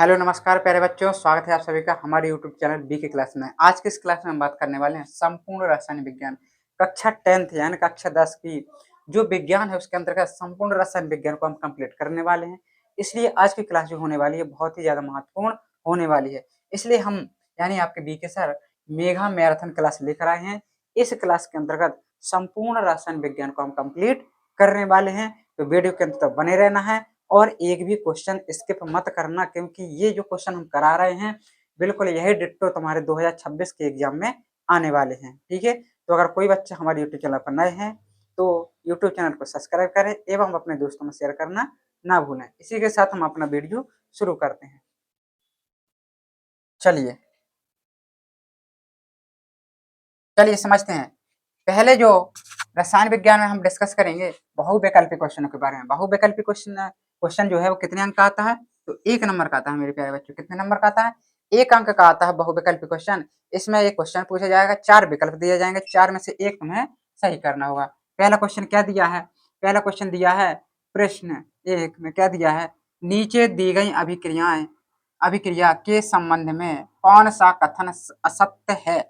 Hello नमस्कार प्यारे बच्चों, स्वागत है आप सभी का हमारे यूट्यूब चैनल बी के क्लास में। आज की इस क्लास में हम बात करने वाले हैं संपूर्ण रसायन विज्ञान कक्षा 10th यानी कक्षा 10 की जो विज्ञान है उसके अंतर्गत संपूर्ण रसायन विज्ञान को हम कंप्लीट करने वाले हैं। इसलिए आज की क्लास जो होने वाली है बहुत ही ज्यादा महत्वपूर्ण होने वाली है। इसलिए हम यानी आपके बी के सर मेगा मैराथन क्लास लेकर आए हैं। इस क्लास के अंतर्गत संपूर्ण रसायन विज्ञान को हम कंप्लीट करने वाले हैं, तो वीडियो के अंत तक बने रहना है और एक भी क्वेश्चन स्किप मत करना, क्योंकि ये जो क्वेश्चन हम करा रहे हैं बिल्कुल यही डिट्टो तुम्हारे 2026 के एग्जाम में आने वाले हैं। ठीक है, तो अगर कोई बच्चा हमारे यूट्यूब चैनल पर नए हैं तो यूट्यूब चैनल को सब्सक्राइब करें एवं अपने दोस्तों में शेयर करना ना भूलें। इसी के साथ हम अपना वीडियो शुरू करते हैं। चलिए चलिए समझते हैं। पहले जो रसायन विज्ञान में हम डिस्कस करेंगे बहुविकल्पी क्वेश्चनों के बारे में। बहुविकल्पी क्वेश्चन जो है वो कितने अंक का आता है? तो 1 नंबर का आता है मेरे प्यारे बच्चों। कितने नंबर का आता है? 1 अंक का आता है बहुविकल्पी क्वेश्चन। इसमें एक क्वेश्चन पूछा जाएगा, 4 विकल्प दिए जाएंगे, 4 में से एक तुम्हें सही करना होगा। पहला क्वेश्चन क्या दिया है? पहला क्वेश्चन दिया है प्रश्न 1 में क्या दिया है, नीचे दी गई अभिक्रिया के संबंध में कौन सा कथन असत्य है?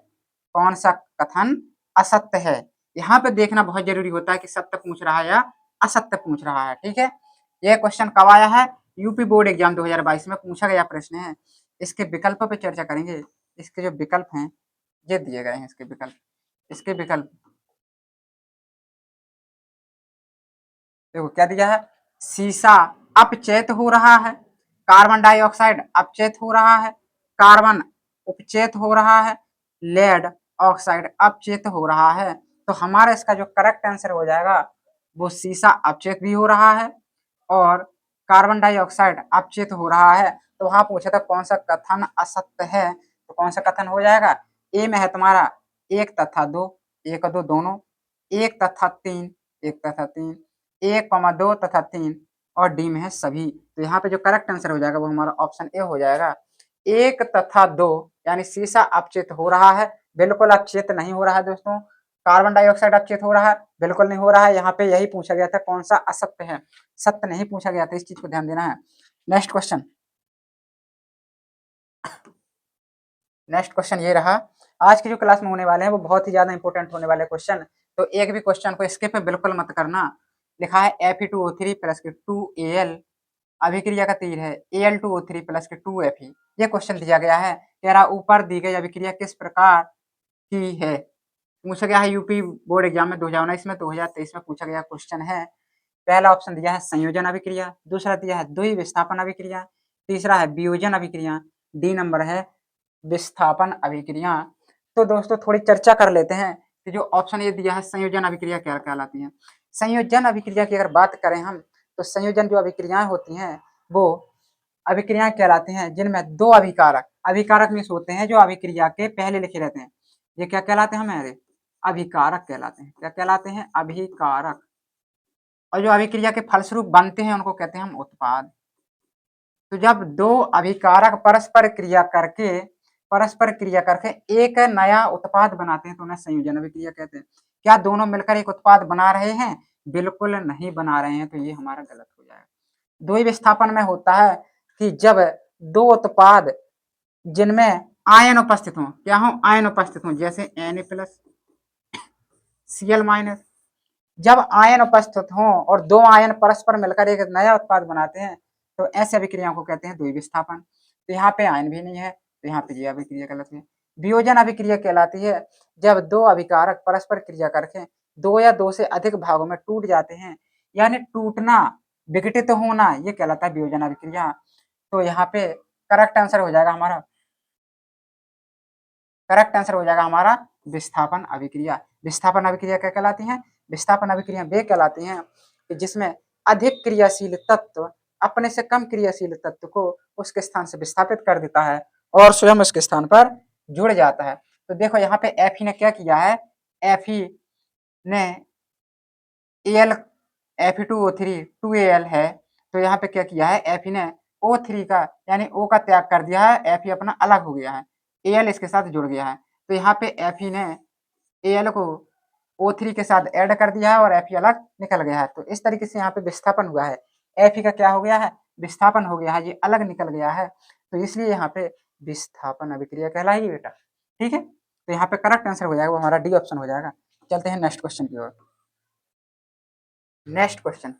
कौन सा कथन असत्य है? यहाँ पे देखना बहुत जरूरी होता है कि सत्य पूछ रहा है या असत्य पूछ रहा है। ठीक है, यह क्वेश्चन कब आया है? यूपी बोर्ड एग्जाम 2022 में पूछा गया प्रश्न है। इसके विकल्पों पे चर्चा करेंगे। इसके जो विकल्प हैं ये दिए गए हैं। इसके विकल्प देखो क्या दिया है, सीसा अपचेत हो रहा है, कार्बन डाइऑक्साइड अपचेत हो रहा है, कार्बन उपचेत हो रहा है, लेड ऑक्साइड अपचेत हो रहा है। तो हमारा इसका जो करेक्ट आंसर हो जाएगा वो सीसा अपचेत भी हो रहा है और कार्बन डाइऑक्साइड अपचेत हो रहा है। तो वहां पूछा था कौन सा कथन असत्य है, तो कौन सा कथन हो जाएगा? ए में है तुम्हारा 1 तथा 2, 1 और 2 दोनों, 1 तथा 3, 1 तथा 3, 1, 2 तथा 3 और डी में है सभी। तो यहाँ पे जो करेक्ट आंसर हो जाएगा वो हमारा ऑप्शन ए हो जाएगा, 1 तथा 2 यानी सीसा अपचेत हो रहा है। बिल्कुल अपचेत नहीं हो रहा है दोस्तों। कार्बन डाइऑक्साइड अपचेत हो रहा है? बिल्कुल नहीं हो रहा है। यहाँ पे यही पूछा गया था कौन सा असत्य है, सत्य नहीं पूछा गया था। इस चीज को ध्यान देना है। नेक्स्ट क्वेश्चन, नेक्स्ट क्वेश्चन ये रहा। आज की जो क्लास में होने वाले हैं वो बहुत ही ज्यादा इंपॉर्टेंट होने वाले क्वेश्चन, तो एक भी क्वेश्चन को स्किप बिल्कुल मत करना। लिखा है Fe2O3 प्लस के 2Al अभिक्रिया का तीर है Al2O3 प्लस के 2Fe। ये क्वेश्चन दिया गया है, कह रहा ऊपर दी गई अभिक्रिया किस प्रकार की है? पूछा गया है यूपी बोर्ड एग्जाम में 2019 में, 2023 में पूछा गया क्वेश्चन है। पहला ऑप्शन दिया है संयोजन अभिक्रिया, दूसरा दिया है द्वि विस्थापन अभिक्रिया, तीसरा है वियोजन अभिक्रिया, डी नंबर है विस्थापन अभिक्रिया। तो दोस्तों थोड़ी चर्चा कर लेते हैं कि जो ऑप्शन ये दिया है संयोजन अभिक्रिया क्या कहलाती है। संयोजन अभिक्रिया की अगर बात करें हम, तो संयोजन जो अभिक्रियाएं होती हैं वो अभिक्रियाएं कहलाती हैं जिनमें दो अभिकारक अभिकारक मीन्स होते हैं जो अभिक्रिया के पहले लिखे रहते हैं। ये क्या कहलाते हैं हमारे? अभिकारक कहलाते हैं। क्या कहलाते हैं? अभिकारक। और जो अभिक्रिया के फलस्वरूप बनते हैं उनको कहते हैं हम उत्पाद। तो जब दो अभिकारक परस्पर क्रिया करके एक नया उत्पाद बनाते हैं तो उन्हें संयोजन अभिक्रिया कहते हैं। क्या दोनों मिलकर एक उत्पाद बना रहे हैं? बिल्कुल नहीं बना रहे हैं, तो ये हमारा गलत हो जाएगा। द्वि विस्थापन में होता है कि जब दो उत्पाद जिनमें आयन उपस्थित हो, क्या हो? आयन उपस्थित हो, जैसे Na+ Cl-, जब आयन उपस्थित हों और दो आयन परस्पर मिलकर एक नया उत्पाद बनाते हैं तो ऐसे अभिक्रियाओं को कहते हैं द्वि विस्थापन। तो यहाँ पे आयन भी नहीं है, तो यहाँ पे ये अभिक्रिया गलत है। वियोजन अभिक्रिया कहलाती है जब दो अभिकारक परस्पर क्रिया करके दो या दो से अधिक भागों में टूट जाते हैं, यानी टूटना, विघटित होना, ये कहलाता है वियोजन अभिक्रिया। तो यहाँ पे करेक्ट आंसर हो जाएगा हमारा, करेक्ट आंसर हो जाएगा हमारा विस्थापन अभिक्रिया। विस्थापन अभिक्रिया क्या कहलाती हैं? विस्थापन अभिक्रिया वे कहलाती हैं कि जिसमें अधिक क्रियाशील तत्व अपने से कम क्रियाशील तत्व को उसके स्थान से विस्थापित कर देता है और स्वयं उसके स्थान पर जुड़ जाता है। तो देखो यहाँ पे एफी ने क्या किया है, एफी ने एल Fe2O3 2Al है, तो यहाँ पे क्या किया है, एफी ने O3 का यानी O का त्याग कर दिया है, एफी अपना अलग हो गया है, Al इसके साथ जुड़ गया है। तो यहाँ पे एफी ने Al को O3 के साथ ऐड कर दिया है और Fe अलग निकल गया है। तो इस तरीके से यहाँ पे विस्थापन हुआ है। Fe का क्या हो गया है? विस्थापन हो गया है, ये अलग निकल गया है। तो इसलिए यहाँ पे विस्थापन अभिक्रिया कहलाएगी बेटा। ठीक है, तो यहाँ पे करेक्ट आंसर हो जाएगा वो हमारा डी ऑप्शन हो जाएगा। चलते हैं नेक्स्ट क्वेश्चन की ओर। नेक्स्ट क्वेश्चन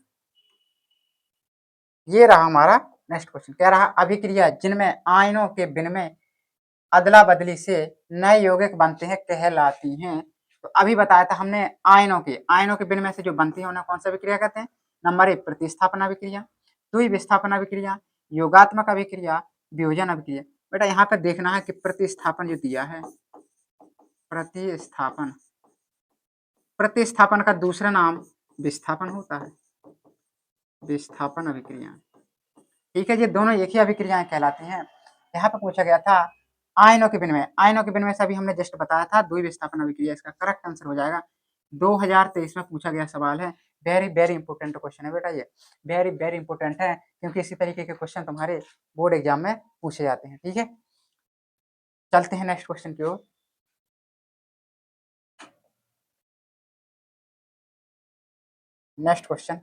ये रहा हमारा नेक्स्ट क्वेश्चन, क्या रहा, अभिक्रिया जिनमें आयनों के विनिमय अदला बदली से नए यौगिक बनते हैं कहलाती हैं। तो अभी बताया था हमने आयनों के विनिमय से जो बनती है उन्हें कौन सा अभिक्रिया कहते हैं। नंबर 1 प्रतिस्थापन अभिक्रिया, 2 विस्थापन अभिक्रिया, योगात्मक अभिक्रिया, वियोजन अभिक्रिया। बेटा यहाँ पे देखना है कि प्रतिस्थापन जो दिया है, प्रतिस्थापन, प्रतिस्थापन का दूसरा नाम विस्थापन होता है, विस्थापन अभिक्रिया। ठीक है, ये दोनों एक ही अभिक्रियाएं कहलाती हैं। यहाँ पे पूछा गया था आयनों के विनिमय से अभी हमने जस्ट बताया था द्वि विस्थापन अभिक्रिया, इसका करेक्ट आंसर हो जाएगा। 2023 में पूछा गया सवाल है, वेरी वेरी इंपॉर्टेंट क्वेश्चन है बेटा, ये वेरी वेरी इंपॉर्टेंट है क्योंकि इसी तरीके के क्वेश्चन तुम्हारे बोर्ड एग्जाम में पूछे जाते हैं। ठीक है, चलते हैं नेक्स्ट क्वेश्चन की ओर। नेक्स्ट क्वेश्चन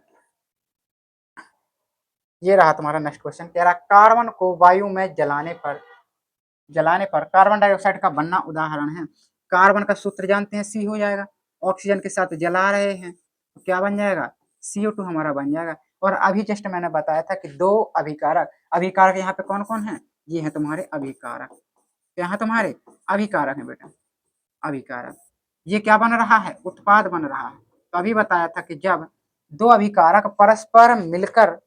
ये रहा तुम्हारा नेक्स्ट क्वेश्चन, कह रहा कार्बन को वायु में जलाने पर कार्बन डाइऑक्साइड का बनना उदाहरण है। कार्बन का सूत्र जानते हैं, सी हो जाएगा, ऑक्सीजन के साथ जला रहे हैं तो क्या बन जाएगा, CO2 हमारा बन जाएगा। और अभी जस्ट मैंने बताया था कि दो अभिकारक यहाँ पे कौन कौन है, ये है तुम्हारे अभिकारक, यहाँ तुम्हारे अभिकारक है बेटा, अभिकारक। ये क्या बन रहा है, उत्पाद बन रहा है। तो अभी बताया था कि जब दो अभिकारक परस्पर मिलकर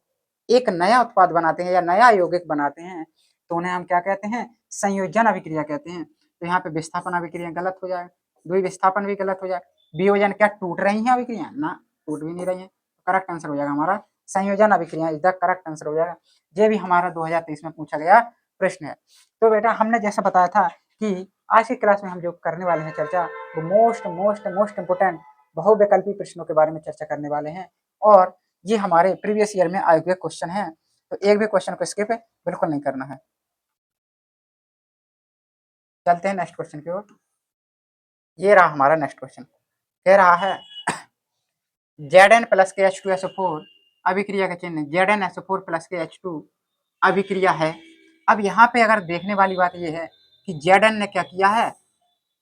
एक नया उत्पाद बनाते हैं या नया यौगिक बनाते हैं तो उन्हें हम क्या कहते हैं, संयोजन अभिक्रिया कहते हैं। तो यहाँ पे विस्थापन अभिक्रिया गलत हो जाएगा, द्वि विस्थापन भी गलत हो जाएगा। वियोजन क्या टूट रही है अभिक्रिया, ना टूट भी नहीं रही है। करेक्ट आंसर हो जाएगा हमारा संयोजन अभिक्रिया इज द करेक्ट आंसर हो जाएगा। ये भी हमारा 2023 में पूछा गया प्रश्न है। तो बेटा हमने जैसा बताया था कि आज की क्लास में हम जो करने वाले हैं चर्चा, वो मोस्ट मोस्ट मोस्ट इंपोर्टेंट बहुविकल्पी प्रश्नों के बारे में चर्चा करने वाले हैं। और ये हमारे प्रीवियस ईयर में आए हुए क्वेश्चन हैं, तो एक भी क्वेश्चन को स्किप बिल्कुल नहीं करना है। चलते हैं नेक्स्ट क्वेश्चन की ओर। ये रहा हमारा नेक्स्ट क्वेश्चन, कह रहा है Zn प्लस के H2SO4 अभिक्रिया का चिन्ह ZnSO4 प्लस के H2 अभिक्रिया है। अब यहाँ पे अगर देखने वाली बात यह है कि Zn ने क्या किया है,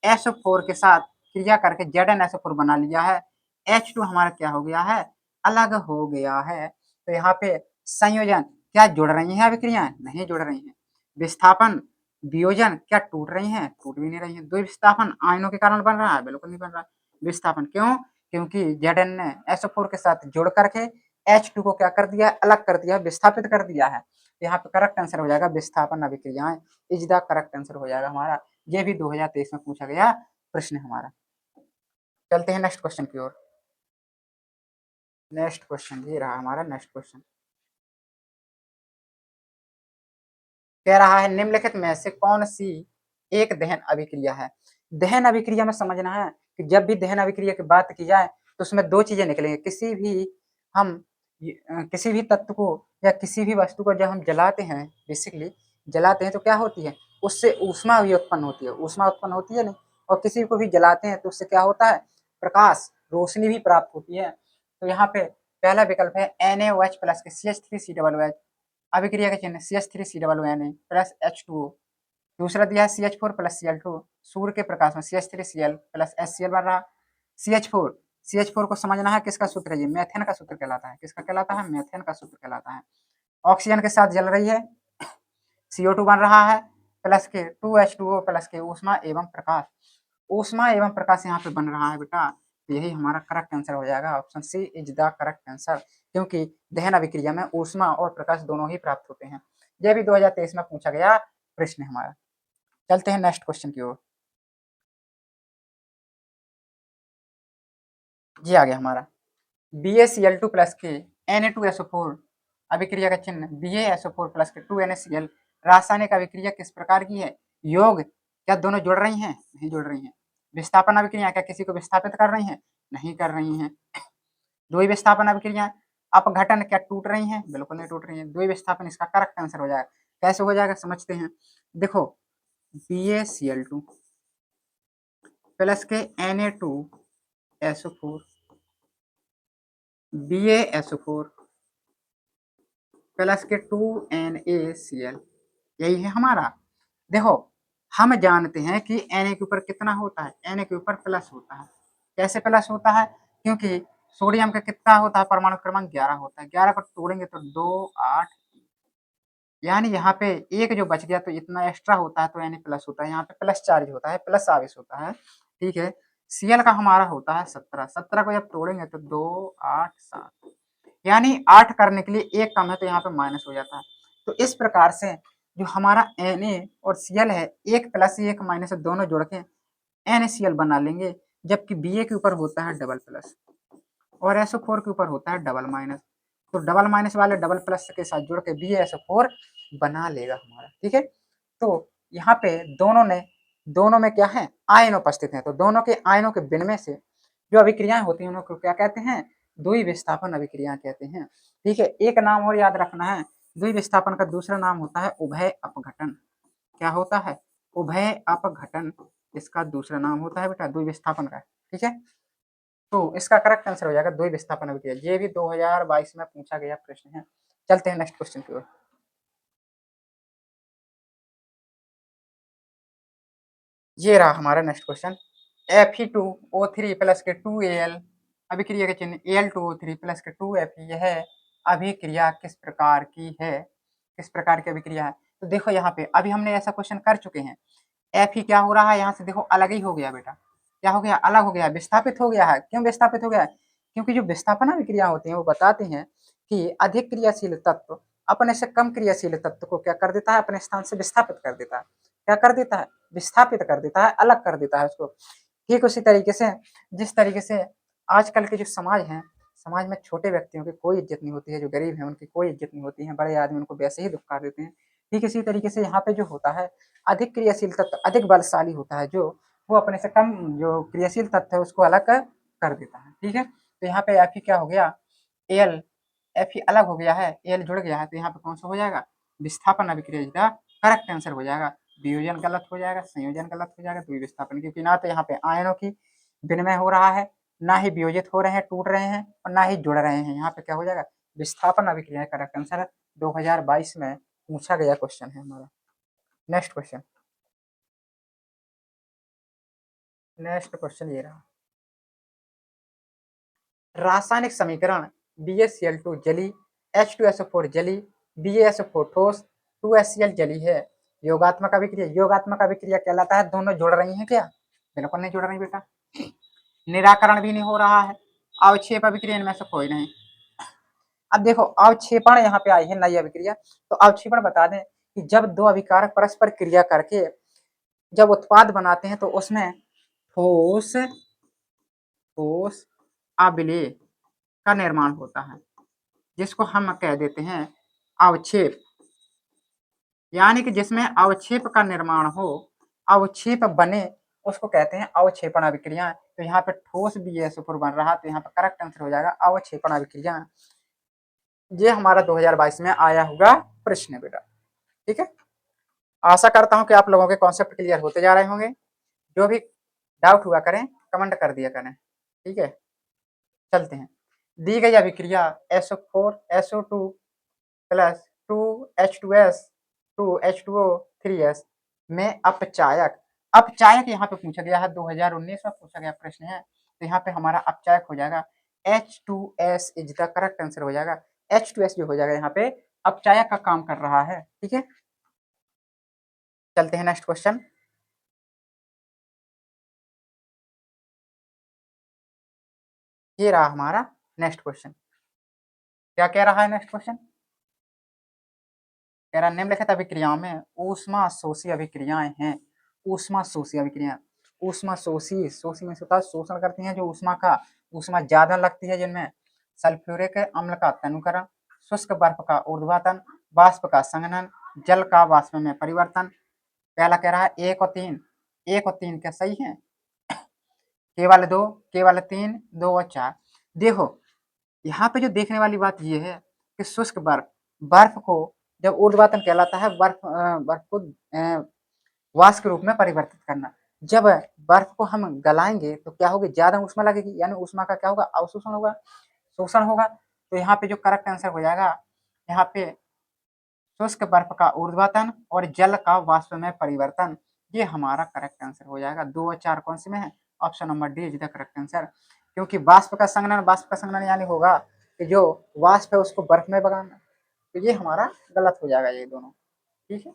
SO4 के साथ क्रिया करके ZnSO4 बना लिया है, H2 हमारा क्या हो गया है, अलग हो गया है। तो यहाँ पे संयोजन क्या जुड़ रही हैं अभिक्रियाएं, नहीं जुड़ रही हैं। विस्थापन वियोजन क्या टूट रही हैं, टूट भी नहीं रही हैं। द्विविस्थापन आयनों के कारण बन रहा है, बिल्कुल नहीं बन रहा। विस्थापन क्यों, क्योंकि Zn ने SO4 के साथ जुड़ करके H2 को क्या कर दिया, अलग कर दिया, विस्थापित कर दिया है। यहाँ पे करेक्ट आंसर हो जाएगा विस्थापन अभिक्रियाएं इज द करेक्ट आंसर हो जाएगा हमारा। ये भी 2023 में पूछा गया प्रश्न हमारा। चलते हैं नेक्स्ट क्वेश्चन की ओर। नेक्स्ट क्वेश्चन ये रहा हमारा नेक्स्ट क्वेश्चन, कह रहा है निम्नलिखित में से कौन सी एक दहन अभिक्रिया है। दहन अभिक्रिया में समझना है कि जब भी दहन अभिक्रिया की बात की जाए तो उसमें दो चीजें निकलेंगे। किसी भी तत्व को या किसी भी वस्तु को जब हम जलाते हैं, बेसिकली जलाते हैं तो क्या होती है, उससे ऊष्मा भी उत्पन्न होती है, ऊष्मा उत्पन्न होती है नहीं। और किसी को भी जलाते हैं तो उससे क्या होता है, प्रकाश रोशनी भी प्राप्त होती है। तो यहाँ पे पहला विकल्प है NaOH प्लस के CH3COOH अभिक्रिया का चिन्ह CH3COONA प्लस H2O। दूसरा दिया है CH4 प्लस Cl2, सूर्य के प्रकाश में CH3Cl प्लस HCl बन रहा। CH4 को समझना है किसका सूत्र है, ये मेथेन का सूत्र कहलाता है। किसका कहलाता है, मेथेन का सूत्र कहलाता है। ऑक्सीजन के साथ जल रही है, CO2 बन रहा है, प्लस के 2H2O प्लस के ऊष्मा एवं प्रकाश, ऊष्मा एवं प्रकाश यहाँ पे बन रहा है बेटा। तो यही हमारा करेक्ट आंसर हो जाएगा, option C is the correct answer, क्योंकि दहन अभिक्रिया में ऊष्मा और प्रकाश दोनों ही प्राप्त होते हैं। यह भी 2023 में पूछा गया प्रश्न हमारा। चलते हैं नेक्स्ट क्वेश्चन की ओर। जी आ गया हमारा BaCl2 प्लस के Na2SO4 अभिक्रिया का चिन्ह BaSO4 प्लस के 2NaCl रासायनिक अभिक्रिया किस प्रकार की है, योग क्या दोनों जुड़ रही हैं, नहीं जुड़ रही हैं। विस्थापन अभिक्रिया क्या किसी को विस्थापित कर रही हैं, नहीं कर रही हैं। द्वि विस्थापन अभिक्रिया अपघटन क्या टूट रही हैं, बिल्कुल नहीं टूट रही हैं। द्वि विस्थापन इसका करेक्ट आंसर हो जाएगा। कैसे हो जाएगा समझते हैं, देखो BaCl2 प्लस के Na2SO4 BaSO4 प्लस के 2NaCl यही है हमारा। देखो हम जानते हैं कि Na के ऊपर कितना होता है, Na के ऊपर प्लस होता है। कैसे प्लस होता है? क्योंकि सोडियम का कितना होता है, परमाणु क्रमांक 11 होता है। 11 को तोड़ेंगे तो 2 8, यानी यहाँ पे एक जो बच गया तो इतना एक्स्ट्रा होता है तो यानी प्लस होता है। यहाँ पे प्लस चार्ज होता है, प्लस आवेश होता है। ठीक है। Cl का हमारा होता है 17। 17 को जब तोड़ेंगे तो 2 8 7, यानी 8 करने के लिए एक कम है तो यहाँ पे माइनस हो जाता है। तो इस प्रकार से जो हमारा Na और Cl है, एक प्लस एक माइनस दोनों जोड़ के NaCl बना लेंगे, जबकि Ba के ऊपर होता है डबल प्लस और SO4 के ऊपर होता है डबल माइनस। तो डबल माइनस वाले डबल प्लस के साथ जोड़ के BaSO4 बना लेगा हमारा। ठीक है। तो यहाँ पे दोनों में क्या है, आयन उपस्थित है। तो दोनों के आयनों के विनिमय से जो अभिक्रियाएं होती हैं उनको क्या कहते हैं, द्वि विस्थापन अभिक्रिया कहते हैं। ठीक है। एक नाम और याद रखना है, द्वि विस्थापन का दूसरा नाम होता है उभय अपघटन। क्या होता है? उभय अपघटन इसका दूसरा नाम होता है बेटा द्वि विस्थापन का। ठीक है। तो इसका करेक्ट आंसर हो जाएगा द्वि विस्थापन अभिक्रिया। ये भी 2022 में पूछा गया प्रश्न है। चलते हैं नेक्स्ट क्वेश्चन की ओर। ये रहा हमारा नेक्स्ट क्वेश्चन। Fe2O3 प्लस के 2Al अभिक्रिया के चिन्ह Al2O3 प्लस के 2Fe, यह अभिक्रिया किस प्रकार की है? किस प्रकार की अभिक्रिया है? तो देखो यहाँ पे अभी हमने ऐसा क्वेश्चन कर चुके हैं। Fe क्या हो रहा है, यहाँ से देखो अलग ही हो गया बेटा। क्या हो गया? अलग हो गया, विस्थापित हो गया है। क्यों विस्थापित हो गया है? क्योंकि जो विस्थापन अभिक्रिया होती है वो बताती हैं कि अधिक क्रियाशील तत्व अपने से कम क्रियाशील तत्व को क्या कर देता है, अपने स्थान से विस्थापित कर देता है। क्या कर देता है? विस्थापित कर देता है, अलग कर देता है उसको। ठीक उसी तरीके से जिस तरीके से आजकल के जो समाज है, समाज में छोटे व्यक्तियों की कोई इज्जत नहीं होती है, जो गरीब है उनकी कोई इज्जत नहीं होती है, बड़े आदमी उनको वैसे ही दुत्कार देते हैं। ठीक इसी तरीके से यहाँ पे जो होता है, अधिक क्रियाशील तत्व अधिक बलशाली होता है, जो वो अपने से कम जो क्रियाशील तत्व है उसको अलग कर देता है। ठीक है। तो यहाँ पे Fe क्या हो गया, एल Fe अलग हो गया है, एल जुड़ गया है, तो यहाँ पे कौन सा हो जाएगा, विस्थापन अभिक्रिया का करेक्ट आंसर हो जाएगा। वियोजन गलत हो जाएगा, संयोजन गलत हो जाएगा, द्वि विस्थापन, क्योंकि ना तो यहाँ पे आयनों की विनिमय हो रहा है, ना ही वियोजित हो रहे हैं, टूट रहे हैं, और ना ही जुड़ रहे हैं। यहाँ पे क्या हो जाएगा, विस्थापन अभिक्रिया करेक्ट आंसर है। 2022 में पूछा गया क्वेश्चन है हमारा। नेक्स्ट क्वेश्चन, नेक्स्ट क्वेश्चन ये रहा। रासायनिक समीकरण BaCl2 जली, H2SO4 जली, BaSO4 ठोस, 2HCl जली है। योगात्मक अभिक्रिया, योगात्मक अभिक्रिया कहलाता है दोनों जुड़ रही हैं क्या? बिल्कुल नहीं जुड़ रही बेटा। निराकरण भी नहीं हो रहा है, अवक्षेप अभिक्रिया इनमें से कोई नहीं। अब देखो अवक्षेपण यहाँ पे आई है नई अभिक्रिया। तो अवक्षेपण बता दें कि जब दो अभिकारक परस्पर क्रिया करके जब उत्पाद बनाते हैं तो उसमें ठोस ठोस अभिलेय का निर्माण होता है, जिसको हम कह देते हैं अवक्षेप। यानी कि जिसमें अवक्षेप का निर्माण हो, अवक्षेप बने, उसको कहते हैं अवक्षेपण अभिक्रिया। तो यहाँ पे ठोस BaSO4 बन रहा, तो यहाँ पे करेक्ट आंसर हो जाएगा अवक्षेपण अभिक्रिया। ये हमारा 2022 में आया हुआ प्रश्न है बेटा। ठीक है। आशा करता हूँ कि आप लोगों के कॉन्सेप्ट क्लियर होते जा रहे होंगे। जो भी डाउट हुआ करें कमेंट कर दिया करें। ठीक है। चलते हैं। दी गई अभिक्रिया SO4 SO2 plus 2H2S 2H2O3S में अपचायक, अपचायक यहाँ पे पूछा गया है, 2019 में पूछा गया प्रश्न है। तो यहाँ पे हमारा अपचायक हो जाएगा H2S is the correct answer हो जाएगा। H2S जो हो जाएगा यहाँ पे अपचायक का काम कर रहा है। ठीक है। चलते हैं नेक्स्ट क्वेश्चन। ये रहा हमारा नेक्स्ट क्वेश्चन। क्या कह रहा है नेक्स्ट क्वेश्चन? कह रहा निम्नलिखित अभिक्रियाओं में ऊष्मा शोषी अभिक्रियाएं हैं। ऊष्मा शोषी अभिक्रिया, ऊष्मा शोषी, शोषी में होता है शोषण करती हैं, जो ऊष्मा ज्यादा लगती है, जिनमें सल्फ्यूरिक अम्ल का तनुकरण, शुष्क बर्फ का ऊर्ध्वातन, वाष्प का संघनन, जल का वाष्प में परिवर्तन। पहला कह रहा है 1 और 3, 1 और 3 क्या सही है? केवल 2, केवल 3, 2 और 4। देखो यहाँ पे जो देखने वाली बात ये है कि शुष्क बर्फ, बर्फ को जब ऊर्ध्वातन कहलाता है, बर्फ को वाष्प के रूप में परिवर्तित करना। जब बर्फ को हम गलाएंगे तो क्या होगी, ज्यादा ऊष्मा लगेगी, यानी ऊष्मा का क्या होगा, अवशोषण होगा, शोषण होगा। तो यहाँ पे जो करेक्ट आंसर हो जाएगा, यहाँ पे शुष्क बर्फ का ऊर्ध्वातन और जल का वाष्प में परिवर्तन। ये हमारा करेक्ट आंसर हो जाएगा। 2 और 4 कौन से में है? Option number D is the correct answer. क्योंकि वाष्प का संघनन यानी होगा कि जो वाष्प है उसको बर्फ में बगाना, तो ये हमारा गलत हो जाएगा ये दोनों। ठीक है,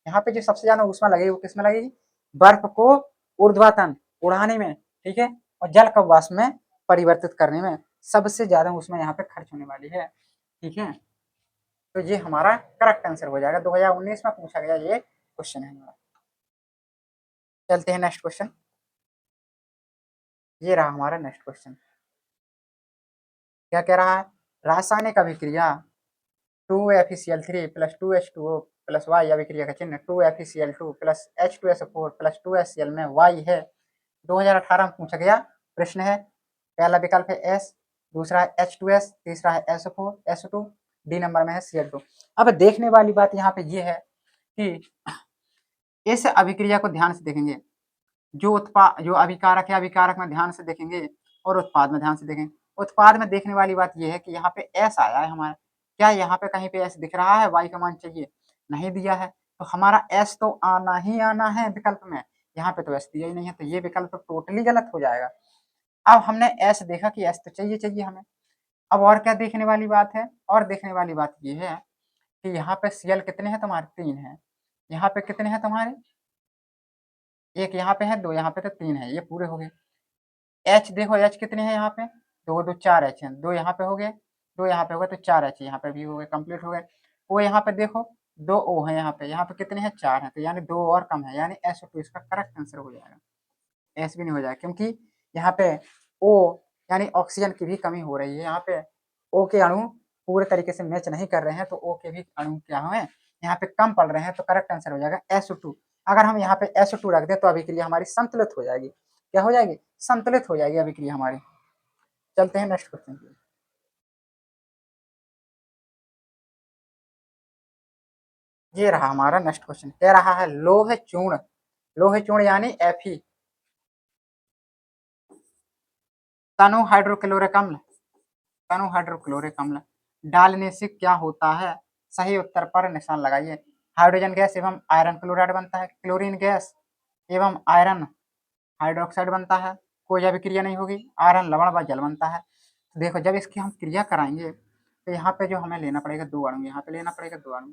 यहाँ पे जो सबसे ज्यादा ऊष्मा लगेगी वो किसमें लगेगी? बर्फ को ऊर्ध्वातन उड़ाने में, ठीक है, और जल का वाष्प में परिवर्तित करने में सबसे ज्यादा ऊष्मा यहाँ पे खर्च होने वाली है। ठीक है, तो ये हमारा करेक्ट आंसर हो जाएगा। 2019 में पूछा गया ये क्वेश्चन है हमारा। चलते हैं नेक्स्ट क्वेश्चन। ये रहा हमारा नेक्स्ट क्वेश्चन। क्या कह रहा है? रासायनिक अभिक्रिया 2FeCl3 plus 2H2O plus Y अभिक्रिया का चिन्ह 2FeCl2 plus H2SO4 plus 2HCl में Y है। 2018 में पूछा गया प्रश्न है। पहला विकल्प है S, दूसरा है H2S, तीसरा है SO4, SO2, डी नंबर में है Cl2। अब देखने वाली बात यहाँ पे ये है कि इस अभिक्रिया को ध्यान से देखेंगे। जो अभिकारक है, अभिकारक में ध्यान से देखेंगे और उत्पाद में ध्यान से देखेंगे। उत्पाद में देखने वाली बात यह है कि यहाँ पे एस आया है हमारा, क्या यहाँ पे कहीं पे एस दिख रहा है? वाई का मान चाहिए, नहीं दिया है, तो हमारा एस तो आना ही आना है विकल्प में, यहाँ पे तो एस दिया ही नहीं है, तो ये विकल्प तो टोटली गलत हो जाएगा। अब हमने एस देखा कि एस तो चाहिए चाहिए हमें। अब और क्या देखने वाली बात है? और देखने वाली बात ये है कि यहाँ पे सीएल कितने हैं तुम्हारे? 3 है। यहाँ पे कितने हैं तुम्हारे? एक यहाँ पे है, 2 यहाँ पे, तो 3 है, ये पूरे हो गए। एच देखो, एच कितने हैं यहाँ पे? 2 2 4 एच हैं, 2 यहाँ पे हो गए, 2 यहाँ पे हो गए, तो 4 एच यहाँ पे भी हो गए, कंप्लीट हो गए। ओ यहाँ पे देखो 2 ओ है यहाँ पे कितने हैं? 4 हैं, तो यानी 2 और कम है, यानी SO2 इसका करेक्ट आंसर हो जाएगा। एस भी नहीं हो जाएगा क्योंकि यहाँ पे ओ यानी ऑक्सीजन की भी कमी हो रही है। यहाँ पे ओ के अणु पूरे तरीके से मैच नहीं कर रहे हैं, तो ओ के भी अणु क्या हुए यहाँ पे कम पड़ रहे हैं, तो करेक्ट आंसर हो जाएगा SO2। अगर हम यहाँ पे SO2 रख दें तो अभिक्रिया हमारी संतुलित हो जाएगी। क्या हो जाएगी? संतुलित हो जाएगी अभिक्रिया हमारी। चलते हैं नेक्स्ट क्वेश्चन की। ये रहा हमारा नेक्स्ट क्वेश्चन। कह रहा है लोहे चूर्ण यानी Fe तनु हाइड्रोक्लोरिक अम्ल, तनु हाइड्रोक्लोरिक अम्ल डालने से क्या होता है? सही उत्तर पर निशान लगाइए। हाइड्रोजन गैस एवं आयरन क्लोराइड बनता है, क्लोरीन गैस एवं आयरन हाइड्रोक्साइड बनता है, कोई अभिक्रिया नहीं होगी, आयरन लवण व जल बनता है। तो देखो जब इसकी हम क्रिया कराएंगे तो यहाँ पे जो हमें लेना पड़ेगा 2 अणु, यहाँ पे लेना पड़ेगा 2 अणु,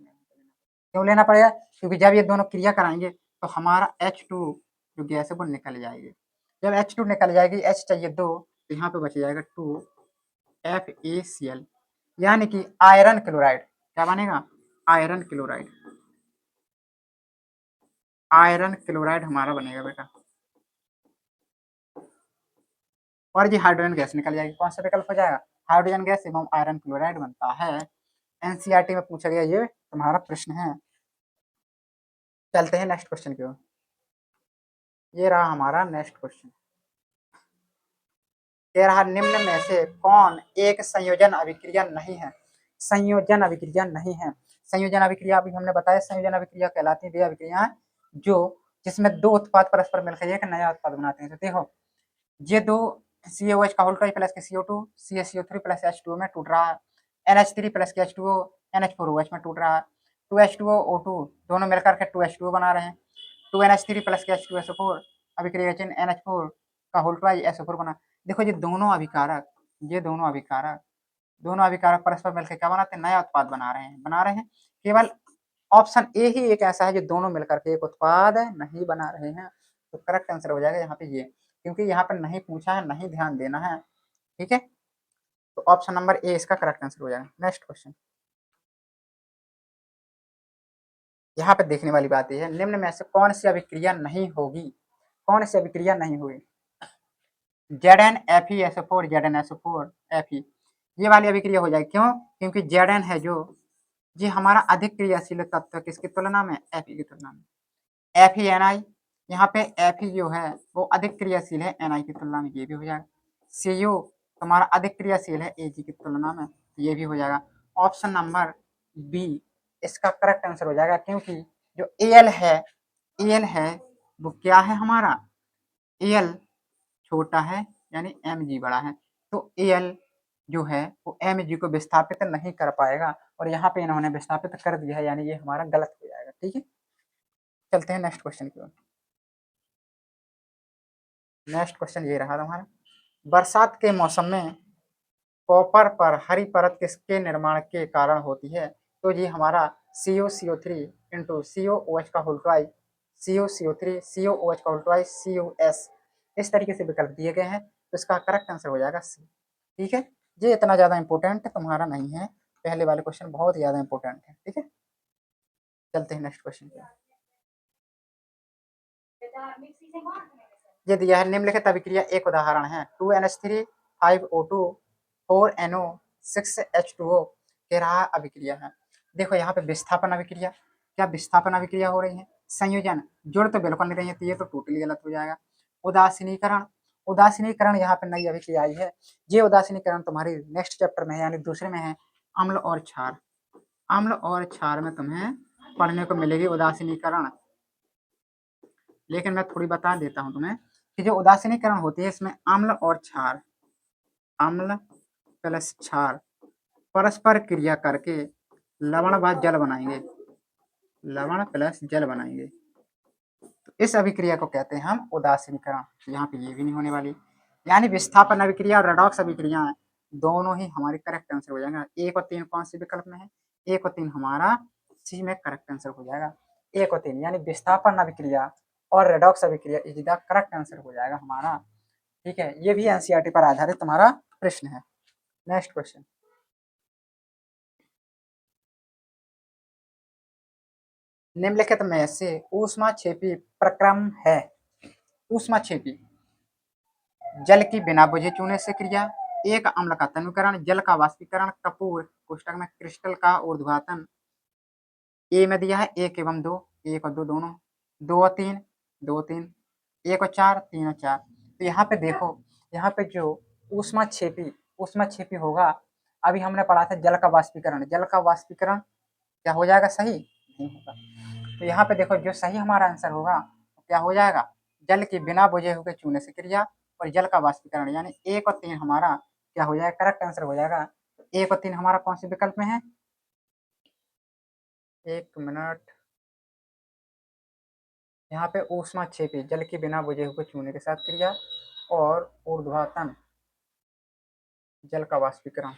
क्यों लेना पड़ेगा? क्योंकि जब ये दोनों क्रिया कराएंगे तो हमारा H2 जो गैस है वो निकल जाएगी। जब H2 निकल जाएगी, H चाहिए 2, तो यहाँ पे बच जाएगा 2FeCl, यानी कि आयरन क्लोराइड। क्या बनेगा? आयरन क्लोराइड, आयरन क्लोराइड हमारा बनेगा बेटा। और जी हाइड्रोजन गैस निकल जाएगी। कौन सा विकल्प हो जाएगा? हाइड्रोजन गैस एवं आयरन क्लोराइड बनता है। एनसीईआरटी में पूछा गया ये तुम्हारा प्रश्न है। चलते हैं नेक्स्ट क्वेश्चन की ओर। ये रहा हमारा नेक्स्ट क्वेश्चन। कह रहा निम्न में से कौन एक संयोजन अभिक्रिया नहीं है? संयोजन अभिक्रिया नहीं है। संयोजन अभिक्रिया अभी हमने बताया, संयोजन अभिक्रिया कहलाती है वे अभिक्रियाएं जो जिसमें 2 उत्पाद परस्पर मिलकर एक नया उत्पाद बनाते हैं। तो देखो ये 2 CaOH का होल प्लस के CO2 CaCO3 प्लस H2O में टूट रहा है, NH3 प्लस के H2O NH4OH में टूट रहा है, 2H2O O2 दोनों मिलकर के 2H2O बना रहे हैं, 2NH3 प्लस के H2SO4 अभिक्रिया चिन्ह NH4 का होल SO4 बना। देखो ये दोनों अभिकारक, ये दोनों अभिकारक परस्पर मिलकर क्या बनाते हैं? नया उत्पाद बना रहे हैं। केवल ऑप्शन ए ही एक ऐसा है जो दोनों मिलकर के एक उत्पाद नहीं बना रहे हैं, तो करेक्ट आंसर हो जाएगा यहाँ पे ये, क्योंकि यहाँ पर नहीं पूछा है, नहीं ध्यान देना है। ठीक है, तो ऑप्शन नंबर ए इसका करेक्ट आंसर हो जाएगा। Next question. यहाँ पे देखने वाली बात यह है, निम्न में से कौन सी अभिक्रिया नहीं होगी? कौन सी अभिक्रिया नहीं हुई? ZnFeSO4 ZnSO4 Fe, ये वाली अभिक्रिया हो जाएगी। क्यों? क्योंकि Zn है जो ये हमारा अधिक क्रियाशील तत्व किसकी तुलना में? Fe की तुलना में। FeNi, यहाँ पे Fe जो है वो अधिक क्रियाशील है Ni की तुलना में, ये भी हो जाएगा। Cu तुम्हारा अधिक क्रियाशील है Ag की तुलना में, ये भी हो जाएगा। ऑप्शन नंबर बी इसका करेक्ट आंसर हो जाएगा, क्योंकि जो Al है वो क्या है हमारा? Al छोटा है यानी Mg बड़ा है, तो Al जो है वो Mg को विस्थापित नहीं कर पाएगा, और यहाँ पे इन्होंने विस्थापित कर दिया है, यानी ये हमारा गलत हो जाएगा। ठीक है, चलते हैं नेक्स्ट क्वेश्चन की ओर। नेक्स्ट क्वेश्चन ये रहा हमारा, बरसात के मौसम में कॉपर पर हरी परत किसके निर्माण के कारण होती है? तो ये हमारा CuCO3 इंटू COOH का होल ट्वाइस, CuCO3 COOH का होल ट्वाइस CuS, इस तरीके से विकल्प दिए गए हैं, तो इसका करेक्ट आंसर हो जाएगा सी। ठीक है, ये इतना ज़्यादा इंपॉर्टेंट तुम्हारा नहीं है, पहले वाले क्वेश्चन बहुत ज़्यादा इंपॉर्टेंट है। ठीक है, चलते हैं नेक्स्ट क्वेश्चन पे। ये दिया है, निम्नलिखित अभिक्रिया एक उदाहरण है, 2NH3 5O2 4NO 6H2O कह रहा अभिक्रिया है। देखो यहाँ पे विस्थापन अभिक्रिया, क्या विस्थापन अभिक्रिया हो रही है? संयोजन, जुड़ तो बिल्कुल नहीं रही है, तो ये तो टोटली गलत हो जाएगा। उदासीनीकरण, उदासीनीकरण यहाँ पे नई अभिक्रिया आई है, ये उदासीनीकरण तुम्हारी नेक्स्ट चैप्टर में है, यानी दूसरे में है, अम्ल और क्षार। अम्ल और क्षार में तुम्हें पढ़ने को मिलेगी उदासीनीकरण, लेकिन मैं थोड़ी बता देता हूँ तुम्हें कि जो उदासीनीकरण होती है इसमें अम्ल और क्षार, अम्ल प्लस क्षार परस्पर क्रिया करके लवण व जल बनाएंगे, लवण प्लस जल बनाएंगे, तो इस अभिक्रिया को कहते हैं हम उदासीनीकरण। यहाँ पे ये भी नहीं होने वाली, यानी विस्थापन अभिक्रिया और रेडॉक्स अभिक्रिया दोनों ही हमारी करेक्ट आंसर हो जाएगा। 1 और 3 कौन से विकल्प में है? 1 और 3 हमारा सी में करेक्ट आंसर हो जाएगा। 1 और 3 यानी विस्थापन अभिक्रिया और रेडॉक्स अभिक्रिया इज द करेक्ट आंसर हो जाएगा हमारा। ठीक है, ये भी एनसीईआरटी पर आधारित तुम्हारा प्रश्न है। नेक्स्ट क्वेश्चन, निम्नलिखित में से ऊष्माक्षेपी प्रक्रम है। ऊष्माक्षेपी, जल की बिना बुझे चूने से क्रिया, एक अम्ल का तनुकरण, जल का वाष्पीकरण, कपूर कोष्ठक में क्रिस्टल का ऊर्ध्वाधन। ए में दिया है 1 एवं 2, 1 और 2 दोनों, 2 और 3, 2 और 3, 1 और 4, 3 और 4। तो यहाँ पे देखो, यहाँ पे जो ऊष्माक्षेपी, ऊष्माक्षेपी होगा, अभी हमने पढ़ा था जल का वाष्पीकरण, जल का वाष्पीकरण क्या हो जाएगा? सही नहीं होगा। तो यहाँ पे देखो जो सही हमारा आंसर होगा क्या हो जाएगा? जल के बिना बुझे हुए चूने से क्रिया और जल का वाष्पीकरण, यानी 1 और 3 हमारा क्या हो जाएगा? करेक्ट आंसर हो जाएगा। 1 और 3 हमारा कौन से विकल्प में है? 1 मिनट, यहाँ पे ऊष्माक्षेपी, जल के बिना बुझे हुए चूने के साथ क्रिया और ऊर्ध्वाधन, जल का वाष्पीकरण।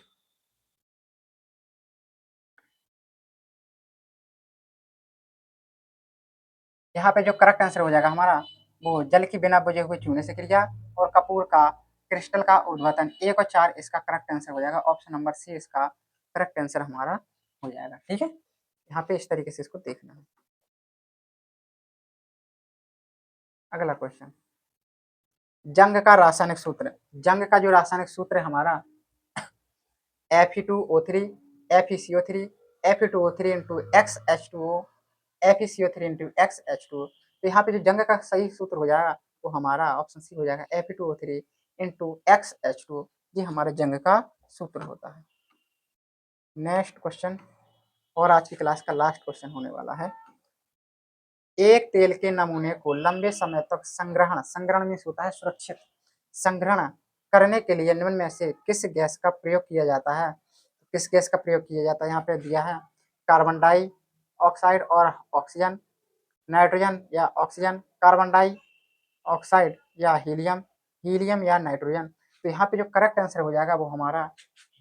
यहाँ पे जो करेक्ट आंसर हो जाएगा हमारा वो जल के बिना बुझे हुए चूने से क्रिया और कपूर का क्रिस्टल का ऊर्ध्वाधन। 1 और 4 इसका करेक्ट आंसर हो जाएगा, ऑप्शन नंबर सी इसका करेक्ट आंसर हमारा हो जाएगा। ठीक है, यहाँ पे इस तरीके से इसको देखना है। अगला क्वेश्चन, जंग का रासायनिक सूत्र, जंग का जो रासायनिक सूत्र है हमारा Fe2O3 FeCO3 Fe2O3 into XH2O FeCO3 into XH2O। तो यहाँ पे जो जंग का सही सूत्र हो जाएगा वो हमारा ऑप्शन सी हो जाएगा, Fe2O3 इंटू XH2O, ये हमारे जंग का सूत्र होता है। नेक्स्ट क्वेश्चन, और आज की क्लास का लास्ट क्वेश्चन होने वाला है, एक तेल के नमूने को लंबे समय तक संग्रहण, संग्रहण में होता है सुरक्षित, संग्रहण करने के लिए निम्न में से किस गैस का प्रयोग किया जाता है? किस गैस का प्रयोग किया जाता है? यहाँ पे दिया है कार्बन डाई ऑक्साइड और ऑक्सीजन, नाइट्रोजन या ऑक्सीजन, कार्बन डाई ऑक्साइड या हीलियम, हीलियम या नाइट्रोजन। तो यहाँ पे जो करेक्ट आंसर हो जाएगा वो हमारा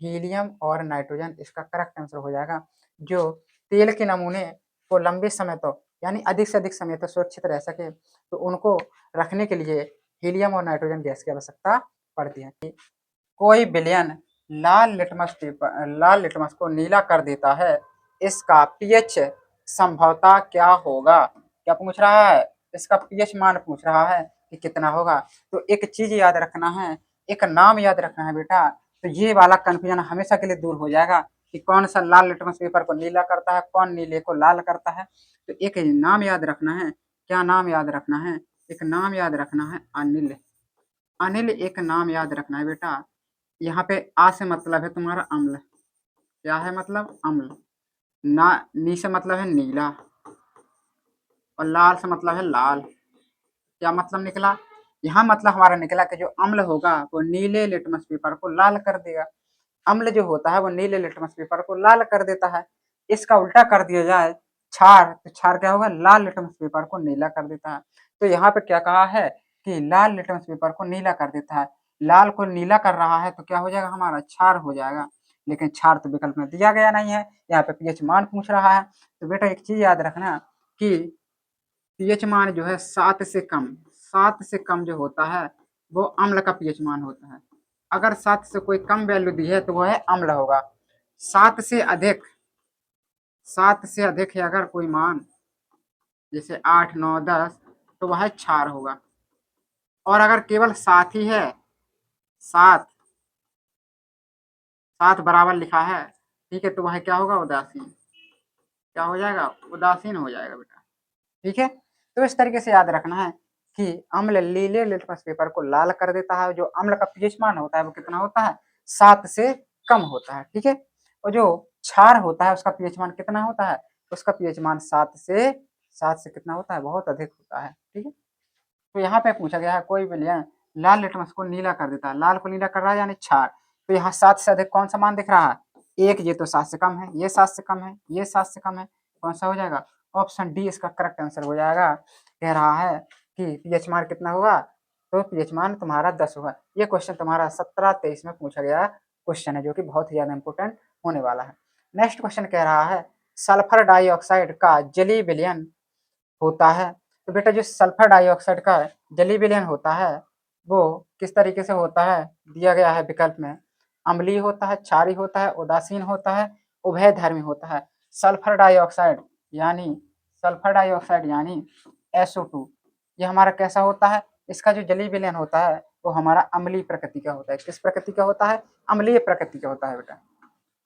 हीलियम और नाइट्रोजन इसका करेक्ट आंसर हो जाएगा। जो तेल के नमूने को लंबे समय तक यानी अधिक से अधिक समय तक सुरक्षित रह सके तो उनको रखने के लिए हीलियम और नाइट्रोजन गैस की आवश्यकता पड़ती है। कोई विलयन लाल लिटमस पेपर, लाल लिटमस को नीला कर देता है, इसका पीएच संभवतः क्या होगा? क्या पूछ रहा है? इसका पीएच मान पूछ रहा है कि कितना होगा। तो एक चीज याद रखना है, एक नाम याद रखना है बेटा, तो ये वाला कंफ्यूजन हमेशा के लिए दूर हो जाएगा कि कौन सा लाल लिटमस पेपर को नीला करता है, कौन नीले को लाल करता है। तो एक नाम याद रखना है, क्या नाम याद रखना है? एक नाम याद रखना है अनिल, अनिल एक नाम याद रखना है बेटा। यहाँ पे आ से मतलब है तुम्हारा अम्ल, क्या है मतलब? अम्ल। ना, नी से मतलब है नीला और लाल से मतलब है लाल। क्या मतलब निकला? यहाँ मतलब हमारा निकला कि जो अम्ल होगा वो नीले लिटमस पेपर को लाल कर देगा। अम्ल जो होता है वो नीले लिटमस पेपर को लाल कर देता है। इसका उल्टा कर दिया जाए क्षार, तो क्षार क्या होगा, लाल लिटमस पेपर को नीला कर देता है। तो यहाँ पे क्या कहा है कि लाल लिटमस पेपर को नीला कर देता है। लाल को नीला कर रहा है तो क्या हो जाएगा, हमारा क्षार हो जाएगा। लेकिन क्षार तो विकल्प में दिया गया नहीं है, यहाँ पे पीएच मान पूछ रहा है। तो बेटा एक चीज याद रखना कि पीएच मान जो है 7 से कम, 7 से कम जो होता है वो अम्ल का पीएच मान होता है। अगर 7 से कोई कम वैल्यू दी है तो वो है अम्ल होगा। 7 से अधिक, 7 से अधिक है अगर कोई मान, जैसे 8, 9, 10, तो वह क्षार होगा। और अगर केवल 7 ही है, 7, 7 बराबर लिखा है, ठीक है, तो वह क्या होगा, उदासीन। क्या हो जाएगा, उदासीन हो जाएगा बेटा। ठीक है, तो इस तरीके से याद रखना है कि अम्ल नीले लिटमस पेपर को लाल कर देता है। जो अम्ल का पीएच मान होता है वो कितना होता है, 7 से कम होता है। ठीक है, और जो क्षार होता है उसका पीएच मान कितना होता है, उसका पीएच मान 7 से कितना होता है, बहुत अधिक होता है। ठीक है, तो यहाँ पे पूछा गया है कोई विलयन लाल लिटमस को नीला कर देता है, लाल को नीला कर रहा है यानी क्षार। तो यहाँ 7 से अधिक कौन सा मान दिख रहा है, एक, ये तो 7 से कम है, ये 7 से कम है, ये 7 से कम है, कौन सा हो जाएगा, ऑप्शन डी इसका करेक्ट आंसर हो जाएगा। कह रहा है कि पीएच मान कितना होगा, तो पीएच मान तुम्हारा 10 होगा। ये क्वेश्चन तुम्हारा 17-23 में पूछा गया क्वेश्चन है, जो कि बहुत ही ज्यादा इंपॉर्टेंट होने वाला है। नेक्स्ट क्वेश्चन कह रहा है सल्फर डाइऑक्साइड का जलीय विलयन होता है। तो बेटा जो सल्फर डाइऑक्साइड का जलीय विलयन होता है वो किस तरीके से होता है, दिया गया है विकल्प में, अम्लीय होता है, क्षारीय होता है, उदासीन होता है, उभयधर्मी होता है। सल्फर डाइऑक्साइड यानी सल्फर डाइऑक्साइड यानी SO2, ये हमारा कैसा होता है, इसका जो जलीय विलयन होता है वो हमारा अम्लीय प्रकृति का होता है। किस प्रकृति का होता है, अम्लीय प्रकृति का होता है बेटा।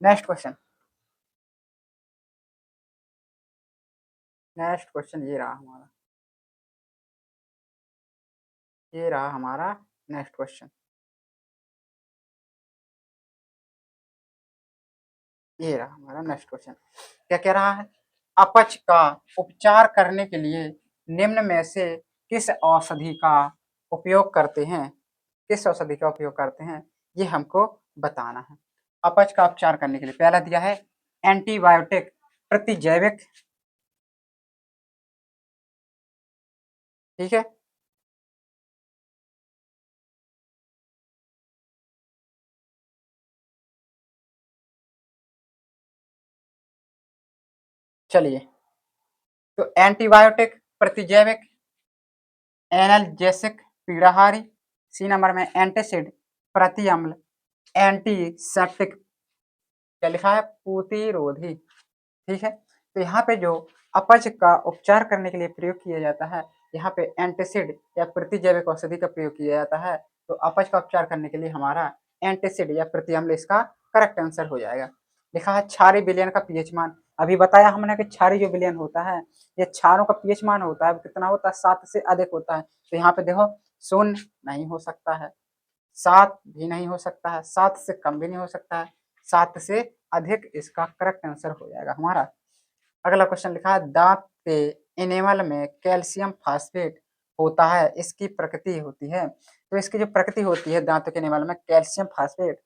नेक्स्ट क्वेश्चन, नेक्स्ट क्वेश्चन ये रहा हमारा, ये रहा हमारा नेक्स्ट क्वेश्चन, ये रहा हमारा नेक्स्ट क्वेश्चन। क्या कह रहा है, अपच का उपचार करने के लिए निम्न में से किस औषधि का उपयोग करते हैं, किस औषधि का उपयोग करते हैं, ये हमको बताना है। अपच का उपचार करने के लिए पहला दिया है एंटीबायोटिक प्रतिजैविक, ठीक है, चलिए, तो एंटीबायोटिक प्रतिजैविक, एनाल्जेसिक पीड़ाहारी, सी नंबर में एंटासिड प्रति अम्ल, एंटीसेप्टिक, क्या लिखा है, प्रतिरोधी। ठीक है, तो यहाँ पे जो अपच का उपचार करने के लिए प्रयोग किया जाता है, यहाँ पे एंटासिड या प्रतिजैविक औषधि का प्रयोग किया जाता है। तो अपच का उपचार करने के लिए हमारा एंटासिड या प्रतिअम्ल इसका करेक्ट आंसर हो जाएगा। लिखा है क्षारीय विलयन का पीएच मान, अभी बताया हमने कि क्षारीय जो विलयन होता है, ये क्षारों का पीएच मान होता है, वो कितना होता है, 7 से अधिक होता है। तो यहाँ पे देखो 0 नहीं हो सकता है, 7 भी नहीं हो सकता है, 7 से कम भी नहीं हो सकता है, 7 से अधिक इसका करेक्ट आंसर हो जाएगा हमारा। अगला क्वेश्चन लिखा है दांत के इनेमल में कैल्शियम फास्फेट होता है, इसकी प्रकृति होती है। तो इसकी जो प्रकृति होती है दांतों के इनेमल में कैल्शियम फास्फेट,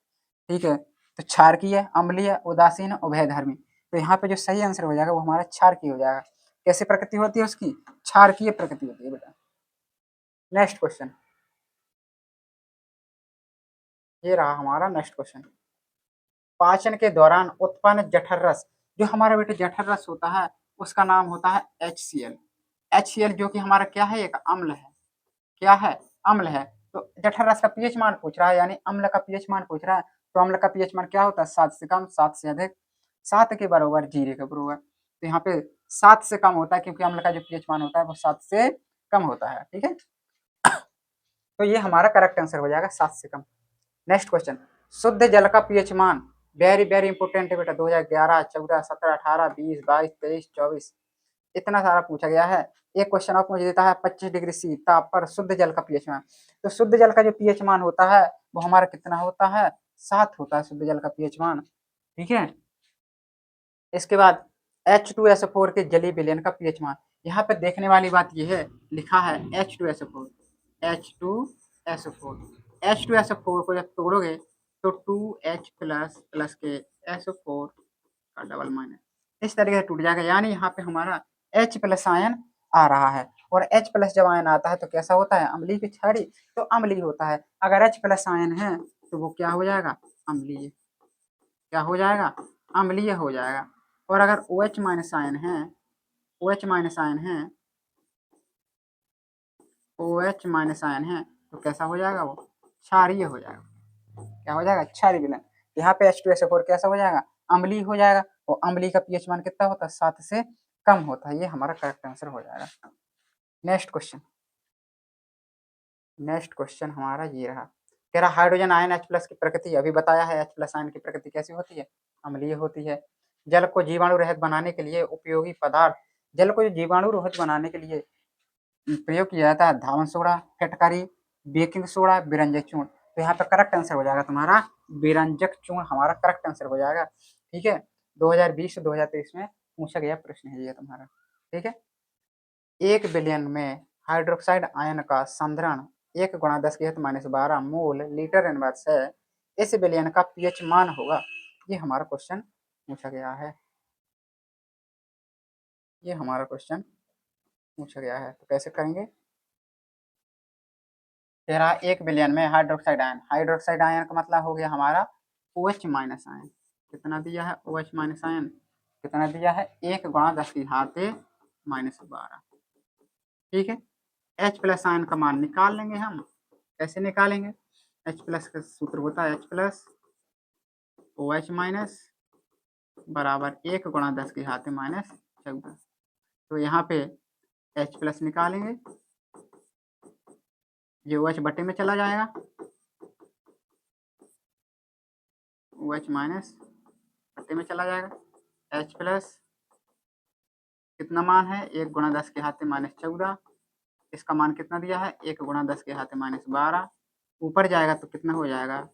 ठीक है, तो क्षारकीय, अम्लीय, उदासीन, उभयधर्मी। तो यहाँ पे जो सही आंसर हो जाएगा वो हमारा क्षारकीय हो जाएगा। कैसे प्रकृति होती है उसकी, क्षारकीय प्रकृति होती है बेटा। नेक्स्ट क्वेश्चन, ये रहा हमारा नेक्स्ट क्वेश्चन, पाचन के दौरान उत्पन्न जठर रस, जो हमारा बेटा जठर रस होता है उसका नाम होता है HCl। HCl जो कि हमारा क्या है, एक अम्ल है, क्या है, अम्ल है। तो जठर रस का पीएच मान पूछ रहा है, यानी अम्ल का पीएच मान पूछ रहा है। तो अम्ल का पीएच मान क्या होता है, 7 से कम, 7 से अधिक, 7 के बराबर, जीरे के बराबर। तो यहाँ पे 7 से कम होता है क्योंकि अम्ल का जो पीएच मान होता है वो 7 से कम होता है। ठीक है, तो ये हमारा करेक्ट आंसर हो जाएगा 7 से कम। नेक्स्ट क्वेश्चन, शुद्ध जल का पीएच मान, वेरी वेरी इंपोर्टेंट है बेटा, 2011, 14, 17, 18, 20, 22, 23, 24, इतना सारा पूछा गया है। एक क्वेश्चन ऑफ मुझे देता है 25 डिग्री सी ताप पर शुद्ध जल का पीएच मान। तो शुद्ध जल का जो पीएच मान होता है वो हमारा कितना होता है, 7 होता है शुद्ध जल का पीएच मान। ठीक है, इसके बाद H2SO4 के जलीय विलयन का पीएच मान। यहाँ पे देखने वाली बात यह है, लिखा है H2SO4, H2SO4, H2SO4 को जब तोड़ोगे तो 2H प्लस प्लस के SO4 का डबल माइनस इस तरीके से टूट जाएगा, यानी यहाँ पे हमारा H प्लस आयन आ रहा है, और H प्लस जब आयन आता है तो कैसा होता है, अम्लीय की क्षारीय, तो अम्लीय होता है। अगर H प्लस आयन है तो वो क्या हो जाएगा, अम्लीय, क्या हो जाएगा, अम्लीय हो जाएगा। और अगर OH माइनस आयन है, OH माइनस आयन है, OH माइनस आयन है तो कैसा हो जाएगा, वो क्षारीय हो जाएगा। क्या हो जाएगा, क्षारीय विलयन। यहाँ पे H2SO4 कैसा हो जाएगा, अम्लीय हो जाएगा, और अम्लीय का पीएच मान कितना होता है, 7 से कम होता है। ये हमारा करेक्ट आंसर हो जाएगा। नेक्स्ट क्वेश्चन, नेक्स्ट क्वेश्चन हमारा ये रहा, तेरा हाइड्रोजन आयन H प्लस की प्रकृति अभी बताया है, H प्लस आयन की प्रकृति कैसी होती है, अम्लीय होती है। जल को जीवाणु रहित बनाने के लिए उपयोगी पदार्थ, जल को जीवाणु रहित बनाने के लिए प्रयोग किया जाता है धावन सोडा, फटकारी, बेकिंग सोडा, विरंजक चूर्ण। तो यहाँ पे करेक्ट आंसर हो जाएगा तुम्हारा विरंजक चूर्ण, हमारा करेक्ट आंसर हो जाएगा। ठीक है, 2020 से 2023 में पूछा गया प्रश्न है ये तुम्हारा। ठीक है, 1 बिलियन में हाइड्रोक्साइड आयन का सांद्रण 1 गुणा 10⁻12 मोल लीटर इनवर्स है, इस बिलियन का पीएच मान होगा। ये हमारा क्वेश्चन पूछा गया है, ये हमारा क्वेश्चन पूछा गया है। तो कैसे करेंगे, तेरा 1 बिलियन में हाइड्रोक्साइड आयन, हाइड्रोक्साइड आयन का मतलब हो गया हमारा OH माइनस आयन, कितना दिया है, OH माइनस आयन कितना दिया है, 1 गुणा 10⁻12। ठीक है, H प्लस आयन का मान निकाल लेंगे हम, कैसे निकालेंगे, H प्लस का सूत्र होता है H प्लस OH माइनस बराबर 1 गुणा 10⁻14। तो यहाँ पे H प्लस निकालेंगे, ये OH बटे में चला जाएगा, OH माइनस बटे में चला जाएगा, H प्लस कितना मान है, 1 गुणा 10⁻14, इसका मान कितना दिया है, 1 गुणा 10⁻12, ऊपर जाएगा तो कितना हो जाएगा,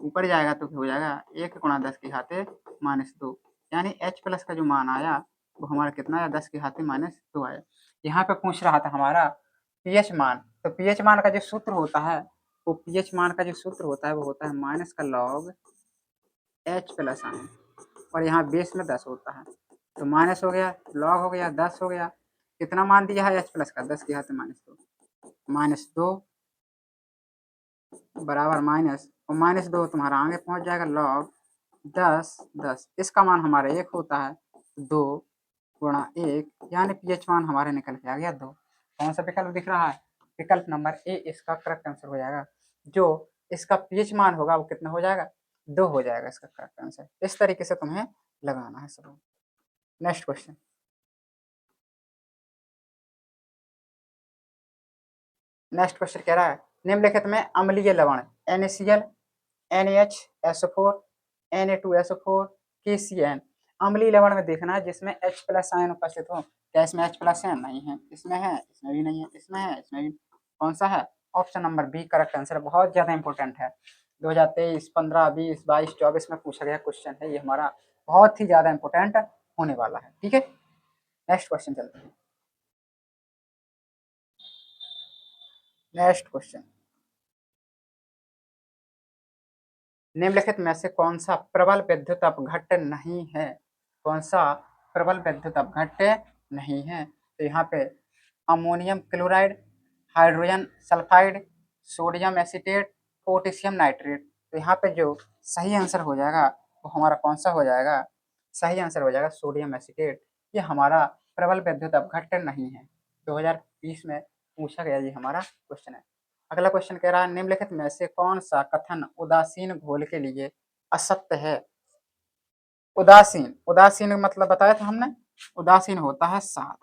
ऊपर जाएगा तो हो जाएगा 1 गुणा 10⁻2, यानी H प्लस का जो मान आया वो हमारा कितना आया, 10⁻2 आया। यहाँ पे पूछ रहा था हमारा पीएच मान, तो पीएच मान का जो सूत्र होता है, वो पीएच मान का जो सूत्र होता है वो होता है माइनस का लॉग H प्लस आयन, और यहाँ बेस में 10 होता है, तो माइनस हो गया, लॉग हो गया, 10 हो गया, कितना मान दिया है H प्लस का, 10⁻2, -2 बराबर माइनस, और -2 तुम्हारा आगे पहुंच जाएगा लॉग 10, इसका मान हमारा 1 होता है, 2 गुणा 1, यानी पीएच मान हमारे निकल के आ गया 2। कौन सा विकल्प दिख रहा है, विकल्प नंबर ए इसका करेक्ट आंसर हो जाएगा। जो इसका पीएच मान होगा वो कितना हो जाएगा, 2 हो जाएगा इसका करेक्ट आंसर। इस तरीके से तुम्हें लगाना है सब। नेक्स्ट क्वेश्चन, नेक्स्ट क्वेश्चन कह रहा है निम्नलिखित में अम्लीय लवण NaCl, NaHSO4, Na2SO4, KCN अम्लीय लवण में देखना है जिसमें H प्लस आयन उपस्थित हो। क्या इसमें H प्लस है, नहीं है, इसमें है, इसमें भी नहीं है, इसमें है, इसमें भी, कौन सा है, option number B correct answer, बहुत ज्यादा इंपॉर्टेंट है। 2023, 15, 20, 22, 24 में पूछा गया क्वेश्चन है ये हमारा, बहुत ही ज्यादा इंपॉर्टेंट होने वाला है। ठीक है, नेक्स्ट क्वेश्चन चलते हैं। नेक्स्ट क्वेश्चन, निम्नलिखित में से कौन सा प्रबल विद्युत अपघट्य नहीं है, कौन सा प्रबल विद्युत अपघट्य नहीं है, तो यहाँ पे ammonium chloride, hydrogen sulphide, sodium acetate, potassium nitrate. तो यहाँ पे जो सही आंसर हो जाएगा वो हमारा कौन सा हो जाएगा, सही आंसर हो जाएगा सोडियम एसीटेट। ये हमारा प्रबल विद्युत अपघट्य नहीं है, 2020 में पूछा गया ये हमारा क्वेश्चन है। अगला क्वेश्चन कह रहा है निम्नलिखित में से कौन सा कथन उदासीन घोल के लिए असत्य है। उदासीन, उदासीन मतलब बताया था हमने, उदासीन होता है 7,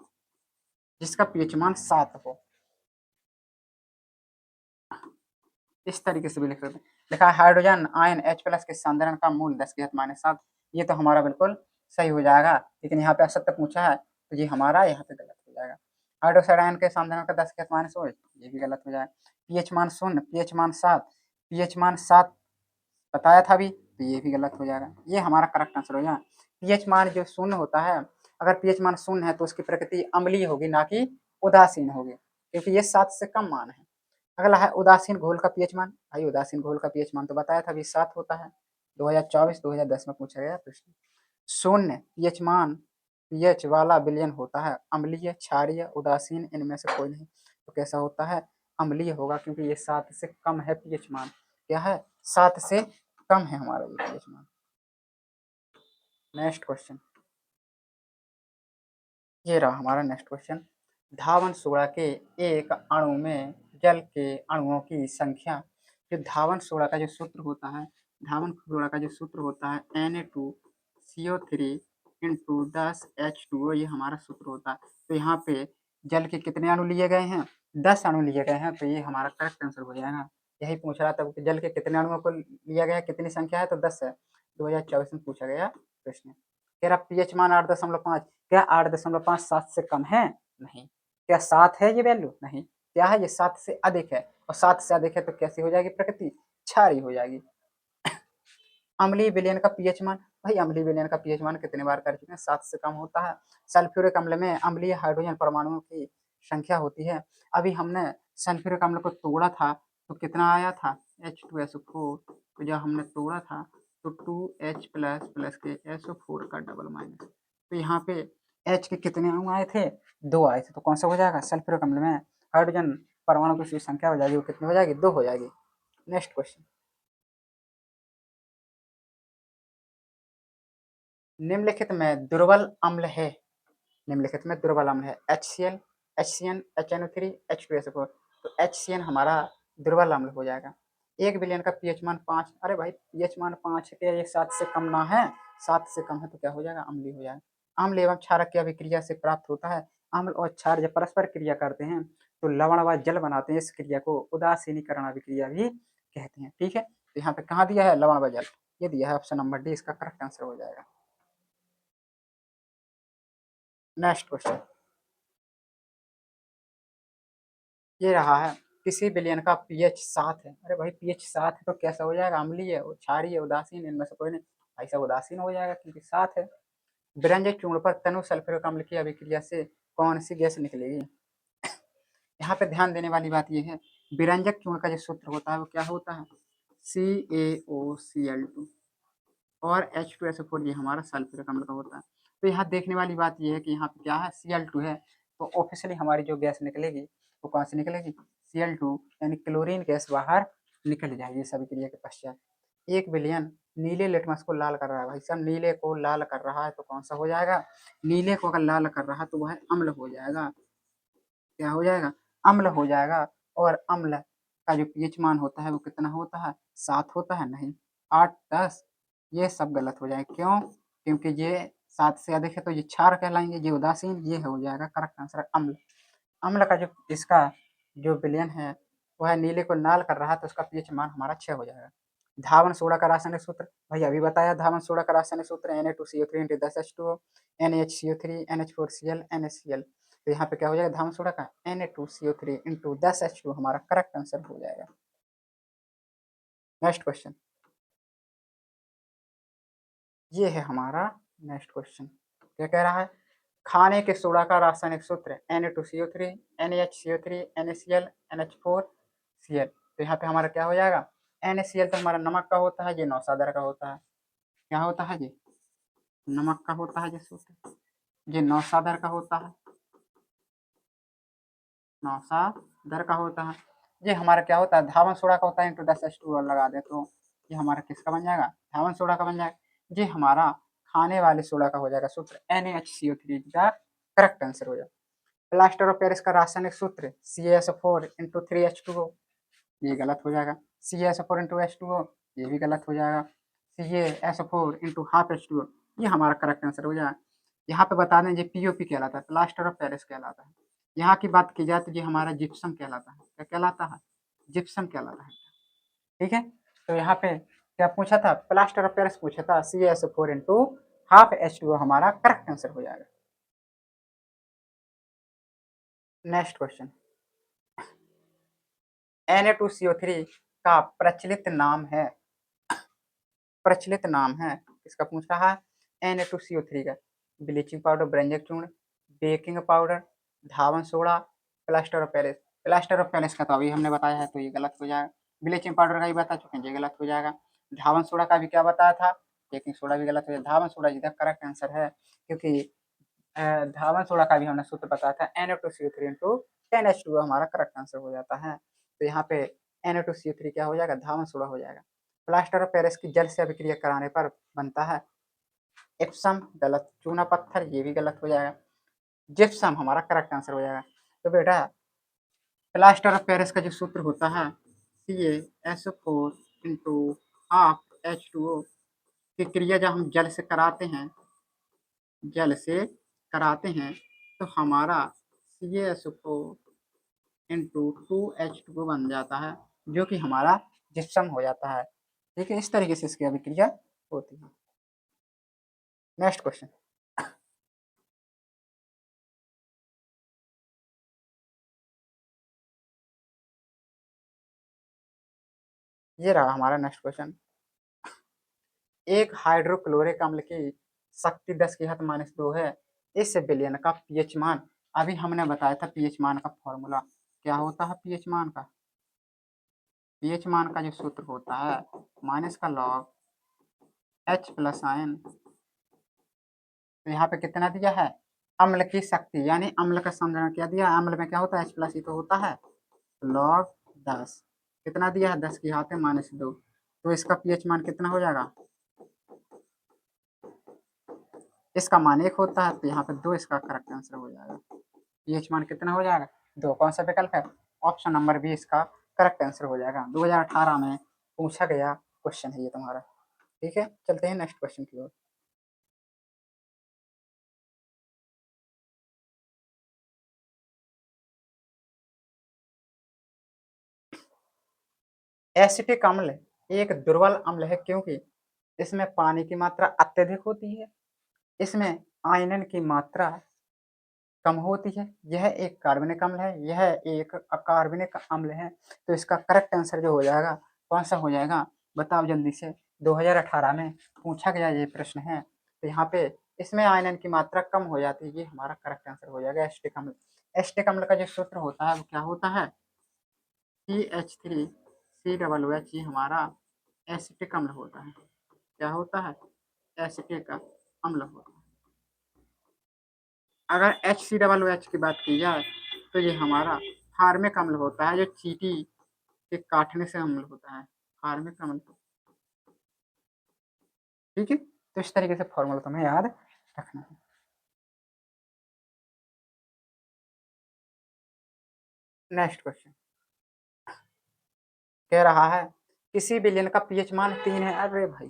जिसका पीएच मान 7 हो। इस तरीके से भी लिख सकते हैं, लिखा है हाइड्रोजन आयन H प्लस के सांद्रण का मूल 10⁻7। ये तो हमारा बिल्कुल सही हो जाएगा, लेकिन यहाँ पे असत्य पूछा है तो ये हमारा यहाँ पे गलत हो जाएगा। हाइड्रोक्साइड आयन के सांद्रण का 10⁻8 ये भी गलत हो जाएगा। पीएच मान 0, पीएच मान 7, पीएच मान 7 बताया था भी, तो ये भी गलत हो जाएगा। ये हमारा करेक्ट आंसर हो जाएगा। पीएच मान जो 0 होता है, अगर पीएच मान 0 है तो उसकी प्रकृति अम्लीय होगी ना कि उदासीन होगी, क्योंकि ये 7 से कम मान है। अगला है उदासीन घोल का पीएच मान। भाई उदासीन घोल का पीएच मान तो बताया था 20-7 होता है, 2024-2010 में पूछा गया प्रश्न। शून्य पीएच मान पीएच वाला विलयन होता है अम्लीय, क्षारीय, उदासीन, इनमें से कोई नहीं। तो कैसा होता है? अम्लीय होगा, क्योंकि ये 7 से कम है पीएच मान। क्या है? 7 से कम है हमारा ये पीएच मान। नेक्स्ट क्वेश्चन, ये रहा हमारा नेक्स्ट क्वेश्चन। धावन सोडा के एक अणु में जल के अणुओं की संख्या। जो धावन सोडा का जो सूत्र होता है, धावन सोडा का जो सूत्र होता है Na2CO3 इंटू 10H2O, ये हमारा सूत्र होता है। तो यहाँ पे जल के कितने अणु लिए गए हैं? 10 अणु लिए गए हैं, तो ये हमारा करेक्ट आंसर हो जाएगा। यही पूछ रहा था कि जल के कितने अणुओं को लिया गया है, कितनी संख्या है, तो 10 है। 2024 में पूछा गया प्रश्न। कह रहा पीएच मान 8.5। क्या 8.5 7 से कम है? नहीं। क्या 7 है ये वैल्यू? नहीं। क्या है? ये 7 से अधिक है, और 7 से अधिक है तो कैसी हो जाएगी प्रकृति? क्षारीय हो जाएगी। अम्लीय विलयन का पीएच मान। भाई अम्लीय विलयन का पीएच मान कितने बार कर चुके हैं? 7 से कम होता है। सल्फ्यूरिक अम्ल में अम्लीय हाइड्रोजन परमाणुओं की संख्या होती है। अभी हमने सल्फ्यूरिक अम्ल को तोड़ा था तो कितना आया था? H2SO4। तो जब हमने तोड़ा था तो 2H प्लस प्लस के SO4 का डबल माइनस। तो यहाँ पे H के कितने अणु आए थे? 2 आए थे। तो कौन सा हो जाएगा? सल्फ्यूरिक अम्ल में हाइड्रोजन परमाणु की संख्या हो जाएगी, वो कितनी हो जाएगी? 2 हो जाएगी। नेक्स्ट क्वेश्चन, निम्नलिखित में दुर्बल अम्ल है। निम्नलिखित में दुर्बल अम्ल है HCl, HCN, HNO3, H2SO4। तो HCN हमारा दुर्बल अम्ल हो जाएगा। एक विलयन का पीएच मान 5। अरे भाई पीएच मान 5 है, ये 7 से कम ना है, 7 से कम है तो क्या हो जाएगा? अम्लीय हो जाएगा। अम्ल एवं क्षारक की अभिक्रिया से प्राप्त होता है। अम्ल और क्षार जब परस्पर क्रिया करते हैं तो लवण व जल बनाते हैं। इस क्रिया को उदासीनीकरण अभिक्रिया भी कहते हैं। ठीक है, तो यहाँ पे कहाँ दिया है? लवण व जल, ये दिया है। ऑप्शन नंबर डी इसका करेक्ट आंसर हो जाएगा। नेक्स्ट क्वेश्चन, ये रहा है किसी विलयन का पीएच 7 है। अरे भाई पीएच 7 है तो कैसा हो जाएगा? अम्लीय, क्षारीय, उदासीन, इनमें से कोई नहीं। ऐसा उदासीन हो जाएगा क्योंकि 7 है। विरंजक चूर्ण पर तनु सल्फ्यूरिक अम्ल की अभिक्रिया से कौन सी गैस निकलेगी? यहाँ पे ध्यान देने वाली बात यह है, विरंजक चूर्ण का जो सूत्र होता है वो क्या होता है? CaOCl2 और H2SO4, ये हमारा सल्फ्यूरिक अम्ल का होता है। तो यहाँ देखने वाली बात यह है कि यहाँ पे क्या है? Cl2 है, तो ऑफिशियली हमारी जो गैस निकलेगी वो कौन सी निकलेगी? Cl2, यानी क्लोरीन गैस बाहर निकल जाएगी सभी क्रिया के पश्चात। एक विलयन नीले लिटमस को लाल कर रहा है। भाई साहब नीले को लाल कर रहा है तो कौन सा हो जाएगा? नीले को अगर लाल कर रहा है तो वह अम्ल हो जाएगा। क्या हो जाएगा? अम्ल हो जाएगा। और अम्ल का जो पीएच मान होता है वो कितना होता है? 7 होता है? नहीं, 8, 10, ये सब गलत हो जाएगा। क्यों? क्योंकि ये 7 से अधिक है तो ये क्षार कहलाएंगे, ये उदासीन, ये हो जाएगा करेक्ट आंसर अम्ल। अम्ल का जो इसका जो विलयन है वह नीले को लाल कर रहा है तो उसका पीएच मान हमारा 6 हो जाएगा। धावन सोडा का रासायनिक सूत्र, भाई अभी बताया। धावन सोडा का रासायनिक सूत्र Na2CO3 × 10H2O, NaHCO3, NH4Cl, NaCl। तो यहाँ पे क्या हो जाएगा? धावन सोडा का Na2CO3 × 10H2O हमारा करेक्ट आंसर हो जाएगा। नेक्स्ट क्वेश्चन, ये है हमारा नेक्स्ट क्वेश्चन। क्या कह रहा है? खाने के सोडा का रासायनिक सूत्र Na2CO3, NaHCO3, NaCl, NH4Cl। तो यहाँ पे हमारा क्या हो जाएगा? NaCl तो हमारा नमक का होता है, ये नौसादर का होता है। क्या होता है? ये नमक का होता है। ये सूत्र ये नौसादर का होता है, नौसादर का होता है। ये हमारा क्या होता है? धावन सोडा का होता है इंटू 10H2O लगा दे तो ये हमारा किसका बन जाएगा? धावन सोडा का बन जाएगा। ये हमारा खाने वाले सोडा का हो जाएगा सूत्र NaHCO3 का करेक्ट आंसर हो जाएगा। प्लास्टर ऑफ पेरिस का रासायनिक सूत्र CaSO4 × 3H2O, ये गलत हो जाएगा। CaSO4 × H2O, ये भी गलत हो जाएगा। CaSO4 × हाफ H2O, ये हमारा करेक्ट आंसर हो जाएगा। यहाँ पे बता दें ये POP कहलाता है, प्लास्टर ऑफ पेरिस कहलाता है। यहाँ की बात की जाए तो ये हमारा जिप्सम कहलाता है। क्या कहलाता है? जिप्सम कहलाता है। ठीक है, तो यहाँ पे क्या पूछा था? प्लास्टर ऑफ पेरिस पूछा था। CaSO4 × हाफ H2O हमारा करेक्ट आंसर हो जाएगा। नेक्स्ट क्वेश्चन, Na2CO3 का प्रचलित नाम है किसका पूछ रहा है? Na2CO3 का ब्लीचिंग पाउडर, ब्रेंजक चूर्ण, baking powder, Dhawan soda, plaster of Paris. Plaster of Paris का तो अभी हमने बताया है, तो ये गलत हो जाएगा। ब्लीचिंग पाउडर का भी बता चुके हैं, ये गलत हो जाएगा। धावन सोडा का भी क्या बताया था, बेकिंग सोडा भी गलत हो जाएगा। धावन सोडा इधर करेक्ट आंसर है, क्योंकि धावन सोडा का भी हमने सूत्र बताया था, NO2CO3 इंटू 10H2O हमारा करेक्ट आंसर हो जाता है। तो यहाँ पे NO2CO3 क्या हो जाएगा, धावन सोडा हो जाएगा। प्लास्टर ऑफ पेरिस की जल से अभिक्रिया कराने पर बनता है एप्सम, गलत। चूना पत्थर, ये भी गलत हो जाएगा। जिप्सम हमारा करेक्ट आंसर हो जाएगा। तो बेटा प्लास्टर ऑफ पेरिस का जो सूत्र होता है CaSO4 इंटू हाफ H2O की क्रिया जब हम जल से कराते हैं, जल से कराते हैं, तो हमारा CaSO4 इंटू 2H2O बन जाता है, जो कि हमारा जिप्सम हो जाता है। ठीक है, इस तरीके से इसकी अभिक्रिया होती है। नेक्स्ट क्वेश्चन, ये रहा हमारा नेक्स्ट क्वेश्चन। एक हाइड्रोक्लोरिक अम्ल की शक्ति 10 की घात -2 है। इस विलयन का पीएच मान, अभी हमने बताया था पीएच मान का फॉर्मूला क्या होता है। पीएच मान का, पीएच मान का जो सूत्र होता है, माइनस का लॉग H प्लस आयन। तो यहाँ पे कितना दिया है, अम्ल की शक्ति, यानी अम्ल का समीकरण क्या दिया, अम्ल में क्या होता है, H प्लस ही तो होता है, लॉग 10। कितना दिया है, 10 की घात -2। तो इसका पीएच मान कितना हो जाएगा, इसका मान 1 होता है, तो यहाँ पे 2 इसका करेक्ट आंसर हो जाएगा। पीएच मान कितना हो जाएगा, 2। कौन सा विकल्प है, ऑप्शन नंबर बी इसका करेक्ट आंसर हो जाएगा। 2018 में पूछा गया क्वेश्चन है ये तुम्हारा। ठीक है, चलते हैं नेक्स्ट क्वेश्चन की ओर। एसिटिक अम्ल एक दुर्बल अम्ल है, क्योंकि इसमें पानी की मात्रा अत्यधिक होती है, इसमें आयरन की मात्रा कम होती है, यह एक कार्बनिक अम्ल है, यह एक अकार्बनिक अम्ल है। तो इसका करेक्ट आंसर जो हो जाएगा, कौन सा हो जाएगा, बताओ जल्दी से। 2018 में पूछा गया ये प्रश्न है। तो यहाँ पे इसमें आयरन की मात्रा कम हो जाती है, ये हमारा करेक्ट आंसर हो जाएगा, एसिटिक अम्ल। एसिटिक अम्ल का जो सूत्र होता है वो क्या होता है, CH3COOH, ये हमारा एसिटिक अम्ल होता है। क्या होता है, एसिटिक अम्ल होता है। अगर HCOOH की बात की जाए, तो ये हमारा फार्मिक अम्ल होता है, जो चींटी के काटने से अम्ल होता है, फार्मिक अम्ल। ठीक है, तो इस तरीके से फॉर्मूला तुम्हें याद रखना है। नेक्स्ट क्वेश्चन कह रहा है, किसी विलयन का पीएच मान 3 है। अरे भाई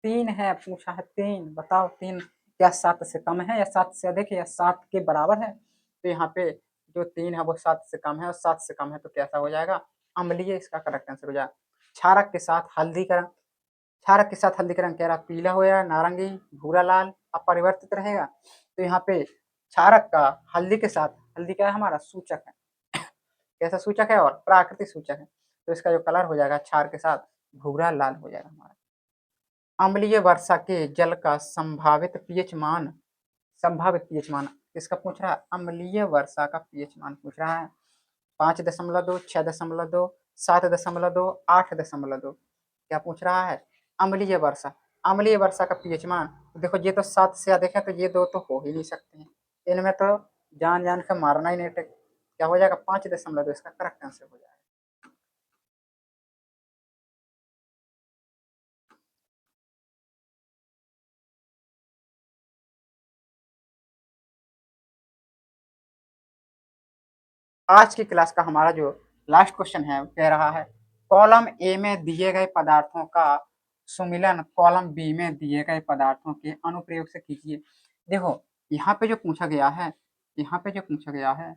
3 है, पूछा है 3, बताओ 3 क्या 7 से कम है, या 7 से अधिक है, या 7 के बराबर है। तो यहाँ पे जो 3 है वो 7 से कम है, और 7 से कम है तो कैसा हो जाएगा, अम्लीय, इसका करेक्ट आंसर हो जाएगा। क्षारक के साथ हल्दी का, क्षारक के साथ हल्दी का रंग कह रहा पीला हो या नारंगी, भूरा, लाल, अपरिवर्तित रहेगा। तो यहाँ पे क्षारक का हल्दी के साथ, हल्दी क्या है हमारा सूचक है, कैसा सूचक है, और प्राकृतिक सूचक है। तो इसका जो कलर हो जाएगा क्षार के साथ भूरा लाल हो जाएगा हमारा। अम्लीय वर्षा के जल का संभावित पीएच मान, संभावित पीएच मान किसका पूछ रहा है, अम्लीय वर्षा का पीएच मान पूछ रहा है। 5.2, 6.2, 7.2, 8.2, क्या पूछ रहा है, अम्लीय वर्षा। अम्लीय वर्षा का पीएच मान, तो देखो ये तो 7 से अधिक है, तो ये दो तो हो ही नहीं सकते हैं, इनमें तो जान जान के मारना ही नहीं। क्या हो जाएगा, 5.2 इसका करेक्ट आंसर हो जाएगा। आज की क्लास का हमारा जो लास्ट क्वेश्चन है, कह रहा है कॉलम ए में दिए गए पदार्थों का सुमिलन कॉलम बी में दिए गए पदार्थों के अनुप्रयोग से कीजिए। देखो यहाँ पे जो पूछा गया है, यहाँ पे जो पूछा गया है,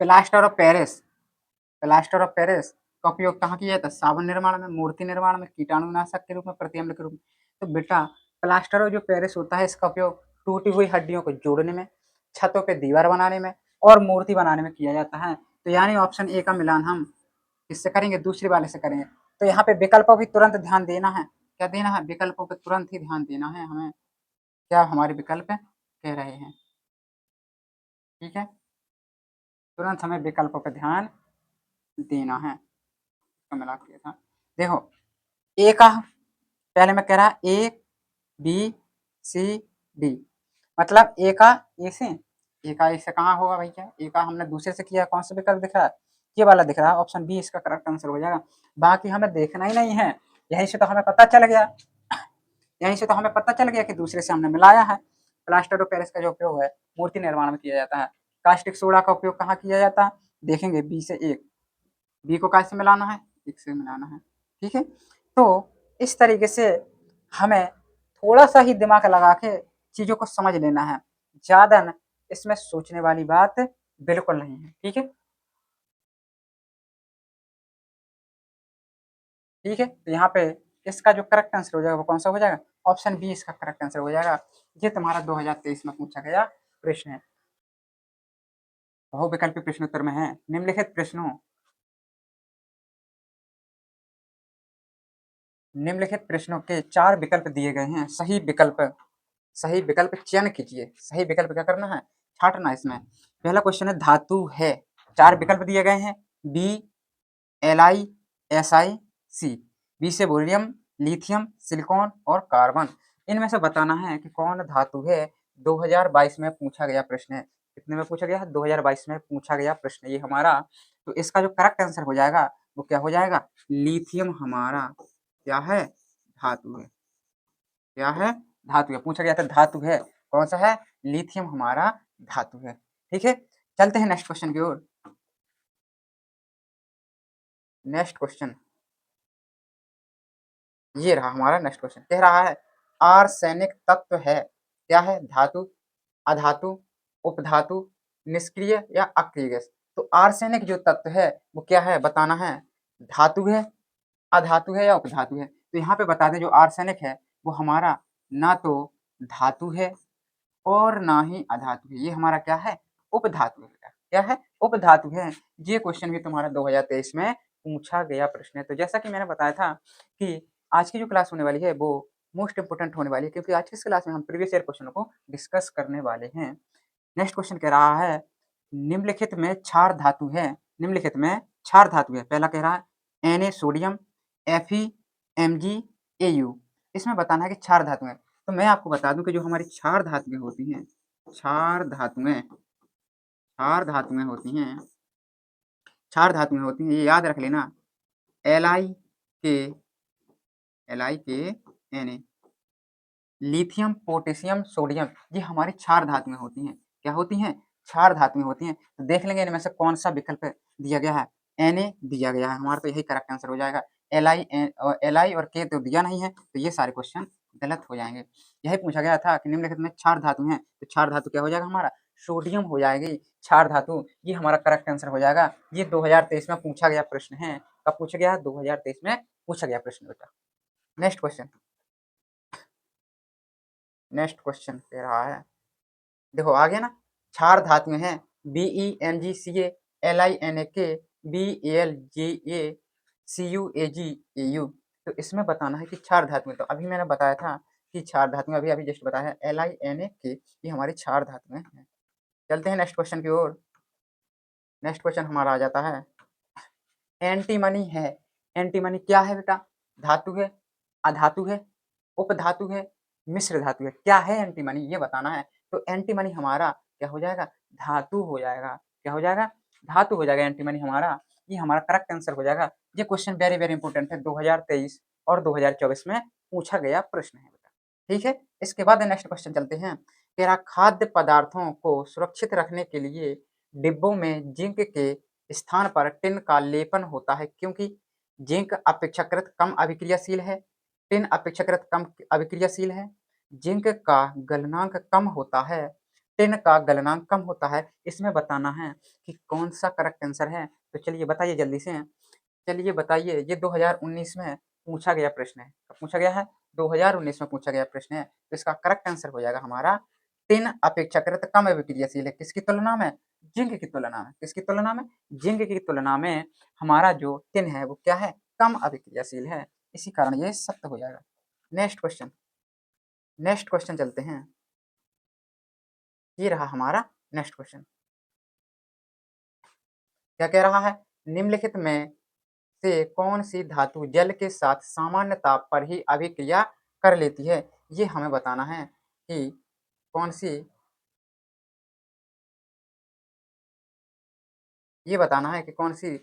plaster of Paris, plaster of Paris का उपयोग कहाँ किया जाता है, साबुन निर्माण में, मूर्ति निर्माण में, कीटाणुनाशक के रूप में, प्रतिअम्ल के रूप में। तो बेटा प्लास्टर ऑफ जो पेरिस होता है, इसका उपयोग टूटी हुई हड्डियों को जोड़ने में, छतों पे दीवार बनाने में, और मूर्ति बनाने में किया जाता है। तो यानी ऑप्शन ए का मिलान हम किससे करेंगे, दूसरे वाले से करेंगे। तो यहाँ पे विकल्पों भी तुरंत ध्यान देना है, क्या देना है, विकल्पों पे तुरंत ही ध्यान देना है हमें, क्या हमारे विकल्प कह रहे हैं। ठीक है, तुरंत हमें विकल्पों पर ध्यान देना है। तो मिला के था, देखो ए का पहले मैं कह रहा ए बी सी डी, मतलब ए का ए से, ए का ए से कहाँ होगा भैया, ए का हमने दूसरे से किया, कौन सा विकल्प दिख रहा है, ये वाला दिख रहा है, ऑप्शन बी इसका करेक्ट आंसर हो जाएगा। बाकी हमें देखना ही नहीं है, यहीं से तो हमें पता चल गया, यहीं से तो हमें पता चल गया कि दूसरे से हमने मिलाया है। प्लास्टर ऑफ पेरिस का जो उपयोग है मूर्ति निर्माण में किया जाता है। कास्टिक सोडा का उपयोग कहाँ किया जाता है, देखेंगे बी से एक, बी को कैसे मिलाना है, एक से मिलाना है, ठीक है। तो इस तरीके से हमें थोड़ा सा ही दिमाग लगा के चीजों को समझ लेना है, ज्यादा न इसमें सोचने वाली बात बिल्कुल नहीं है, ठीक है। ठीक है, तो यहाँ पे इसका जो करेक्ट आंसर हो जाएगा वो कौन सा हो जाएगा, ऑप्शन बी इसका करेक्ट आंसर हो जाएगा। ये तुम्हारा 2023 में पूछा गया प्रश्न है, बहुविकल्पी प्रश्न उत्तर में है। निम्नलिखित प्रश्नों के 4 विकल्प दिए गए हैं, सही विकल्प चयन कीजिए। सही विकल्प क्या करना है, छांटना है इसमें। पहला क्वेश्चन है धातु है, 4 विकल्प दिए गए हैं, बी Li Si, बी से वोलियम, लिथियम, सिलिकॉन और कार्बन। इनमें से बताना है कि कौन धातु है। 2022 में पूछा गया प्रश्न है, कितने में पूछा गया है, 2022 में पूछा गया प्रश्न ये हमारा। तो इसका जो करेक्ट आंसर हो जाएगा वो क्या हो जाएगा, लिथियम हमारा क्या है, धातु है। क्या है, धातु है, पूछा गया था धातु है, कौन सा है, लिथियम हमारा धातु है। ठीक है, चलते हैं नेक्स्ट क्वेश्चन की ओर। नेक्स्ट क्वेश्चन ये रहा हमारा नेक्स्ट क्वेश्चन, कह रहा है आर्सेनिक तत्व है, क्या है, धातु, अधातु, उपधातु, निष्क्रिय या अक्रिय गैस। तो आर्सेनिक जो तत्व है वो क्या है बताना है, धातु है, अधातु है या उपधातु है। तो यहाँ पे बता दें जो आर्सेनिक है वो हमारा ना तो धातु है और ना ही अधातु है, ये हमारा क्या है, उपधातु है। क्या है, उपधातु है। ये क्वेश्चन भी तुम्हारा 2023 में पूछा गया प्रश्न है। तो जैसा कि मैंने बताया था कि आज की जो क्लास होने वाली है वो मोस्ट इंपोर्टेंट होने वाली है, क्योंकि आज की इस क्लास में हम प्रीवियस ईयर क्वेश्चनों को डिस्कस करने वाले हैं। नेक्स्ट क्वेश्चन कह रहा है निम्नलिखित में क्षार धातु है, निम्नलिखित में क्षार धातु है। पहला कह रहा है Na sodium, Fe, Mg, Au। इसमें बताना है कि क्षार धातु है। तो मैं आपको बता दूं कि जो हमारी क्षार धातुएं होती हैं, क्षार धातुएं, क्षार धातुएं होती हैं, क्षार धातुएं होती हैं, ये याद रख लेना, Li के Na, लिथियम, पोटेशियम, सोडियम, ये हमारी क्षार धातुएं होती हैं। क्या होती हैं, क्षार धातुएं होती हैं। तो देख लेंगे इनमें से कौन सा विकल्प दिया गया है, Na दिया गया है हमारा, तो यही करेक्ट आंसर हो जाएगा। Li और K तो दिया नहीं है, तो ये सारे क्वेश्चन गलत हो जाएंगे। यही पूछा गया था कि निम्नलिखित में क्षार धातु है, तो क्षार धातु क्या हो जाएगा हमारा, सोडियम हो जाएगी क्षार धातु, ये हमारा करेक्ट आंसर हो जाएगा। ये 2023 में पूछा गया प्रश्न है। कब पूछा गया, 2023 में पूछा गया प्रश्न बेटा। नेक्स्ट क्वेश्चन, नेक्स्ट क्वेश्चन कह रहा है, देखो आ गया ना, क्षार धातुएं हैं BeMgCa, LiNaK, BAlGa, CuAgAu। तो इसमें बताना है कि क्षार धातुएं, तो अभी मैंने बताया था कि क्षार धातुएं, अभी अभी जस्ट बताया है LiNaK, ये हमारी क्षार धातुएं हैं। चलते हैं नेक्स्ट क्वेश्चन की ओर। नेक्स्ट क्वेश्चन हमारा आ जाता है एंटीमनी है। एंटीमनी क्या है बेटा, धातु है, अधातु है, उपधातु है, मिश्र धातु है। क्या है एंटीमनी ये बताना है। तो एंटीमनी हमारा क्या हो जाएगा, धातु हो जाएगा। क्या हो जाएगा, धातु हो जाएगा एंटीमनी हमारा, ये हमारा करेक्ट आंसर हो जाएगा। ये क्वेश्चन वेरी वेरी इंपॉर्टेंट है, 2023 और 2024 में पूछा गया प्रश्न है बेटा। ठीक है, इसके बाद नेक्स्ट क्वेश्चन चलते हैं। तेरा खाद्य पदार्थों को सुरक्षित रखने के लिए डिब्बों में जिंक के स्थान पर टिन का लेपन होता है, क्योंकि जिंक अपेक्षाकृत कम अभिक्रियाशील है, टिन अपेक्षाकृत कम अभिक्रियाशील है, जिंक का गलनांक कम होता है, टिन का गलनांक कम होता है। इसमें बताना है कि कौन सा करेक्ट आंसर है। तो चलिए बताइए जल्दी से, चलिए बताइए। ये 2019 में पूछा गया प्रश्न है। कब पूछा गया है, 2019 में पूछा गया प्रश्न है। तो इसका करेक्ट आंसर हो जाएगा हमारा टिन अपेक्षाकृत कम अभिक्रियाशील है, किसकी तुलना में, जिंक की तुलना में। किसकी तुलना में, जिंक की तुलना में हमारा जो टिन है वो क्या है, कम अभिक्रियाशील है, इसी कारण ये सत्य हो जाएगा। नेक्स्ट क्वेश्चन, नेक्स्ट क्वेश्चन चलते हैं। ये रहा हमारा नेक्स्ट क्वेश्चन, क्या कह रहा है, निम्नलिखित में से कौन सी धातु जल के साथ सामान्य ताप पर ही अभिक्रिया कर लेती है। ये हमें बताना है कि कौन सी, ये बताना है कि कौन सी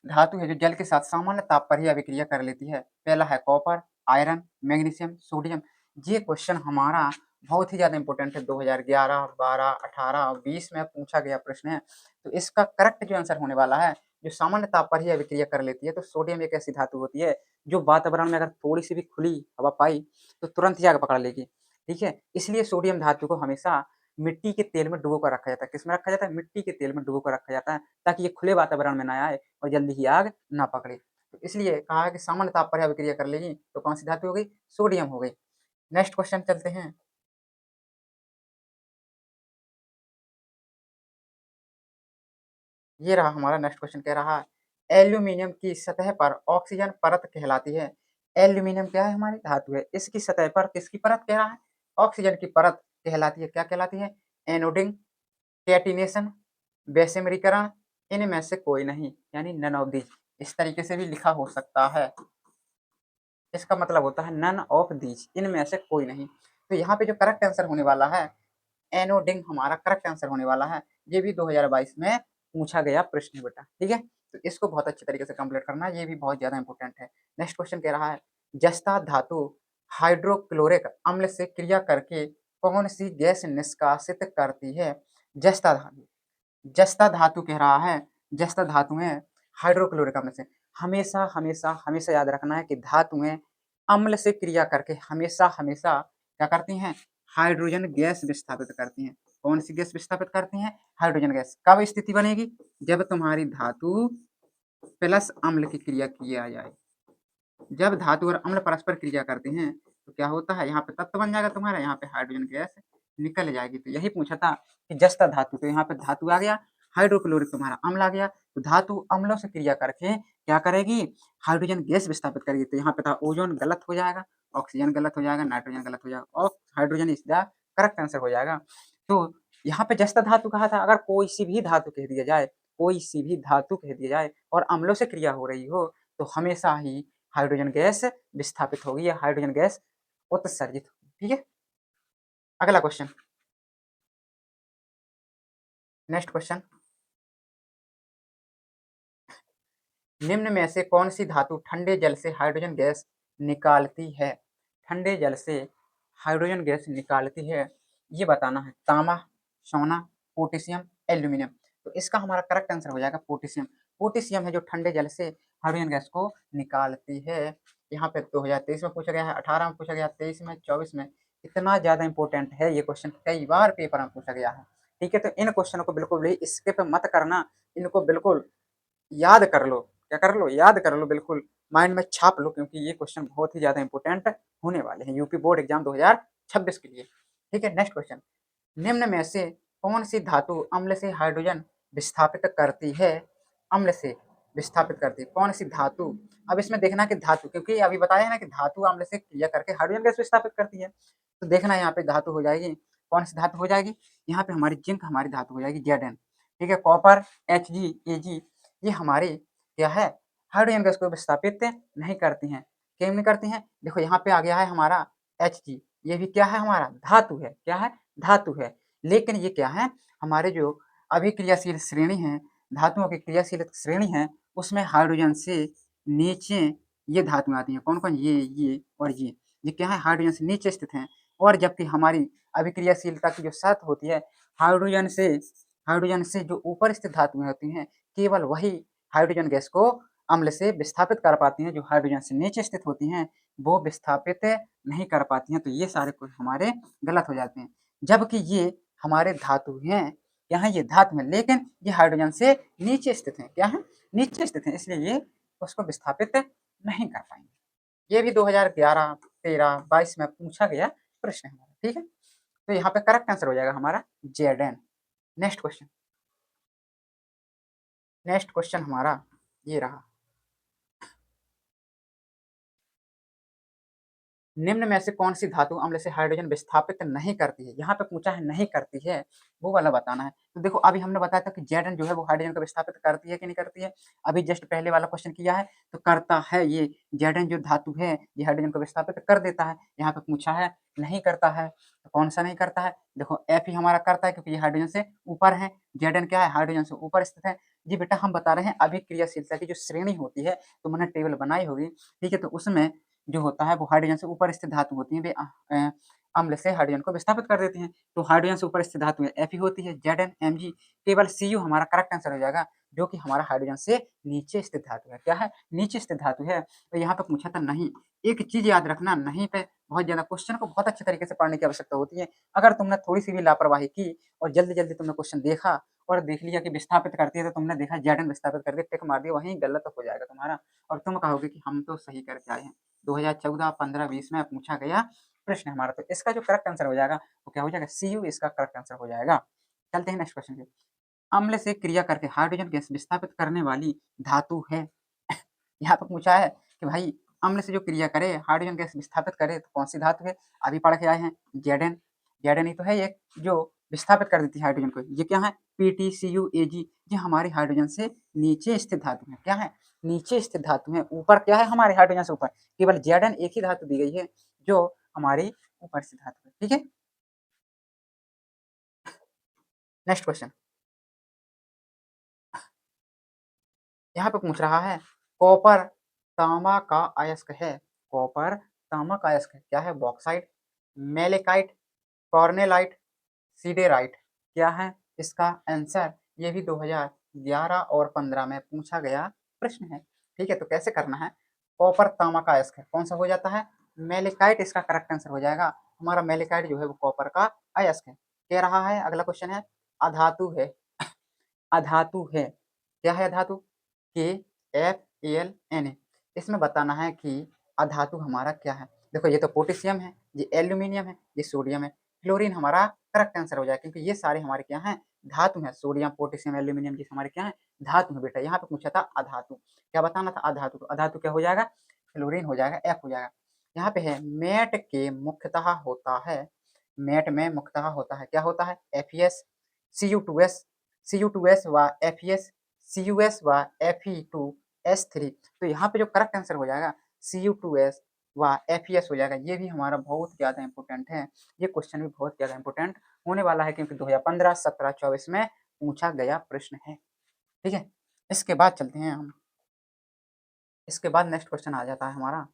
धातु है जो जल के साथ सामान्य ताप पर ही अभिक्रिया कर लेती है। पहला है कॉपर, आयरन, मैग्नीशियम, सोडियम। ये क्वेश्चन हमारा बहुत ही ज़्यादा इंपॉर्टेंट है, 2011, 12, 18 और 20 में पूछा गया प्रश्न है। तो इसका करेक्ट जो आंसर होने वाला है, जो सामान्य ताप पर ही अभिक्रिया कर लेती है, तो सोडियम एक ऐसी धातु होती है जो वातावरण में अगर थोड़ी सी भी खुली हवा पाई तो तुरंत ही आग पकड़ लेगी। ठीक है, इसलिए सोडियम धातु को हमेशा मिट्टी के तेल में डुबो कर रखा जाता है। किसमें रखा जाता है? मिट्टी के तेल में डुबो कर रखा जाता है, ताकि ये खुले वातावरण में ना आए और जल्दी ही आग ना पकड़े। तो इसलिए कहा है कि सामान्य ताप पर अभिक्रिया कर लेगी, तो कौन सी धातु हो गई? सोडियम हो गई। नेक्स्ट क्वेश्चन चलते हैं। ये रहा हमारा नेक्स्ट क्वेश्चन, कह रहा है एल्यूमीनियम की सतह पर ऑक्सीजन परत कहलाती है। एल्यूमीनियम क्या है? हमारी धातु है। इसकी सतह पर किसकी परत कह रहा है? ऑक्सीजन की परत कहलाती है। क्या कहलाती है? एनोडिंग, कैटिनेशन, बेसेमरीकरण, इनमें से कोई नहीं, यानी नन ऑफ दीज। इस तरीके से भी लिखा हो सकता है। इसका मतलब होता है नन ऑफ दीज, इनमें से कोई नहीं। तो यहाँ पे जो करेक्ट आंसर होने वाला है, एनोडिंग हमारा करेक्ट आंसर होने वाला है। ये भी 2022 में पूछा गया प्रश्न है बेटा। ठीक है, तो इसको बहुत अच्छे तरीके से कंप्लीट करना, ये भी बहुत ज्यादा इंपॉर्टेंट है। नेक्स्ट क्वेश्चन कह रहा है, जस्ता धातु हाइड्रोक्लोरिक अम्ल से क्रिया करके कौन सी गैस निष्कासित करती है? जस्ता धातु, जस्ता धातु कह रहा है, जस्ता धातुएं हाइड्रोक्लोरिक अम्ल से, हमेशा हमेशा हमेशा याद रखना है कि धातुएं अम्ल से क्रिया करके हमेशा हमेशा क्या करती हैं? हाइड्रोजन गैस विस्थापित करती हैं। कौन सी गैस विस्थापित करती हैं? Hydrogen gas. कब स्थिति बनेगी? जब तुम्हारी धातु प्लस अम्ल की क्रिया किया जाए। जब धातु और अम्ल परस्पर क्रिया करते हैं तो क्या होता है? यहाँ पे तत्व बन जाएगा तुम्हारा, यहाँ पे हाइड्रोजन गैस निकल जाएगी। तो यही पूछा था कि जस्ता धातु, तो यहाँ पे धातु आ गया, हाइड्रोक्लोरिक तुम्हारा अम्ल आ गया, तो धातु अम्लों से क्रिया करके क्या करेगी? हाइड्रोजन गैस विस्थापित करेगी। तो यहाँ पे था ओजोन गलत हो जाएगा, ऑक्सीजन गलत हो जाएगा, नाइट्रोजन गलत हो जाएगा और hydrogen is the correct answer हो जाएगा। तो यहाँ पे जस्ता धातु कहा था, अगर कोई सी भी धातु कह दिया जाए, कोई सी भी धातु कह दिया जाए और अम्लों से क्रिया हो रही हो, तो हमेशा ही हाइड्रोजन गैस विस्थापित होगी या हाइड्रोजन गैस उत्सर्जित होगी। ठीक है, अगला क्वेश्चन, नेक्स्ट क्वेश्चन, निम्न में से कौन सी धातु ठंडे जल से हाइड्रोजन गैस निकालती है? ठंडे जल से हाइड्रोजन गैस निकालती है, ये बताना है। तांबा, सोना, पोटेशियम, एल्यूमिनियम। तो इसका हमारा करेक्ट आंसर हो जाएगा पोटेशियम। पोटेशियम है जो ठंडे जल से हाइड्रोजन गैस को निकालती है। यहाँ पे 2023 में पूछा गया है, 18 में पूछा गया, 23 में, 24 में। इतना ज्यादा इंपॉर्टेंट है ये क्वेश्चन, कई बार पेपर में पूछा गया है। ठीक है, तो इन क्वेश्चनों को बिल्कुल भी स्किप मत करना, इनको बिल्कुल याद कर लो। क्या कर लो? याद कर लो, बिल्कुल माइंड में छाप लो, क्योंकि ये क्वेश्चन बहुत ही ज्यादा इंपॉर्टेंट होने वाले हैं यूपी बोर्ड एग्जाम 2026 के लिए। ठीक है, नेक्स्ट क्वेश्चन, निम्न में से कौन सी धातु अम्ल से हाइड्रोजन विस्थापित करती है? अम्ल से विस्थापित करती है कौन सी धातु? अब इसमें देखना कि धातु, क्योंकि अभी बताया है ना कि धातु अम्ल से क्रिया करके हाइड्रोजन गैस विस्थापित करती है, तो देखना यहाँ पे धातु हो जाएगी, कौन सी धातु हो जाएगी? यहाँ पे हमारी जिंक हमारी धातु हो जाएगी, Zn। ठीक है, कॉपर, Hg, Ag, ये हमारे क्या है? हाइड्रोजन गैस को विस्थापित नहीं करती हैं। क्यों नहीं करती हैं? देखो यहाँ पे आ गया है हमारा Hg, ये भी क्या है? हमारा धातु है। क्या है? धातु है। लेकिन ये क्या है? हमारे जो अभिक्रियाशील श्रेणी है, धातुओं की क्रियाशील श्रेणी है, उसमें हाइड्रोजन से नीचे ये धातुएं आती हैं। कौन कौन? ये और ये क्या है? हाइड्रोजन से नीचे स्थित हैं। और जबकि हमारी अभिक्रियाशीलता की जो शर्त होती है, हाइड्रोजन से जो ऊपर स्थित धातुएं होती हैं, केवल वही हाइड्रोजन गैस को अम्ल से विस्थापित कर पाती हैं। जो हाइड्रोजन से नीचे स्थित होती हैं वो विस्थापित नहीं कर पाती हैं। तो ये सारे कुछ हमारे गलत हो जाते हैं। जबकि ये हमारे धातु हैं, यहाँ ये धातु है, लेकिन ये हाइड्रोजन से नीचे स्थित हैं। क्या है? नीचे स्थित हैं, इसलिए ये उसको विस्थापित नहीं कर पाएंगे। ये भी 2011, 13, 22 में पूछा गया प्रश्न है हमारा। ठीक है, तो यहाँ पे करेक्ट आंसर हो जाएगा हमारा Zn। Next question, next question हमारा ये रहा, निम्न में से कौन सी धातु अम्ल से हाइड्रोजन विस्थापित नहीं करती है? यहाँ पे पूछा है नहीं करती है, वो वाला बताना है। तो देखो अभी हमने बताया था कि Zn जो है वो हाइड्रोजन को विस्थापित करती है कि नहीं करती है? अभी जस्ट पहले वाला क्वेश्चन किया है तो करता है ये Zn जो धातु है ये हाइड्रोजन को विस्थापित कर देता है। यहाँ पे पूछा है नहीं करता है, तो कौन सा नहीं करता है? देखो F ही हमारा करता है क्योंकि ये हाइड्रोजन से ऊपर है, Zn क्या है हाइड्रोजन से ऊपर स्थित है। जी बेटा हम बता रहे हैं अभिक्रियाशीलता की जो श्रेणी होती है, तुमने टेबल बनाई होगी, ठीक है? तो उसमें जो होता है वो हाइड्रोजन से ऊपर स्थित धातु होती है, वे अम्ल से हाइड्रोजन को विस्थापित कर देती हैं। तो हाइड्रोजन से ऊपर स्थित धातु है Fe होती है, Zn, Mg, केवल Cu हमारा करेक्ट आंसर हो जाएगा, जो कि हमारा हाइड्रोजन से नीचे स्थित धातु है। क्या है? नीचे स्थित धातु है। तो यहाँ पे पूछा था नहीं। एक चीज याद रखना, नहीं पे बहुत ज्यादा क्वेश्चन को बहुत अच्छे तरीके से पढ़ने की आवश्यकता होती है। अगर तुमने थोड़ी सी भी लापरवाही की और जल्दी जल्दी तुमने क्वेश्चन देखा और देख लिया कि विस्थापित करती है, तो तुमने देखा Zn विस्थापित कर दिया, टिक मार दिया, वहीं गलत हो जाएगा तुम्हारा और तुम कहोगे कि हम तो सही करके आए हैं। 2014, 15, 20 में पूछा गया प्रश्न हमारा। तो इसका जो करेक्ट आंसर हो जाएगा वो क्या हो जाएगा? Cu इसका करेक्ट आंसर हो जाएगा। चलते हैं नेक्स्ट क्वेश्चन पे। अम्ल से क्रिया करके हाइड्रोजन गैस विस्थापित करने वाली धातु है। यहाँ पे पूछा है कि भाई अम्ल से जो क्रिया करे हाइड्रोजन गैस विस्थापित करे तो कौन सी धातु है? अभी पढ़ के आए हैं Zn। Zn ही तो है एक जो विस्थापित कर देती है हाइड्रोजन को। ये क्या है? PtCuAg। ये हमारी हाइड्रोजन से नीचे स्थित धातु है। क्या है? नीचे स्थित धातु है। ऊपर क्या है? हमारे हाइड्रोजन से ऊपर केवल Zn एक ही धातु दी गई है जो हमारी ऊपर स्थित धातु है। ठीक है, नेक्स्ट क्वेश्चन। यहाँ पे पूछ रहा है कॉपर तांबा का अयस्क है। कॉपर तांबा का अयस्क है। क्या है? Bauxite, malachite, carnallite, siderite. क्या है इसका आंसर? ये भी 2011 और 15 में पूछा गया प्रश्न है। ठीक है, तो कैसे करना है? कॉपर तांबा का अयस्क है, कौन सा हो जाता है? मेलेकाइट इसका करेक्ट आंसर हो जाएगा। हमारा मेलेकाइट जो है वो कॉपर का अयस्क है। कह रहा है अगला क्वेश्चन है अधातु है। अधातु है। क्या है अधातु? KFAlNa। इसमें बताना है कि अधातु हमारा क्या है। देखो ये तो पोटेशियम है, ये एल्यूमिनियम है, ये सोडियम है। फ्लोरीन हमारा करेक्ट आंसर हो जाएगा क्योंकि ये सारे हमारे क्या हैं? धातु हैं। सोडियम, पोटेशियम, एल्यूमिनियम ये हमारे क्या हैं? धातु है बेटा। यहाँ पे पूछा था अधातु, क्या बताना था? अधातु। तो अधातु क्या हो जाएगा? फ्लोरीन हो जाएगा, F हो जाएगा। यहाँ पे है मेट के मुख्यतः होता है। मेट में मुख्यतः होता है, क्या होता है? FeS, Cu2S, Cu2S व FeS, CuS व Fe2S3। तो यहाँ पे जो करेक्ट आंसर हो जाएगा Cu2S व FeS हो जाएगा। ये भी हमारा बहुत ज़्यादा इंपॉर्टेंट है। ये क्वेश्चन भी बहुत ज़्यादा इंपॉर्टेंट होने वाला है क्योंकि 2015, 17, 24 में पूछा गया प्रश्न है। ठीक है, इसके बाद चलते हैं हम। इसके बाद नेक्स्ट क्वेश्चन आ जाता है हमारा।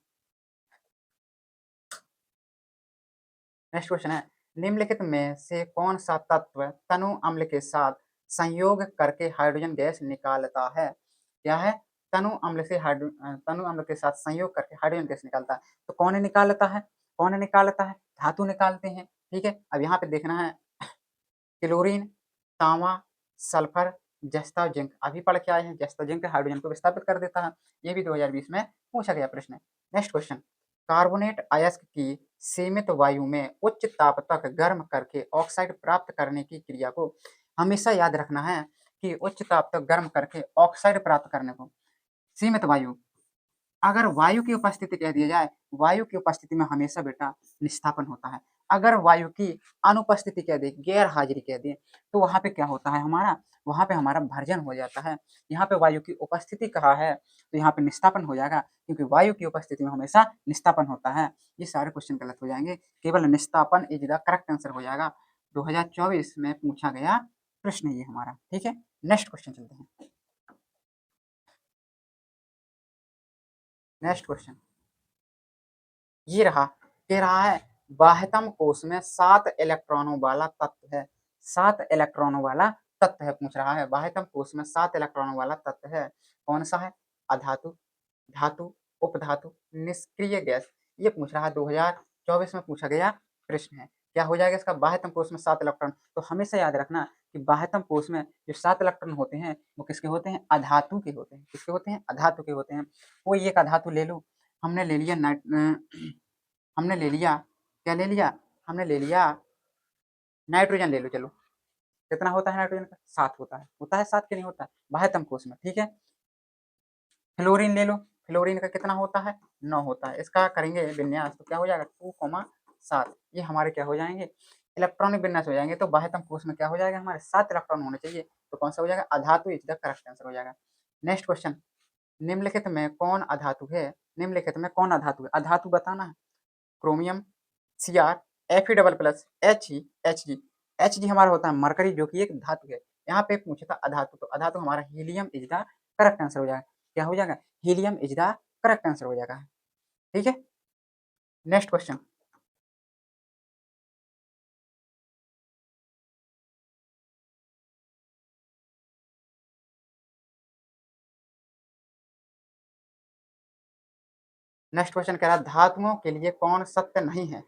नेक्स्ट क्वेश्चन है निम्नलिखित में से कौन सा तत्व तनु अम्ल के साथ संयोग करके हाइड्रोजन गैस निकालता है? क्या है? तनु अम्ल के साथ संयोग करके हाइड्रोजन गैस निकालता है। तो कौन निकालता है? कौन निकालता है? धातु निकालते हैं। ठीक है, अब यहाँ पे देखना है क्लोरीन, तांबा, सल्फर, जस्ता, जिंक। अभी पढ़ के आए हैं जस्ता जिंक हाइड्रोजन को विस्थापित कर देता है। ये भी 2020 में पूछा गया प्रश्न है। नेक्स्ट क्वेश्चन, कार्बोनेट अयस्क की सीमित वायु में उच्च ताप तक गर्म करके ऑक्साइड प्राप्त करने की क्रिया को हमेशा याद रखना है कि उच्च ताप तक गर्म करके ऑक्साइड प्राप्त करने को सीमित वायु, अगर वायु की उपस्थिति कह दिया जाए, वायु की उपस्थिति में हमेशा बेटा निस्तापन होता है। अगर वायु की अनुपस्थिति कह दे, गैर हाजिरी कह दे, तो वहां पे क्या होता है हमारा? वहां पे हमारा भर्जन हो जाता है। यहाँ पे वायु की उपस्थिति कहा है तो यहाँ पे निस्तापन हो जाएगा क्योंकि वायु की उपस्थिति में हमेशा निस्तापन होता है। ये सारे क्वेश्चन गलत हो जाएंगे, केवल निस्तापन इज द करेक्ट आंसर हो जाएगा। 2024 में पूछा गया प्रश्न ये हमारा। ठीक है, नेक्स्ट क्वेश्चन चलते हैं। नेक्स्ट क्वेश्चन ये रहा, कह रहा है बाह्यतम कोश में 7 इलेक्ट्रॉनों वाला तत्व है। 7 इलेक्ट्रॉनों वाला तत्व है, पूछ रहा है बाह्यतम कोश में 7 इलेक्ट्रॉनों वाला तत्व है, कौन सा है? अधातु, धातु, उपधातु, निष्क्रिय गैस। ये पूछ रहा है 2024 में पूछा गया प्रश्न है। क्या हो जाएगा इसका? बाह्यतम कोश में 7 इलेक्ट्रॉन। तो हमेशा याद रखना कि बाह्यतम कोश में जो 7 इलेक्ट्रॉन होते हैं वो किसके होते हैं? अधातु के होते हैं। किसके होते हैं? अधातु के होते हैं। कोई एक अधातु ले लो। हमने ले लिया हमने ले लिया, क्या ले लिया? हमने ले लिया नाइट्रोजन ले लो। चलो कितना होता है नाइट्रोजन का? 7 होता है। होता है 7 के नहीं होता? बाह्यतम कोश में। ठीक है, फ्लोरीन ले लो, फ्लोरीन का कितना होता है 9 होता है। इसका करेंगे विन्यास तो क्या हो जाएगा 2,7 ये हमारे क्या हो जाएंगे इलेक्ट्रॉनिक विन्यास हो जाएंगे। तो बाह्यतम कोष में क्या हो जाएगा हमारे 7 इलेक्ट्रॉन होने चाहिए। तो कौन सा हो जाएगा अधातु इज द करेक्ट आंसर हो जाएगा। नेक्स्ट क्वेश्चन निम्नलिखित में कौन अधातु है। निम्नलिखित में कौन अधातु है अधातु बताना है। Chromium Cr Fe double plus Hg हमारा होता है मरकरी जो कि एक धातु है। यहाँ पे पूछा था अधातु तो अधातु हमारा helium is the correct answer हो जाएगा। क्या हो जाएगा helium is the correct answer हो जाएगा। ठीक है नेक्स्ट क्वेश्चन कह रहा है धातुओं के लिए कौन सत्य नहीं है।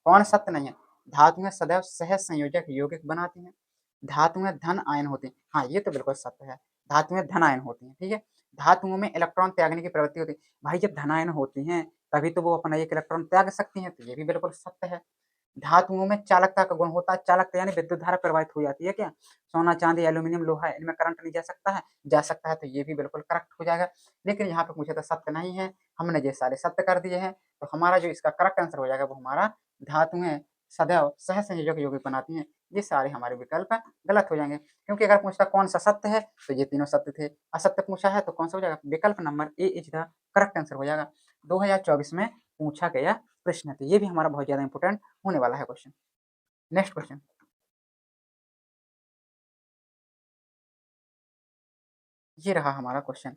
कौन सत्य नहीं है धातुएं सदैव सह संयोजक यौगिक बनाती हैं। धातुएं धन आयन होती हैं। हाँ ये तो बिल्कुल सत्य है धातुएं धन आयन होती हैं। ठीक है धातुओं में इलेक्ट्रॉन त्यागने की प्रवृत्ति होती है। भाई जब धन आयन होती हैं तभी तो वो अपना एक इलेक्ट्रॉन त्याग सकती हैं। तो ये भी बिल्कुल सत्य है। धातुओं में चालकता का गुण होता है। चालकता यानी विद्युत धारा प्रवाहित हो जाती है। क्या सोना चांदी एल्यूमिनियम लोहा इनमें करंट नहीं जा सकता है जा सकता है। तो ये भी बिल्कुल करेक्ट हो जाएगा। लेकिन यहाँ पे पूछा था सत्य नहीं है हमने ये सारे सत्य कर दिए हैं। तो हमारा जो इसका करेक्ट आंसर हो जाएगा वो हमारा धातुएं सदैव सह संयोजक यौगिक बनाती हैं। ये सारे हमारे विकल्प गलत हो जाएंगे क्योंकि अगर पूछता कौन सा सत्य है तो ये तीनों सत्य थे। असत्य पूछा है तो कौन सा हो जाएगा विकल्प number A is the correct answer हो जाएगा। 2024 में पूछा गया प्रश्न है। तो ये भी हमारा बहुत ज्यादा इंपोर्टेंट होने वाला है क्वेश्चन। नेक्स्ट क्वेश्चन ये रहा हमारा क्वेश्चन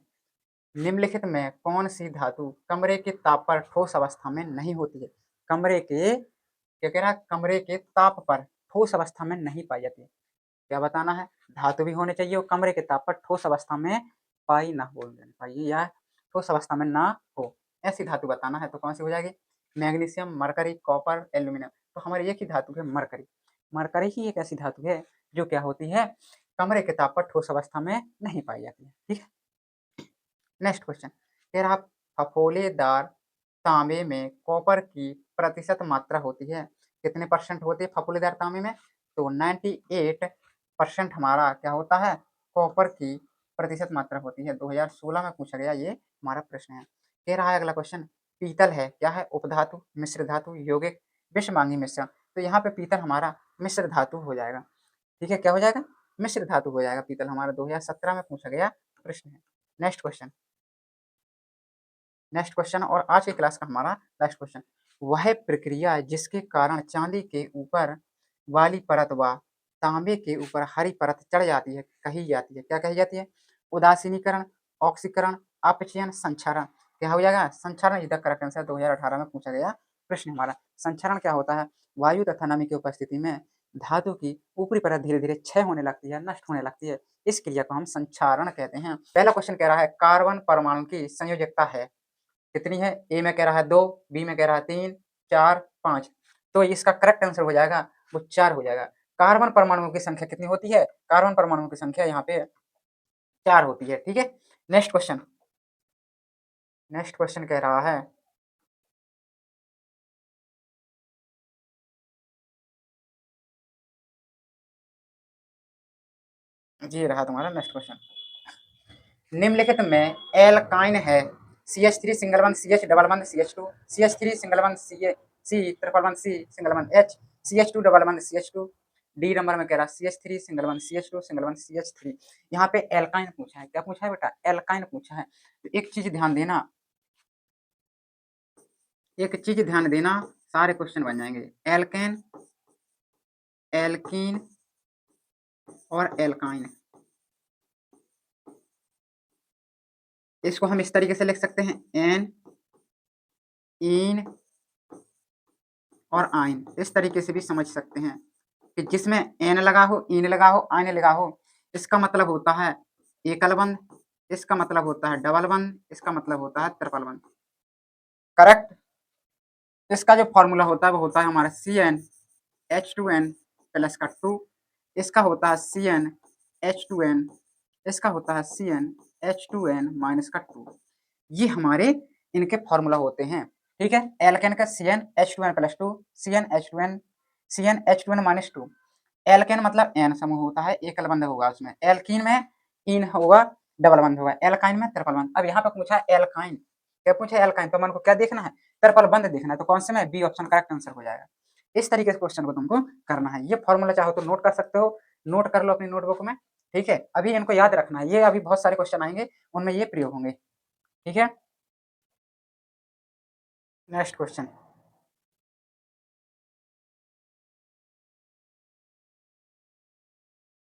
निम्नलिखित में कौन सी धातु कमरे के ताप पर ठोस अवस्था में नहीं होती है। कमरे के क्या कह रहा है कमरे के ताप पर ठोस अवस्था में नहीं पाई जाती है। क्या बताना है धातु भी होने चाहिए और कमरे के ताप पर ठोस अवस्था में पाई ना हो पाइए या ठोस अवस्था में ना हो ऐसी धातु बताना है। तो कौन सी हो जाएगी मैग्नीशियम मरकरी कॉपर एल्यूमिनियम। तो हमारी एक ही धातु है मरकरी। मरकरी ही एक ऐसी धातु है जो क्या होती है कमरे के ताप पर ठोस अवस्था में नहीं पाई जाती है। ठीक है नेक्स्ट क्वेश्चन कह रहा फफोलेदार तांबे में कॉपर की प्रतिशत मात्रा होती है। कितने परसेंट होती है फफोलेदार तांबे में तो 98% हमारा क्या होता है कॉपर की प्रतिशत मात्रा होती है। 2016 में पूछा गया ये हमारा प्रश्न है। कह रहा है अगला क्वेश्चन पीतल है क्या है उपधातु मिश्र धातु यौगिक विषमांगी मिश्रण। तो यहाँ पे पीतल हमारा मिश्र धातु हो जाएगा। ठीक है क्या हो जाएगा मिश्र धातु हो जाएगा पीतल हमारा 2017 में पूछा गया प्रश्न है। नेक्स्ट क्वेश्चन और आज की क्लास का हमारा लास्ट क्वेश्चन वह प्रक्रिया जिसके कारण चांदी के ऊपर वाली परत व तांबे के ऊपर हरी परत चढ़ जाती है कही जाती है। क्या कही जाती है उदासीनीकरण ऑक्सीकरण अपचयन संक्षारण। क्या हो जाएगा संक्षारण इधर करेक्ट आंसर 2018 में पूछा गया प्रश्न हमारा। संक्षारण क्या होता है वायु तथा नमी की उपस्थिति में धातु की ऊपरी परत धीरे धीरे क्षय होने लगती है नष्ट होने लगती है। इस क्रिया को हम संक्षारण कहते हैं। पहला क्वेश्चन कह रहा है कार्बन परमाणु की संयोजकता है कितनी है ए में कह रहा है 2 बी में कह रहा है 3 4 5। तो इसका करेक्ट आंसर हो जाएगा वो 4 हो जाएगा। कार्बन परमाणुओं की संख्या कितनी होती है कार्बन परमाणुओं की संख्या यहाँ पे 4 होती है। ठीक है नेक्स्ट क्वेश्चन कह रहा है ये रहा तुम्हारा नेक्स्ट क्वेश्चन निम्नलिखित में एल्काइन है CH3 single one CH double one CH2 CH3 single one C triple one C single one H CH2 double one CH2 D number में कह रहा CH3 single one CH2 single one CH3। यहाँ पे alkyne पूछा है। क्या पूछा है बेटा एल्काइन पूछा है। तो एक चीज ध्यान देना सारे क्वेश्चन बन जाएंगे एल्केन एल्कीन और एल्काइन। इसको हम इस तरीके से लिख सकते हैं एन इन और आइन इस तरीके से भी समझ सकते हैं कि जिसमें एन लगा हो इन लगा हो आइन लगा हो इसका मतलब होता है एकल बंध इसका मतलब होता है डबल बंध इसका मतलब होता है ट्रिपल बंध। करेक्ट इसका जो फॉर्मूला होता है वो होता है हमारा CnH2n प्लस का 2 इसका होता है CnH2n इसका होता है CnH2n माइनस का 2। ये हमारे इनके फॉर्मूला होते हैं। ठीक है एल्केन का CnH2n plus 2 CnH2n minus 2 alkane मतलब एन समूह होता है एकल बंध होगा उसमें एल्कीन में इन होगा डबल बंध होगा, एल्काइन में ट्रिपल बंध। अब यहाँ पे पूछा है एल्काइन, क्या पूछा है एल्काइन, तो मन को क्या देखना है, ट्रिपल बंध देखना है, तो कौन से में, बी ऑप्शन करेक्ट आंसर हो जाएगा। इस तरीके से क्वेश्चन को तुमको करना है। ये फॉर्मूला चाहो तो नोट कर सकते हो, नोट कर लो अपनी नोटबुक में, ठीक है। अभी इनको याद रखना है, ये अभी बहुत सारे क्वेश्चन आएंगे, उनमें ये प्रयोग होंगे, ठीक है। नेक्स्ट क्वेश्चन,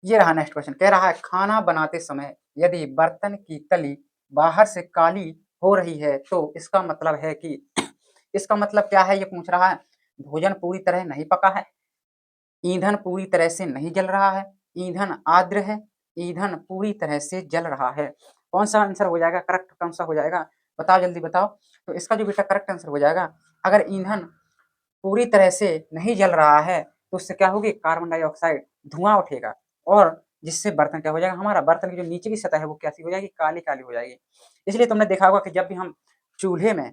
ये रहा नेक्स्ट क्वेश्चन, कह रहा है खाना बनाते समय यदि बर्तन की तली बाहर से काली हो रही है तो इसका मतलब है कि इसका मतलब क्या है, ये पूछ रहा है। भोजन पूरी तरह नहीं पका है, ईंधन पूरी तरह से नहीं जल रहा है, ईंधन आर्द्र है, ईंधन पूरी तरह से जल रहा है। कौन सा आंसर हो जाएगा, करेक्ट कौन सा हो जाएगा, बताओ जल्दी बताओ। तो इसका जो बेटा करेक्ट आंसर हो जाएगा, अगर ईंधन पूरी तरह से नहीं जल रहा है तो उससे क्या होगी, कार्बन डाइऑक्साइड धुआं उठेगा, और जिससे बर्तन क्या हो जाएगा, हमारा बर्तन की जो नीचे की सतह है वो कैसी हो जाएगी, काली काली हो जाएगी। इसलिए तुमने देखा होगा कि जब भी हम चूल्हे में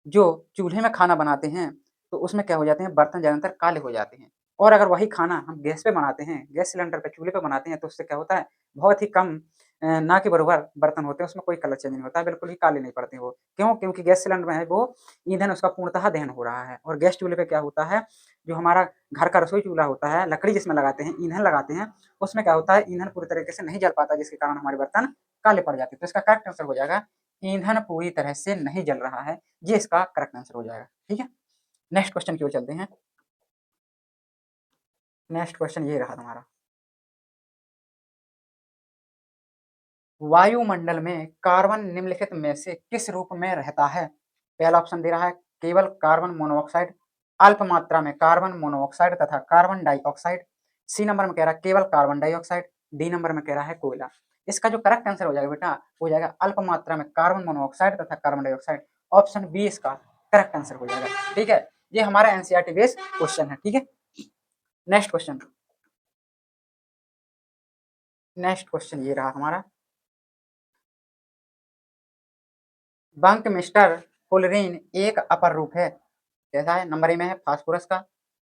जो चूल्हे में खाना बनाते हैं तो उसमें क्या हो जाते हैं, बर्तन ज़्यादातर काले हो जाते हैं। और अगर वही खाना हम गैस पे बनाते हैं, गैस सिलेंडर पे चूल्हे पे बनाते हैं, तो उससे क्या होता है, बहुत ही कम ना के बराबर बर्तन होते हैं, उसमें कोई कलर चेंज नहीं होता है, बिल्कुल ही काले नहीं पड़ते वो। क्यों, क्योंकि गैस सिलेंडर में है वो ईंधन उसका पूर्णतः दहन हो रहा है। और गैस चूल्हे पे क्या होता है, जो हमारा घर का रसोई चूल्हा होता है, लकड़ी जिसमें लगाते हैं, ईंधन लगाते हैं, उसमें क्या होता है, ईंधन पूरी तरीके से नहीं जल पाता, जिसके कारण हमारे बर्तन काले पड़ जाते हैं। तो इसका करेक्ट आंसर हो जाएगा, ईंधन पूरी तरह से नहीं जल रहा है, ये इसका करेक्ट आंसर हो जाएगा, ठीक है। नेक्स्ट क्वेश्चन की ओर चलते हैं। नेक्स्ट क्वेश्चन ये रहा तुम्हारा, वायुमंडल में कार्बन निम्नलिखित में से किस रूप में रहता है। पहला ऑप्शन दे रहा है केवल कार्बन मोनोऑक्साइड, अल्प मात्रा में कार्बन मोनोऑक्साइड तथा कार्बन डाइऑक्साइड, सी नंबर में कह रहा है केवल कार्बन डाइऑक्साइड, डी नंबर में कह रहा है कोयला। इसका जो करेक्ट आंसर हो जाएगा बेटा, हो जाएगा अल्प मात्रा में कार्बन मोनोऑक्साइड तथा कार्बन डाइऑक्साइड, ऑप्शन बी इसका करेक्ट आंसर हो जाएगा, ठीक है। ये हमारा एनसीईआरटी बेस्ड क्वेश्चन है, ठीक है। नेक्स्ट क्वेश्चन, नेक्स्ट क्वेश्चन ये रहा हमारा, बंक मिस्टर फुलरीन एक अपर रूप है, कैसा है, नंबर ए में है फास्फोरस का,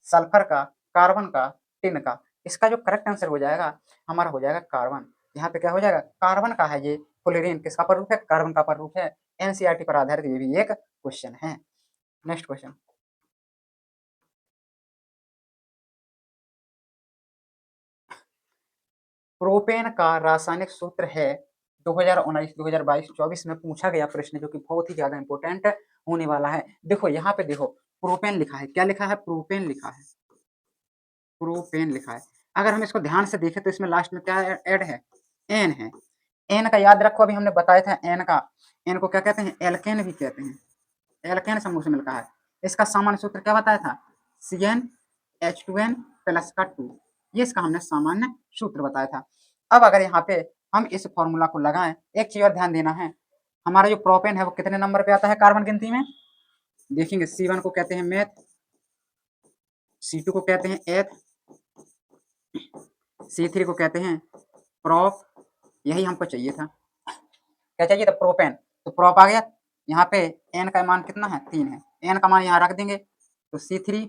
सल्फर का, कार्बन का, टिन का। इसका जो करेक्ट आंसर हो जाएगा हमारा हो जाएगा कार्बन। यहाँ पे क्या हो जाएगा, कार्बन का है ये फुलरीन, किसका पर रूप है, कार्बन का पर रूप है। एनसीईआरटी पर आधारित ये भी एक क्वेश्चन है। नेक्स्ट क्वेश्चन, प्रोपेन का रासायनिक सूत्र है, 2019 2022 24 में पूछा गया प्रश्न, जो कि बहुत ही ज्यादा इंपॉर्टेंट होने वाला है। देखो यहाँ पे देखो, प्रोपेन लिखा है, क्या लिखा है, प्रोपेन लिखा है, प्रोपेन लिखा है। अगर हम इसको ध्यान से देखें तो इसमें लास्ट में क्या ऐड है, एन है। एन का याद रखो, अभी हमने बताया था एन का, एन को क्या कहते हैं, एल्केन भी कहते हैं, एल्केन समूह से मिलता है। इसका सामान्य सूत्र क्या बताया था, CnH2n प्लस का 2, ये इसका हमने सामान्य सूत्र बताया था। अब अगर यहाँ पे हम इस फॉर्मूला को लगाएं, एक चीज और ध्यान देना है, हमारा जो प्रोपेन है वो कितने नंबर पे आता है कार्बन गिनती में, देखेंगे C1 को कहते हैं मेथ, C2 को कहते हैं एथ, C3 को कहते हैं प्रोप, यही हमको चाहिए था, क्या चाहिए था, प्रोपेन। तो प्रोप आ गया, यहाँ पे एन का मान कितना है, 3 है, एन का मान यहाँ रख देंगे, तो C3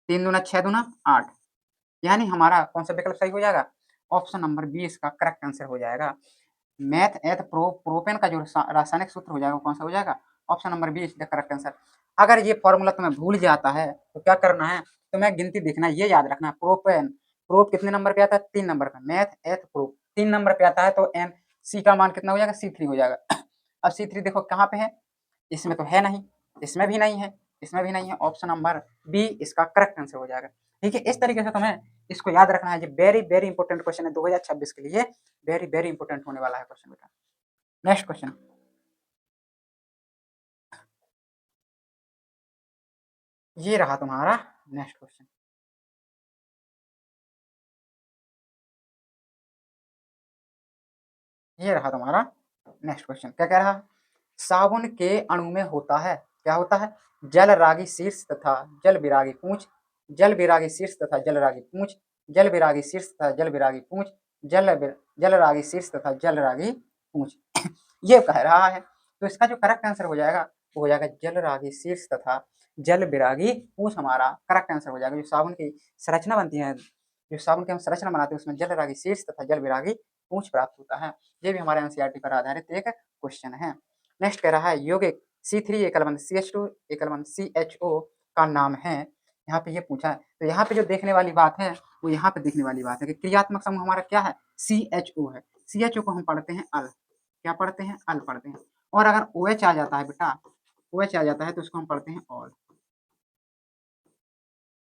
3 दूना 6 दूना 8, यानी हमारा कौन सा विकल्प सही हो जाएगा, ऑप्शन नंबर बी इसका करेक्ट आंसर हो जाएगा। मैथ एथ प्रोपेन का जो रासायनिक सूत्र हो जाएगा कौन सा हो जाएगा, option number B is the correct answer. अगर ये फॉर्मूला तुम्हें भूल जाता है तो क्या करना है, तुम्हें गिनती देखना है, ये याद रखना है, प्रोपेन प्रोप कितने नंबर पे आता है, 3 नंबर पे, मैथ एथ प्रोप 3 नंबर पे आता है, तो एन सी का मान कितना हो जाएगा, C3 हो जाएगा। अब C3 देखो कहाँ पे है, इसमें तो है नहीं, इसमें भी नहीं है, इसमें भी नहीं है, ऑप्शन नंबर बी इसका करेक्ट आंसर हो जाएगा, ठीक है। इस तरीके से तुम्हें इसको याद रखना है, ये वेरी वेरी इंपॉर्टेंट क्वेश्चन है 2026 के लिए, वेरी वेरी इंपॉर्टेंट होने वाला है क्वेश्चन बेटा। नेक्स्ट क्वेश्चन, ये रहा तुम्हारा नेक्स्ट क्वेश्चन, ये रहा तुम्हारा नेक्स्ट क्वेश्चन, क्या कह रहा है, साबुन के अणु में होता है, क्या होता है, जल रागी शीर्ष तथा जल विरागी पूंछ, जल विरागी शीर्ष तथा जल रागी पूंछ, जल विरागी शीर्ष तथा जल विरागी पूंछ, जल रागी शीर्ष तथा जल रागी पूंछ। ये कह रहा है, तो इसका जो करेक्ट आंसर हो जाएगा वो हो जाएगा जल रागी शीर्ष तथा जल विरागी पूंछ, हमारा करेक्ट आंसर हो जाएगा। जो साबुन की संरचना बनती है जो साबुन की हम संरचना बनाते हैं उसमें जल रागी शीर्ष तथा जल विरागी पूंछ प्राप्त होता है। ये भी हमारे एनसीईआरटी पर आधारित एक क्वेश्चन है। नेक्स्ट कह रहा है यौगिक C3 एकलबंध CH2 एकलबंध CHO का नाम है। यहाँ पे ये पूछा है, तो यहाँ पे जो देखने वाली बात है वो यहाँ पे देखने वाली बात है कि क्रियात्मक समूह हमारा क्या है, CHO है। CHO को हम पढ़ते हैं अल, क्या पढ़ते हैं, अल पढ़ते हैं। और अगर OH आ जाता है बेटा, OH आ जाता है तो उसको हम पढ़ते हैं ऑल।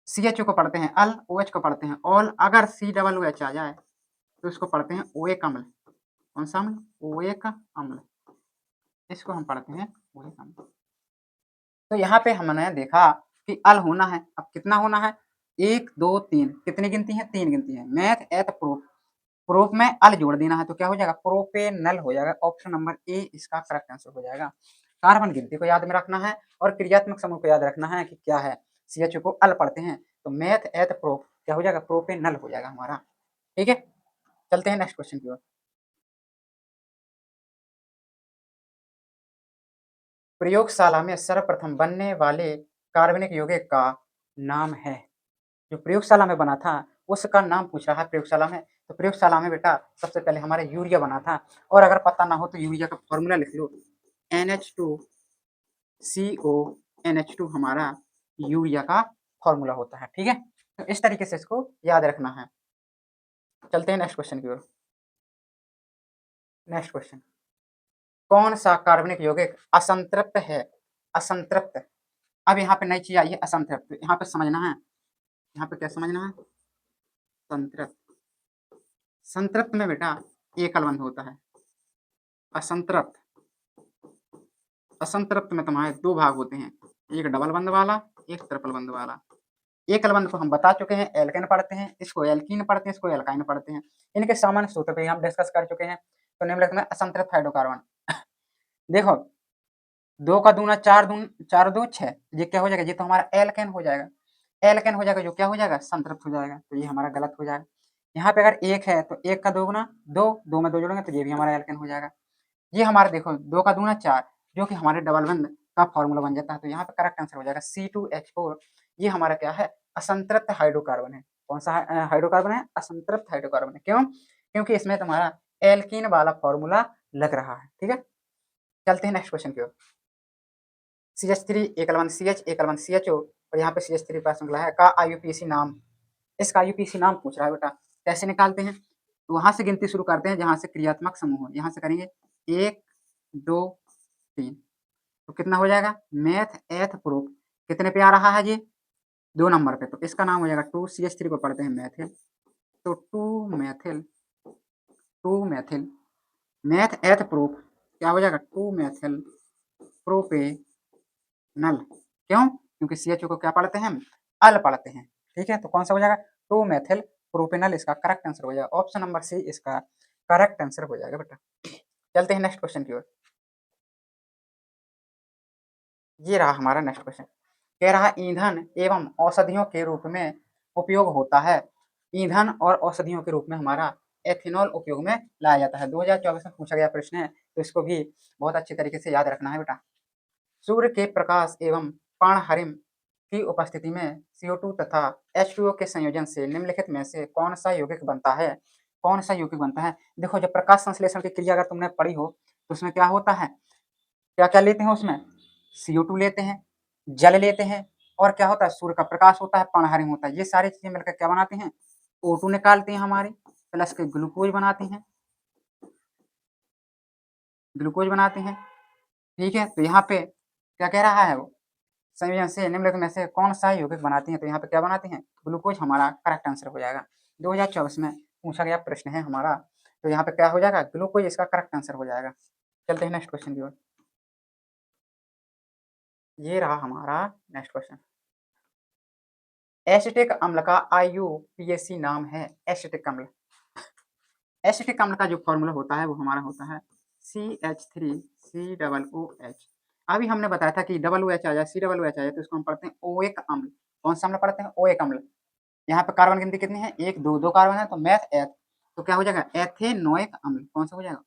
CHO को पढ़ते हैं अल, OH को पढ़ते हैं ऑल। अगर COOH आ जाए तो उसको पढ़ते हैं ओएक अम्ल। कौन सा अम्ल, ओएक अम्ल, इसको हम पढ़ते हैं ओएक अम्ल। तो यहाँ पे हमने देखा कि अल होना है, अब कितना होना है, 1 2 3, कितनी गिनती है, 3 गिनती है। मैथ एथ प्रूफ, प्रूफ में अल जोड़ देना है तो क्या हो जाएगा, प्रोपेनल हो जाएगा। ऑप्शन नंबर ए इसका करेक्ट आंसर हो जाएगा। कार्बन गिनती को याद में रखना है और क्रियात्मक समूह को याद रखना है कि क्या है, CHO को अल पढ़ते हैं तो मैथ एथ प्रोफ क्या हो जाएगा, प्रोपेनल हो जाएगा हमारा। ठीक है, चलते हैं नेक्स्ट क्वेश्चन की ओर। प्रयोगशाला में सर्वप्रथम बनने वाले कार्बनिक यौगिक का नाम है। जो प्रयोगशाला में बना था उसका नाम पूछ रहा है प्रयोगशाला में। तो प्रयोगशाला में बेटा सबसे पहले हमारे यूरिया बना था, और अगर पता ना हो तो यूरिया का फॉर्मूला लिख लो, NH2CO हमारा यूरिया का फॉर्मूला होता है। ठीक है, तो इस तरीके से इसको याद रखना है। चलते हैं नेक्स्ट क्वेश्चन की ओर। नेक्स्ट क्वेश्चन, कौन सा कार्बनिक यौगिक असंतृप्त है, असंतृप्त। अब यहाँ पे नई चीज आई है असंतृप्त, यहाँ पे समझना है, यहाँ पे क्या समझना है, संतृप्त। संतृप्त में बेटा एक अलबंध होता है, असंतृप्त, असंतृप्त में तुम्हारे दो भाग होते हैं, एक डबल बंद वाला, एक ट्रिपल बंद वाला। एक अलबंध को हम बता चुके हैं, एल्केन पढ़ते हैं, इसको एल्कीन पढ़ते हैं, इसको एल्काइन पढ़ते हैं। इनके सामान्य सूत्र पे हम डिस्कस कर चुके हैं। तो निम्नलिखित में असंतृप्त हाइड्रोकार्बन देखो, 2 का दूना 4, 4 2 6, ये क्या हो जाएगा, ये तो हमारा एल्केन हो जाएगा। एल्केन हो जाएगा जो क्या हो जाएगा, संतृप्त हो जाएगा, तो ये हमारा गलत हो जाएगा। यहाँ पे अगर 1 है तो 1 का 2 गुना 2, 2 में 2 जोड़ेंगे तो ये भी हमारा एल्केन हो जाएगा। ये हमारा देखो 2 का दूना 4, जो कि हमारे डबल बंध का फॉर्मूला बन जाता है, तो यहाँ पे करेक्ट आंसर हो जाएगा C2H4। ये हमारा क्या है, असंतृप्त हाइड्रोकार्बन है। कौन सा हाइड्रोकार्बन है, असंतृप्त हाइड्रोकार्बन है। क्यों, क्योंकि इसमें तुम्हारा एल्कीन वाला फॉर्मूला लग रहा है। ठीक है, चलते हैं नेक्स्ट क्वेश्चन की ओर। CH3 एकलवन CH एकलवन CHO, और यहाँ पे CH3 का श्रृंखला है का IUPAC नाम। इसका IUPAC नाम पूछ रहा है बेटा, कैसे निकालते हैं, तो वहां से गिनती शुरू करते हैं जहां से क्रियात्मक समूह हो। यहाँ से करेंगे 1 2 3, तो कितना हो जाएगा, मैथ एथ प्रूफ, कितने पे आ रहा है ये, 2 नंबर पे, तो इसका नाम हो जाएगा 2CH3 को पढ़ते हैं मैथिल, तो 2 मैथिल मैथ एथ प्रूफ क्या हो जाएगा, 2 मैथिल प्रोपेनल। क्यों, क्योंकि CHO को क्या पढ़ते हैं हम, अल पढ़ते हैं। ठीक है, तो कौन सा हो जाएगा, 2 मैथिल प्रोपेनल इसका करेक्ट आंसर हो जाएगा। ऑप्शन नंबर सी इसका करेक्ट आंसर हो जाएगा बेटा। चलते हैं नेक्स्ट क्वेश्चन की ओर। ये रहा हमारा नेक्स्ट क्वेश्चन, कह रहा ईंधन एवं औषधियों के रूप में उपयोग होता है। ईंधन और औषधियों के रूप में हमारा एथेनॉल उपयोग में लाया जाता है। 2024 में पूछा गया प्रश्न है, तो इसको भी बहुत अच्छे तरीके से याद रखना है बेटा। सूर्य के प्रकाश एवं पाणहरिम की उपस्थिति में CO2 तथा H2O के संयोजन से निम्नलिखित में से कौन सा यौगिक बनता है, कौन सा यौगिक बनता है। देखो, जब प्रकाश संश्लेषण की क्रिया अगर तुमने पढ़ी हो तो उसमें क्या होता है, क्या क्या लेते हैं उसमें, CO2 लेते हैं, जल लेते हैं, और क्या होता है, सूर्य का प्रकाश होता है, पाणहरिम होता है। ये सारी चीजें मिलकर क्या बनाते हैं, O2 निकालते हैं हमारे, प्लस के ग्लूकोज बनाते हैं, ग्लूकोज बनाते हैं। ठीक है, तो यहाँ पे क्या कह रहा है वो, संयोजन से निम्नलिखित में से कौन सा यौगिक बनाती हैं, तो यहाँ पे क्या बनाते हैं, ग्लूकोज हमारा करेक्ट आंसर हो जाएगा। 2024 में पूछा गया प्रश्न है हमारा, तो यहाँ पे क्या हो जाएगा, ग्लूकोज इसका करेक्ट आंसर हो जाएगा। चलते हैं नेक्स्ट क्वेश्चन की ओर। ये रहा हमारा नेक्स्ट क्वेश्चन, एसिटिक अम्ल का IUPAC नाम है। एसिटिक अम्ल, एसिटिक अम्ल का जो फॉर्मूला होता है वो हमारा होता है CH3COOH। अभी हमने बताया था कि OOH आ जाए, COOH आ जाए तो इसको हम पढ़ते हैं ओएक अम्ल। कौन सा अम्ल पढ़ते हैं, ओएक अम्ल। यहाँ पे कार्बन गिनती कितनी है, 1 2 2 कार्बन है, तो मैथ एथ, तो क्या हो जाएगा, एथेनोइक अम्ल। कौन सा हो जाएगा,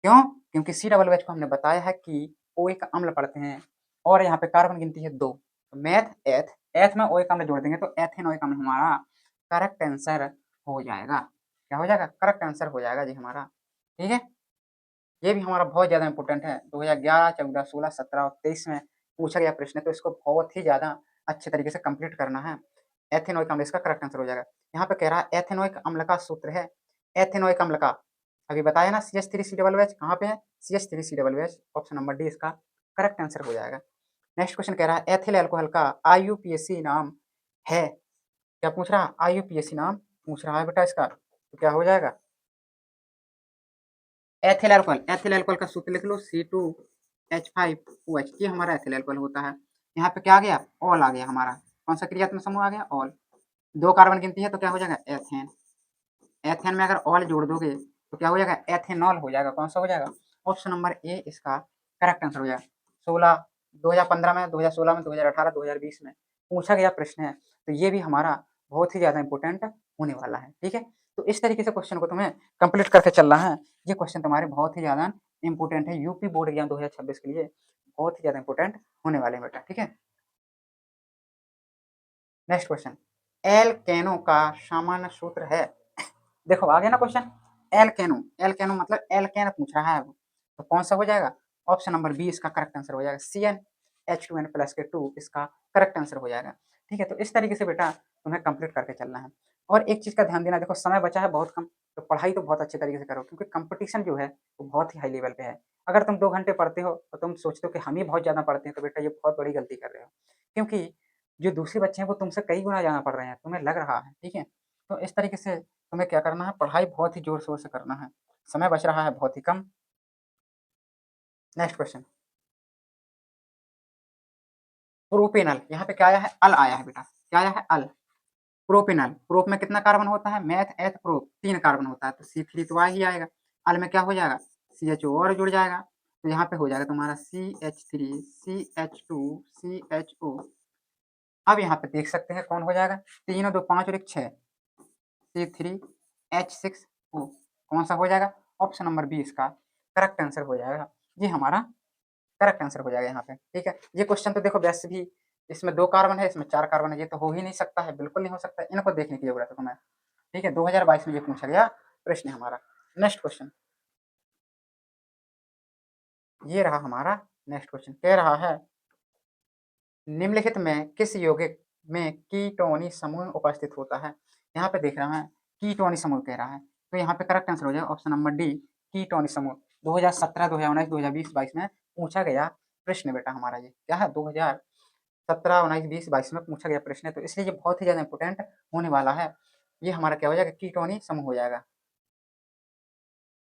क्यों, क्योंकि COOH को हमने बताया है कि ओएक अम्ल पढ़ते हैं, और यहाँ पे कार्बन गिनती है 2, तो मैथ एथ, एथ में ओएक अम्ल जोड़ देंगे तो एथेनोइक अम्ल हमारा करेक्ट आंसर हो जाएगा। क्या हो जाएगा? करेक्ट आंसर हो जाएगा जी हमारा। ठीक है, ये भी हमारा बहुत ज़्यादा इंपॉर्टेंट है। 2011, 14, 16, 17 और 23 में पूछा गया प्रश्न है, तो इसको बहुत ही ज़्यादा अच्छे तरीके से कंप्लीट करना है। एथेनोइक अम्ल इसका करेक्ट आंसर हो जाएगा। यहाँ पे कह रहा है एथेनोइक अम्ल का सूत्र है, एथेनोइक अम्ल का, अभी बताया ना CH3COOH कहाँ पे है? CH3COOH, ऑप्शन नंबर डी इसका करेक्ट आंसर हो जाएगा। नेक्स्ट क्वेश्चन कह रहा है एथिल अल्कोहल का IUPAC नाम है, क्या पूछ रहा है? IUPAC नाम पूछ रहा है बेटा इसका, तो क्या हो जाएगा? एथिल अल्कोहल, एथिल अल्कोहल का सूत्र लिख लो C2H5OH, ये हमारा एथिल अल्कोहल होता है। यहाँ पे क्या आ गया? ऑल आ गया हमारा, कौन सा क्रियात्मक समूह आ गया? ऑल। 2 कार्बन गिनती है तो क्या हो जाएगा? एथेन। एथेन में अगर ऑल जोड़ दोगे तो क्या हो जाएगा? एथेनॉल हो जाएगा। कौन सा हो जाएगा? ऑप्शन नंबर ए इसका करेक्ट आंसर हो जाएगा। 16 2015 में, 2016 में, 2018, 2020 में पूछा गया प्रश्न है, तो ये भी हमारा बहुत ही ज़्यादा इंपॉर्टेंट होने वाला है। ठीक है, तो इस तरीके से क्वेश्चन को तुम्हें कंप्लीट करके चलना है। ये क्वेश्चन तुम्हारे बहुत ही ज़्यादा इंपॉर्टेंट है, यूपी बोर्ड एग्जाम 2026 के लिए बहुत ही ज़्यादा इंपॉर्टेंट होने वाले हैं बेटा। ठीक है, नेक्स्ट क्वेश्चन, एल्केनो का सामान्य सूत्र है। देखो आ गया ना क्वेश्चन, एल्केनो, एल्केनो मतलब एल्केन पूछ रहा है अब, तो कौन सा हो जाएगा? ऑप्शन नंबर बी इसका करेक्ट आंसर हो जाएगा। CnH2n प्लस के 2 इसका करेक्ट आंसर हो जाएगा। ठीक है, तो इस तरीके से बेटा तुम्हें कंप्लीट करके चलना है। और एक चीज़ का ध्यान देना, देखो समय बचा है बहुत कम, तो पढ़ाई तो बहुत अच्छे तरीके से करो, क्योंकि कंपटीशन जो है वो बहुत ही हाई लेवल पे है। अगर तुम 2 घंटे पढ़ते हो और तुम सोचते हो कि हम ही बहुत ज़्यादा पढ़ते हैं, तो बेटा ये बहुत बड़ी गलती कर रहे हो, क्योंकि जो दूसरे बच्चे हैं वो तुमसे कई गुना ज़्यादा पढ़ रहे हैं, तुम्हें लग रहा है। ठीक है, तो इस तरीके से तुम्हें क्या करना है? पढ़ाई बहुत ही जोर-शोर से करना है। समय बच रहा है बहुत ही कम। नेक्स्ट क्वेश्चन, प्रोपेनॉल, यहाँ पे क्या आया है? अल आया है बेटा। क्या आया है? अल। प्रोपेनॉल, प्रोप में कितना कार्बन होता है? मेथ, एथ, प्रोप 3 कार्बन होता है, तो C3 तो आ ही आएगा। अल में क्या हो जाएगा? CHO और जुड़ जाएगा, तो यहाँ पे हो जाएगा तुम्हारा CH3, CH2, CHO। अब यहाँ पे देख सकते हैं कौन हो जाएगा? 3 और 2 5 और 1 6, C3H6O, कौन सा हो जाएगा? ऑप्शन नंबर बी इसका करेक्ट आंसर हो जाएगा। ये हमारा करेक्ट आंसर हो जाएगा यहाँ पे। ठीक है, ये क्वेश्चन तो देखो वैसे भी इसमें 2 कार्बन है, इसमें 4 कार्बन है, ये तो हो ही नहीं सकता है, बिल्कुल नहीं हो सकता है। इनको देखने की जरूरत है तुम्हें। ठीक है, 2022 में ये पूछा गया प्रश्न है हमारा। नेक्स्ट क्वेश्चन, ये रहा हमारा नेक्स्ट क्वेश्चन, कह रहा है निम्नलिखित में किस यौगिक में कीटोनी समूह उपस्थित होता है? यहाँ पे देख रहा है कीटोनी समूह कह रहा है, तो यहाँ पे करेक्ट आंसर हो जाएगा ऑप्शन नंबर डी, कीटोनी समूह। 2017, 2019, 2020, 22 में पूछा गया प्रश्न बेटा हमारा, ये क्या है? 2017, 19, 20, 22 में पूछा गया प्रश्न है, तो इसलिए ये बहुत ही ज़्यादा इंपॉर्टेंट होने वाला है। ये हमारा क्या हो जाएगा? कीटोनी समूह हो जाएगा।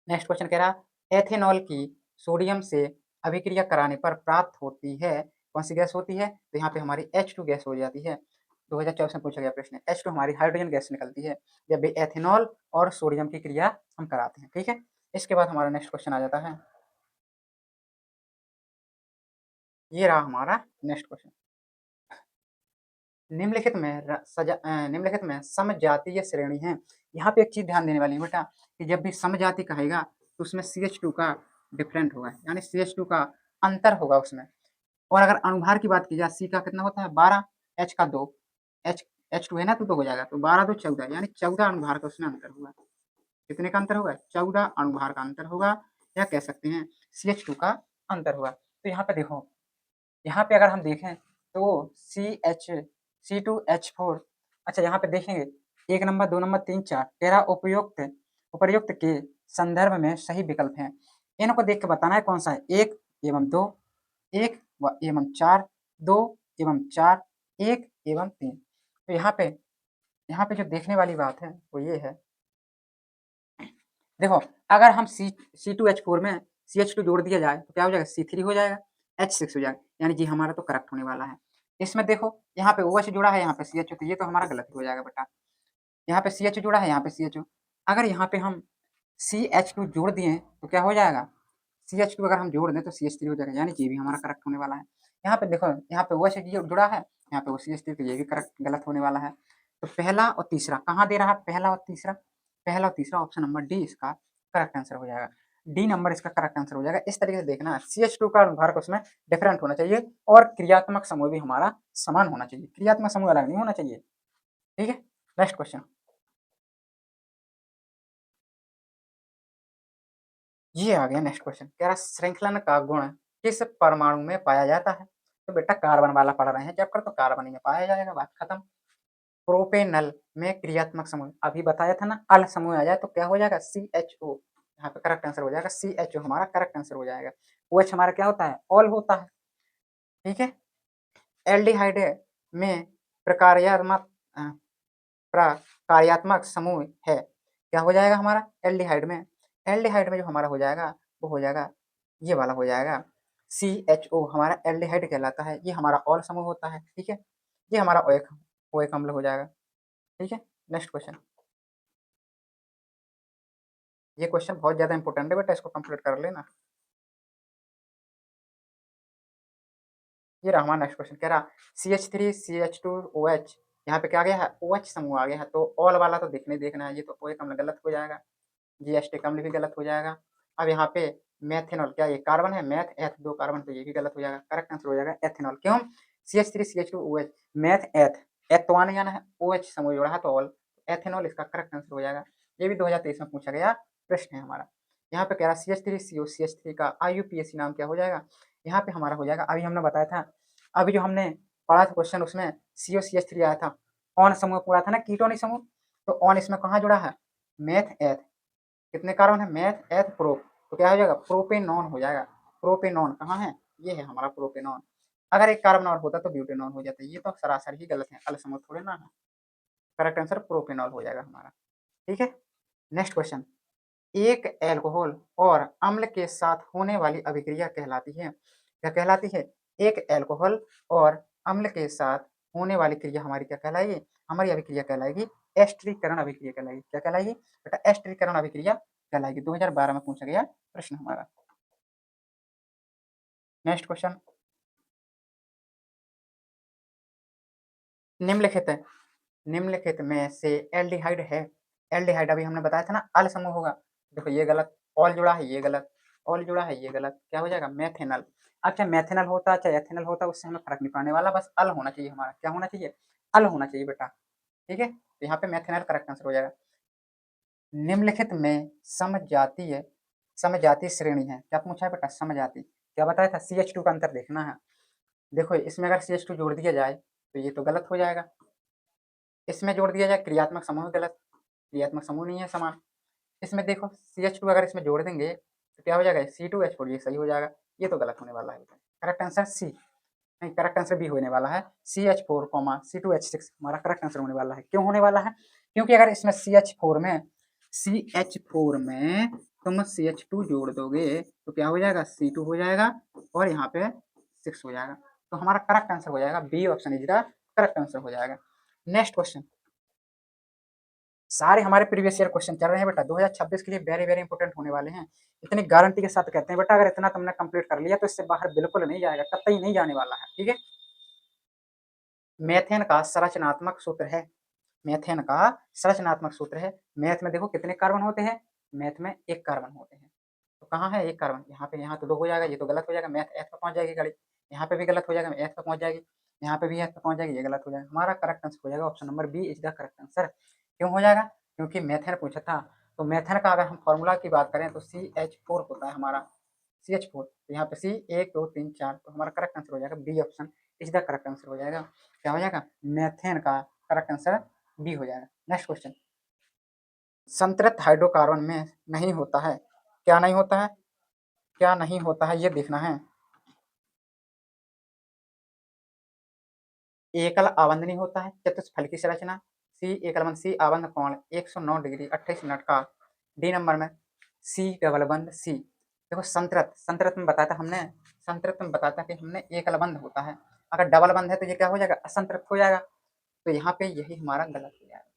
नेक्स्ट क्वेश्चन कह रहा है एथेनॉल की सोडियम से अभिक्रिया कराने पर प्राप्त होती है, कौन सी गैस होती है? तो यहाँ पे हमारी H2 गैस हो जाती है। 2024 में पूछा गया प्रश्न, H2 हमारी हाइड्रोजन गैस निकलती है जब भी एथेनॉल और सोडियम की क्रिया हम कराते हैं। ठीक है, इसके बाद हमारा नेक्स्ट क्वेश्चन आ जाता है, ये रहा हमारा नेक्स्ट क्वेश्चन, निम्नलिखित में समजातीय श्रेणी है। यहाँ पे एक चीज ध्यान देने वाली है बेटा, कि जब भी समजाति कहेगा तो उसमें CH2 का डिफरेंट होगा, यानी CH2 का अंतर होगा उसमें। और अगर अनुभार की बात की जाए, C का कितना होता है? 12, H का 2, H2 है ना, तो 2 हो जाएगा, तो 12 2 14, यानी 14 अनुभार का उसमें अंतर होगा। कितने का अंतर होगा? 14 अनुभार का अंतर होगा, या कह सकते हैं CH2 का अंतर होगा। तो यहाँ पे देखो, यहाँ पे अगर हम देखें तो C2H4, अच्छा यहाँ पे देखेंगे 1 नंबर, 2 नंबर, 3, 4, तेरह उपयुक्त उपर्युक्त के संदर्भ में सही विकल्प हैं। इनको देख के बताना है कौन सा है, 1 एवं 2, 1 एवं 4, 2 एवं 4, 1 एवं 3। तो यहाँ पे जो देखने वाली बात है वो ये है, देखो अगर हम C2H4 में CH2 जोड़ दिया जाए तो क्या हो जाएगा? C3 हो जाएगा, H6 हो जाएगा, यानी जी हमारा तो करेक्ट होने वाला है। इसमें देखो यहाँ पे OH जुड़ा है, यहाँ पे CHO, तो ये तो हमारा गलत हो जाएगा बेटा। यहाँ पे CH जुड़ा है, यहाँ पे CHO, अगर यहाँ पे हम CH2 जोड़ दिए तो क्या हो जाएगा? CH2 अगर हम जोड़ दें तो CH3 हो जाएगा, यानी ये भी हमारा करेक्ट होने वाला है। यहाँ पे देखो, यहाँ पे OH जुड़ा है, यहाँ पे CH3, तो ये भी करेक्ट गलत होने वाला है। तो पहला और तीसरा कहाँ दे रहा है? पहला और तीसरा, पहला और तीसरा ऑप्शन नंबर डी इसका करेक्ट आंसर हो जाएगा। डी नंबर इसका करेक्ट आंसर हो जाएगा। इस तरीके से देखना है, CH2 का अनुभार उसमें डिफरेंट होना चाहिए और क्रियात्मक समूह भी हमारा समान होना चाहिए, क्रियात्मक समूह अलग नहीं होना चाहिए। ठीक है, नेक्स्ट क्वेश्चन, ये आ गया नेक्स्ट क्वेश्चन, कह रहा श्रृंखलन का गुण किस परमाणु में पाया जाता है? तो बेटा कार्बन वाला पढ़ रहे हैं चैप्टर, तो कार्बन ही में पाया जाएगा, बात खत्म। प्रोपेनल में क्रियात्मक समूह अभी बताया था ना, अल समूह आ जाए तो क्या हो जाएगा, CHO। यहाँ पे करेक्ट आंसर हो जाएगा CHO, हमारा करेक्ट आंसर हो जाएगा। OH हमारा क्या होता है, ऑल होता है, ठीक है। एल्डिहाइड में प्रकार्यात्मक प्रकार्यात्मक समूह है, क्या हो जाएगा हमारा एल्डिहाइड में, एल्डिहाइड में जो हमारा हो जाएगा वो हो जाएगा, ये वाला हो जाएगा CHO, हमारा एल्डिहाइड कहलाता है, ये हमारा ऑल समूह होता है, ठीक है। ये हमारा ओएक ओएक अम्ल हो जाएगा, ठीक है। नेक्स्ट क्वेश्चन, ये क्वेश्चन बहुत ज्यादा इंपॉर्टेंट है बेटा, इसको कंप्लीट कर लेना। ये रहा हमारा नेक्स्ट क्वेश्चन, कह रहा CH3CH2OH, यहाँ पे क्या आ गया है, OH समूह आ गया है, तो ऑल वाला तो देखना है, ये तो ओएक अम्ल गलत हो जाएगा, GH अम्ल भी गलत हो जाएगा। अब यहाँ पे मेथेनॉल, क्या ये कार्बन है, मैथ एथ दो कार्बन, तो ये भी गलत हो जाएगा, करेक्ट आंसर हो जाएगा एथेनॉल। क्यों, CH3CH2OH, मैथ एथ, एथ तो आने जाना है, OH समूह जोड़ा है तो ऑल, एथेनॉल इसका करेक्ट आंसर हो जाएगा। ये भी 2023 में पूछा गया प्रश्न है हमारा। यहाँ पे कह रहा CH3CO, CH3 का IUPAC नाम क्या हो जाएगा, यहाँ पे हमारा हो जाएगा, अभी हमने बताया था, अभी जो हमने पढ़ा था क्वेश्चन उसमें COCH3 आया था, ऑन समूह पूरा था ना, कीटोनिक समूह, तो ऑन इसमें कहाँ जुड़ा है, मैथ एथ, कितने कार्बन है, मैथ एथ प्रो, तो क्या हो जाएगा, प्रोपेनॉन हो जाएगा। प्रोपेनॉन कहाँ है, ये है हमारा प्रोपेनॉन। अगर एक कार्बन और होता तो ब्यूटेनॉन हो जाता, ये तो सरासर ही गलत है, अल समूह थोड़े ना है, करेक्ट आंसर प्रोपेनॉल हो जाएगा हमारा, ठीक है। नेक्स्ट क्वेश्चन, एक एल्कोहल और अम्ल के साथ होने वाली अभिक्रिया कहलाती है, क्या कहलाती है, एक एल्कोहल और अम्ल के साथ होने वाली क्रिया हमारी क्या कहलाएगी, हमारी अभिक्रिया कहलाएगी एस्टरीकरण अभिक्रिया कहलाएगी, क्या कहलाएगी बेटा, एस्टरीकरण अभिक्रिया कहलाएगी, 2012 में पूछा गया प्रश्न हमारा। नेक्स्ट क्वेश्चन, निम्नलिखित निम्नलिखित में से एल्डिहाइड है, एल्डिहाइड अभी हमने बताया था ना अल समूह होगा, देखो ये गलत, ऑल जुड़ा है ये गलत, ऑल जुड़ा है ये गलत, क्या हो जाएगा मैथेनल। अच्छा मैथेनल होता चाहे एथेनल होता उससे हमें फर्क नहीं पड़ने वाला, बस अल होना चाहिए हमारा, क्या होना चाहिए, अल होना चाहिए बेटा, ठीक है। तो यहाँ पे मैथेनल करेक्ट आंसर हो जाएगा। निम्नलिखित में समजातीय समजातीय श्रेणी है, क्या पूछा है बेटा, समजाति, क्या बताया था, CH2 का अंतर देखना है। देखो इसमें अगर CH2 जोड़ दिया जाए तो ये तो गलत हो जाएगा, इसमें जोड़ दिया जाए क्रियात्मक समूह गलत, क्रियात्मक समूह नहीं है समान। इसमें देखो CH2 अगर इसमें जोड़ देंगे तो क्या हो जाएगा, C2H4, ये सही हो जाएगा, ये तो गलत होने वाला है, करेक्ट आंसर सी, नहीं करेक्ट आंसर बी होने वाला है, CH4 C2H6 हमारा करेक्ट आंसर होने वाला है। क्यों होने वाला है, क्योंकि अगर इसमें CH4 में तुम CH2 जोड़ दोगे तो क्या हो जाएगा, C2 हो जाएगा और यहाँ पे 6 हो जाएगा, तो हमारा करेक्ट आंसर हो जाएगा B option is the correct answer हो जाएगा। नेक्स्ट क्वेश्चन, सारे हमारे प्रीवियस ईयर क्वेश्चन चल रहे हैं बेटा, 2026 के लिए वेरी वेरी इंपॉर्टेंट होने वाले हैं, इतनी गारंटी के साथ कहते हैं बेटा, अगर इतना तुमने कंप्लीट कर लिया तो इससे बाहर बिल्कुल नहीं जाएगा, कतई नहीं जाने वाला है, ठीक है। मेथेन का संरचनात्मक सूत्र है, मेथेन का संरचनात्मक सूत्र है, मैथ में देखो कितने कार्बन होते हैं, मैथ में एक कार्बन होते हैं, तो कहाँ है एक कार्बन, यहाँ पे, यहाँ तो दो हो जाएगा, ये तो गलत हो जाएगा, मैथ एथ पे पहुंच जाएगी गाड़ी, यहाँ पे भी गलत हो जाएगा, एथ पे पहुंच जाएगी, यहाँ पे भी एथ पे पहुंच जाएगी, ये गलत हो जाएगा, हमारा करेक्ट आंसर हो जाएगा option number B is the correct answer. क्यों हो जाएगा, क्योंकि मेथेन पूछा था, तो मेथेन का अगर हम फॉर्मूला की बात करें तो CH4 होता है हमारा, CH4, तो यहाँ पे C 1 2 3 4, तो हमारा करेक्ट आंसर हो जाएगा B option is the correct answer हो जाएगा, क्या हो जाएगा, मेथेन का करेक्ट आंसर बी हो जाएगा। नेक्स्ट क्वेश्चन, संतृप्त हाइड्रोकार्बन में नहीं होता है, क्या नहीं होता है, क्या नहीं होता है ये देखना है, एकल आबंध नहीं होता है, चतुष्फल की संरचना, सी एकल बंध, सी आबंध कोण 109 डिग्री 28 मिनट का, डी नंबर में सी डबल बंध सी। देखो संतृप्त, संतृप्त में बताया था हमने, संतृप्त में बताया था कि हमने एकल बंध होता है, अगर डबल बंध है तो ये क्या हो जाएगा, असंतृप्त हो जाएगा, तो यहाँ पे यही हमारा गलत हो जाएगा,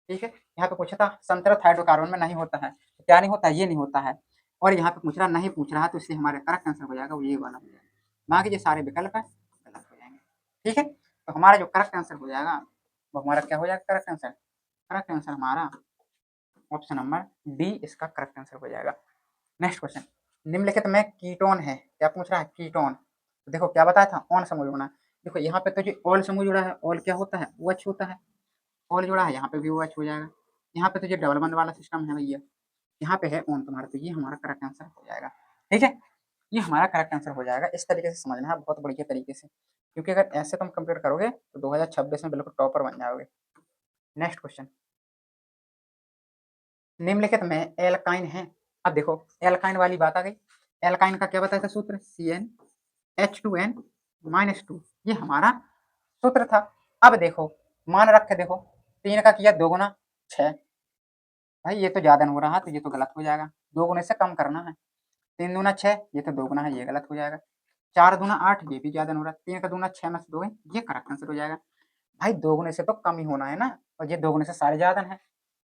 ठीक है। यहाँ पे पूछा था संतृप्त हाइड्रोकार्बन में नहीं होता है, तो क्या नहीं होता है, ये नहीं होता है, और यहाँ पे पूछ रहा नहीं पूछ रहा, तो इसलिए हमारे करेक्ट आंसर हो जाएगा वो ये वाला हो जाएगा, बाकी जो सारे विकल्प है गलत हो जाएंगे, ठीक है। तो हमारा जो करेक्ट आंसर हो जाएगा वो हमारा क्या हो जाएगा, करेक्ट आंसर, करेक्ट आंसर हमारा ऑप्शन नंबर डी इसका करेक्ट आंसर हो जाएगा। नेक्स्ट क्वेश्चन, निम्नलिखित में कीटोन है, क्या पूछ रहा है, कीटोन, तो देखो क्या बताया था, ऑन समूह जुड़ना, देखो यहाँ पे तो जो ऑल समूह जुड़ा है, ऑल क्या होता है, OH होता है, ऑल जोड़ा है, यहाँ पे भी OH हो जाएगा। यहाँ पे तो ये डबल बंद वाला सिस्टम है भैया, यहाँ पे है ऑन तुम्हारा, तो ये हमारा करेक्ट आंसर हो जाएगा। ठीक है, ये हमारा करेक्ट आंसर हो जाएगा। इस तरीके से समझना है बहुत बढ़िया तरीके से, क्योंकि अगर ऐसे तुम कंप्लीट करोगे तो 2026 में बिल्कुल टॉपर बन जाओगे। नेक्स्ट क्वेश्चन, निम्नलिखित में एल्काइन है। अब देखो एल्काइन वाली बात आ गई। एल्काइन का क्या बताया था सूत्र, CnH2n-2, ये हमारा सूत्र था। अब देखो मान रखे, देखो 3 का किया 2 गुना 6, भाई ये तो ज्यादा हो रहा है तो ये तो गलत हो जाएगा, 2 गुने से कम करना है। 3 दूना 6, ये तो 2 गुना है, ये गलत हो जाएगा। 4 दूना 8, ये भी ज्यादा हो रहा है। 3 का दूना 6 में से 2 है, ये करेक्ट आंसर हो जाएगा। भाई 2 गुने से तो कम ही होना है ना, और ये 2 गुने से सारे ज्यादा है,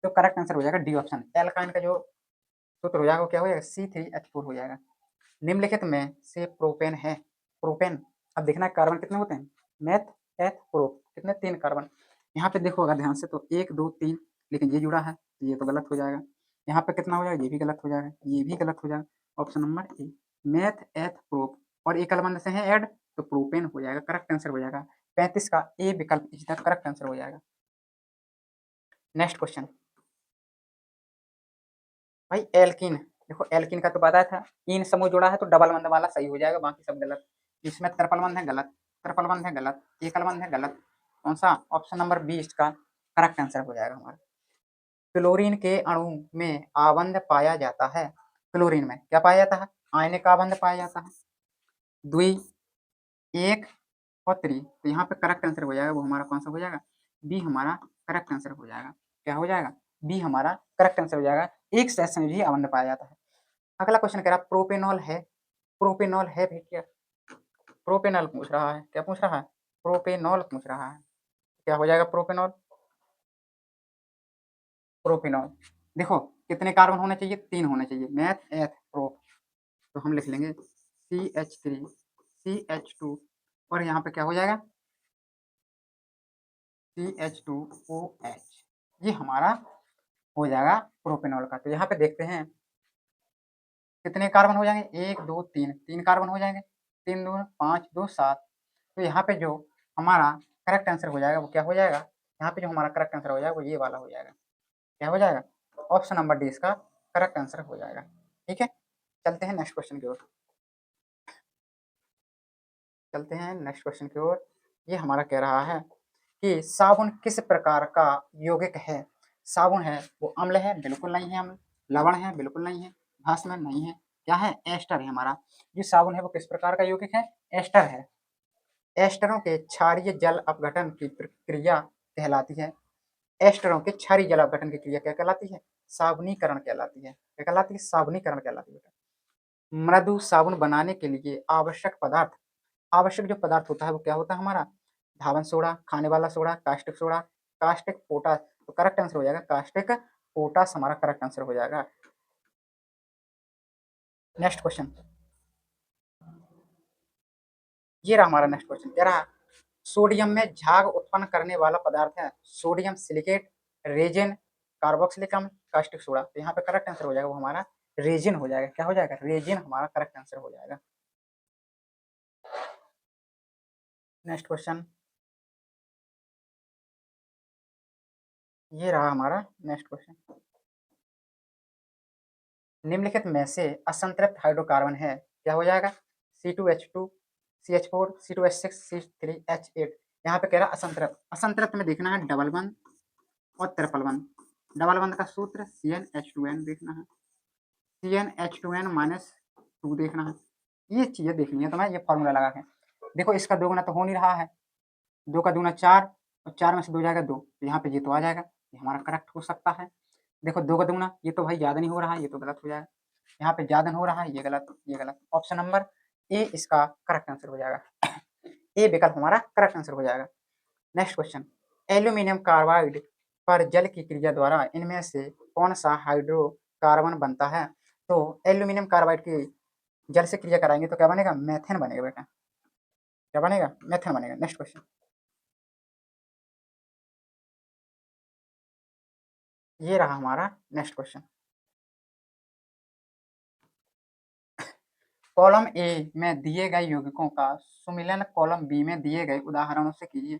तो करेक्ट आंसर हो जाएगा डी ऑप्शन। एल्काइन का जो सूत्र हो जाएगा वो क्या हो जाएगा, C3H4 हो जाएगा। निम्नलिखित में से प्रोपेन है, प्रोपेन, अब देखना कार्बन कितने होते हैं, मेथ एथ प्रो, कितने 3 कार्बन। यहाँ पे देखो अगर ध्यान से तो 1 2 3, लेकिन ये जुड़ा है तो ये तो गलत हो जाएगा। यहाँ पे कितना हो जाएगा, ये भी गलत हो जाएगा, ये भी गलत हो जाएगा। ऑप्शन नंबर ए, मेथ एथ प्रोप, और एक अलबंध से है ऐड, तो प्रोपेन हो जाएगा, करेक्ट आंसर हो जाएगा। 35 का ए विकल्प इज द करेक्ट आंसर हो जाएगा। नेक्स्ट क्वेश्चन, भाई एल्किन, देखो एल्किन का तो पता था, इन समूह जोड़ा है तो डबल बंध वाला सही हो जाएगा, बाकी सब गलत। इसमें ट्रिपल बंध है गलत, ट्रिपल बंध है गलत, एकल बंध है गलत। कौन सा, ऑप्शन नंबर बी इसका करेक्ट आंसर हो जाएगा हमारा। क्लोरीन के अणु में आबंध पाया जाता है, क्लोरीन में क्या पाया जाता है, आयनिक आबंध पाया जाता है, द्वि, एक और त्रि, तो यहाँ पे करेक्ट आंसर हो जाएगा वो हमारा कौन सा हो जाएगा, बी हमारा करेक्ट आंसर हो जाएगा। क्या हो जाएगा, बी हमारा करेक्ट आंसर हो जाएगा। एक से भी आबंध पाया जाता है। अगला क्वेश्चन कह रहा प्रोपेनॉल है, प्रोपेनॉल है भैया, प्रोपेनॉल पूछ रहा है, क्या पूछ रहा है, प्रोपेनॉल पूछ रहा है। क्या हो जाएगा प्रोपेनॉल, प्रोपेनॉल, देखो कितने कार्बन होने चाहिए, 3 होने चाहिए, मैथ एथ प्रोप, तो हम लिख लेंगे CH3 CH2, और यहाँ पे क्या हो जाएगा CH2OH, ये हमारा हो जाएगा प्रोपेनॉल का। तो यहाँ पे देखते हैं कितने कार्बन हो जाएंगे, 1 2 3, 3 कार्बन हो जाएंगे, 3 2 5 2 7, तो यहाँ पे जो हमारा करेक्ट आंसर हो जाएगा वो क्या हो जाएगा, यहाँ पे जो हमारा करेक्ट आंसर हो जाएगा वो ये वाला हो जाएगा। क्या हो जाएगा, ऑप्शन नंबर डी इसका करेक्ट आंसर हो जाएगा। ठीक है, चलते हैं नेक्स्ट क्वेश्चन की ओर, चलते हैं नेक्स्ट क्वेश्चन की ओर। ये हमारा कह रहा है कि साबुन किस प्रकार का यौगिक है। साबुन है वो अम्ल है, बिल्कुल नहीं है अम्ल, लवण है, बिल्कुल नहीं है, भस्म नहीं है, क्या है, एस्टर है हमारा। जो साबुन है वो किस प्रकार का यौगिक है, एस्टर है। एस्टरों के क्षारीय जल अपघटन की प्रक्रिया कहलाती है। एस्टरों के क्षारीय जल अपघटन की क्रिया क्या कहलाती है, साबुनीकरण कहलाती है। क्या कहलाती है, साबुनीकरण कहलाती है। मृदु साबुन बनाने के लिए आवश्यक पदार्थ, आवश्यक जो पदार्थ होता है वो क्या होता है हमारा, धावन सोडा, खाने वाला soda, caustic soda, caustic potash, तो करेक्ट आंसर हो जाएगा कास्टिक पोटास हमारा करेक्ट आंसर हो जाएगा। नेक्स्ट क्वेश्चन, ये रहा हमारा नेक्स्ट क्वेश्चन, कह रहा सोडियम में झाग उत्पन्न करने वाला पदार्थ है, सोडियम सिलिकेट, रेजिन, कार्बोक्सिलिक अम्ल, कास्टिक सोडा, तो यहाँ पे करेक्ट आंसर हो जाएगा वो हमारा रेजिन हो जाएगा। क्या हो जाएगा, रेजिन हमारा करेक्ट आंसर हो जाएगा। नेक्स्ट क्वेश्चन, ये रहा हमारा नेक्स्ट क्वेश्चन, निम्नलिखित में से असंतृप्त हाइड्रोकार्बन है, क्या हो जाएगा, C2H2, CH4, C2H6, C3H8, यहाँ पे कह रहा असंतृप्त, असंतृप्त में देखना है डबल बंध और ट्रिपल बंध। डबल बंध का सूत्र CnH2n देखना है, CnH2n-2 देखना है, ये चीजें देखनी है तुम्हें, ये फॉर्मूला लगा के। देखो इसका 2 गुना तो हो नहीं रहा है, 2 का दूना 4, और 4 में से 2 जाएगा 2, तो यहाँ पे ये तो आ जाएगा, ये हमारा करेक्ट हो सकता है। देखो 2 का दूना, ये तो भाई ज्यादा नहीं हो रहा है, ये तो गलत हो जाएगा। यहाँ पे ज्यादा हो रहा है, ये गलत, ये गलत। ऑप्शन नंबर ए इसका करेक्ट आंसर हो जाएगा, ए विकल्प हमारा करेक्ट आंसर हो जाएगा। नेक्स्ट क्वेश्चन, एल्यूमिनियम कार्बाइड पर जल की क्रिया द्वारा इनमें से कौन सा हाइड्रोकार्बन बनता है। तो एल्यूमिनियम कार्बाइड की जल से क्रिया कराएंगे तो क्या बनेगा, मेथेन बनेगा बेटा, क्या बनेगा, मेथेन बनेगा। नेक्स्ट क्वेश्चन, ये रहा हमारा नेक्स्ट क्वेश्चन, कॉलम ए में दिए गए यौगिकों का सुमिलन कॉलम बी में दिए गए उदाहरणों से कीजिए।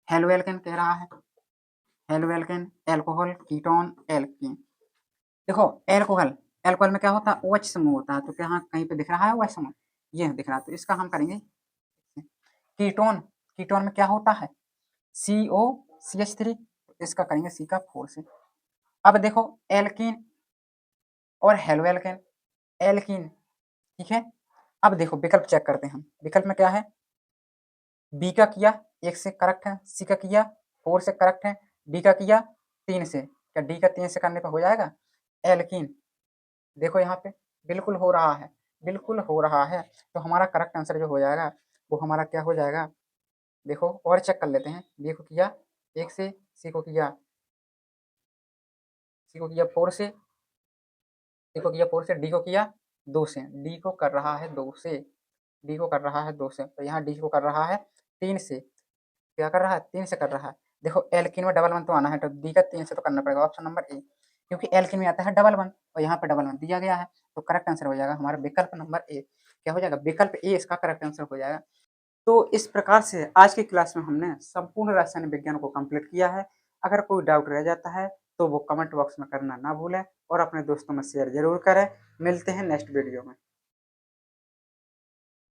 हेलो एल्केन कह रहा है, halo alkane, alcohol, ketone, alkene. देखो एल्कोहल, एल्कोहल में क्या होता है, OH समूह होता है। तो क्या यहाँ कहीं पे दिख रहा है OH समूह? ये दिख रहा है, तो इसका हम करेंगे कीटोन। कीटोन में क्या होता है, COCH3, इसका करेंगे C का 4 से। अब देखो एल्कीन और हेलो एल्केन, एल्कीन, ठीक है। अब देखो विकल्प चेक करते हैं हम, विकल्प में क्या है, बी का किया 1 से करेक्ट है, सी का किया 4 से करेक्ट है, डी का किया 3 से। क्या डी का 3 से करने पर हो जाएगा एल्कीन? देखो यहाँ पे बिल्कुल हो रहा है, बिल्कुल हो रहा है। तो हमारा करेक्ट आंसर जो हो जाएगा वो हमारा क्या हो जाएगा, देखो और चेक कर लेते हैं। बी को किया 1 से, सी को किया 4 से, डी को किया 4 से, डी को किया 2 से, डी को कर रहा है 2 से, डी को कर रहा है 2 से, तो यहाँ डी को कर रहा है 3 से। क्या कर रहा है, 3 से कर रहा है। देखो एल्कीन में डबल वन तो आना है, तो डी का 3 से तो करना पड़ेगा, ऑप्शन नंबर ए, क्योंकि एल्कीन में आता है डबल वन और यहाँ पे डबल वन दिया गया है। तो करेक्ट आंसर हो जाएगा हमारा विकल्प नंबर ए। क्या हो जाएगा, विकल्प ए इसका करेक्ट आंसर हो जाएगा। तो इस प्रकार से आज की क्लास में हमने संपूर्ण रासायनिक विज्ञान को कंप्लीट किया है। अगर कोई डाउट रह जाता है तो वो कमेंट बॉक्स में करना ना भूलें और अपने दोस्तों में शेयर जरूर करें। मिलते हैं नेक्स्ट वीडियो में।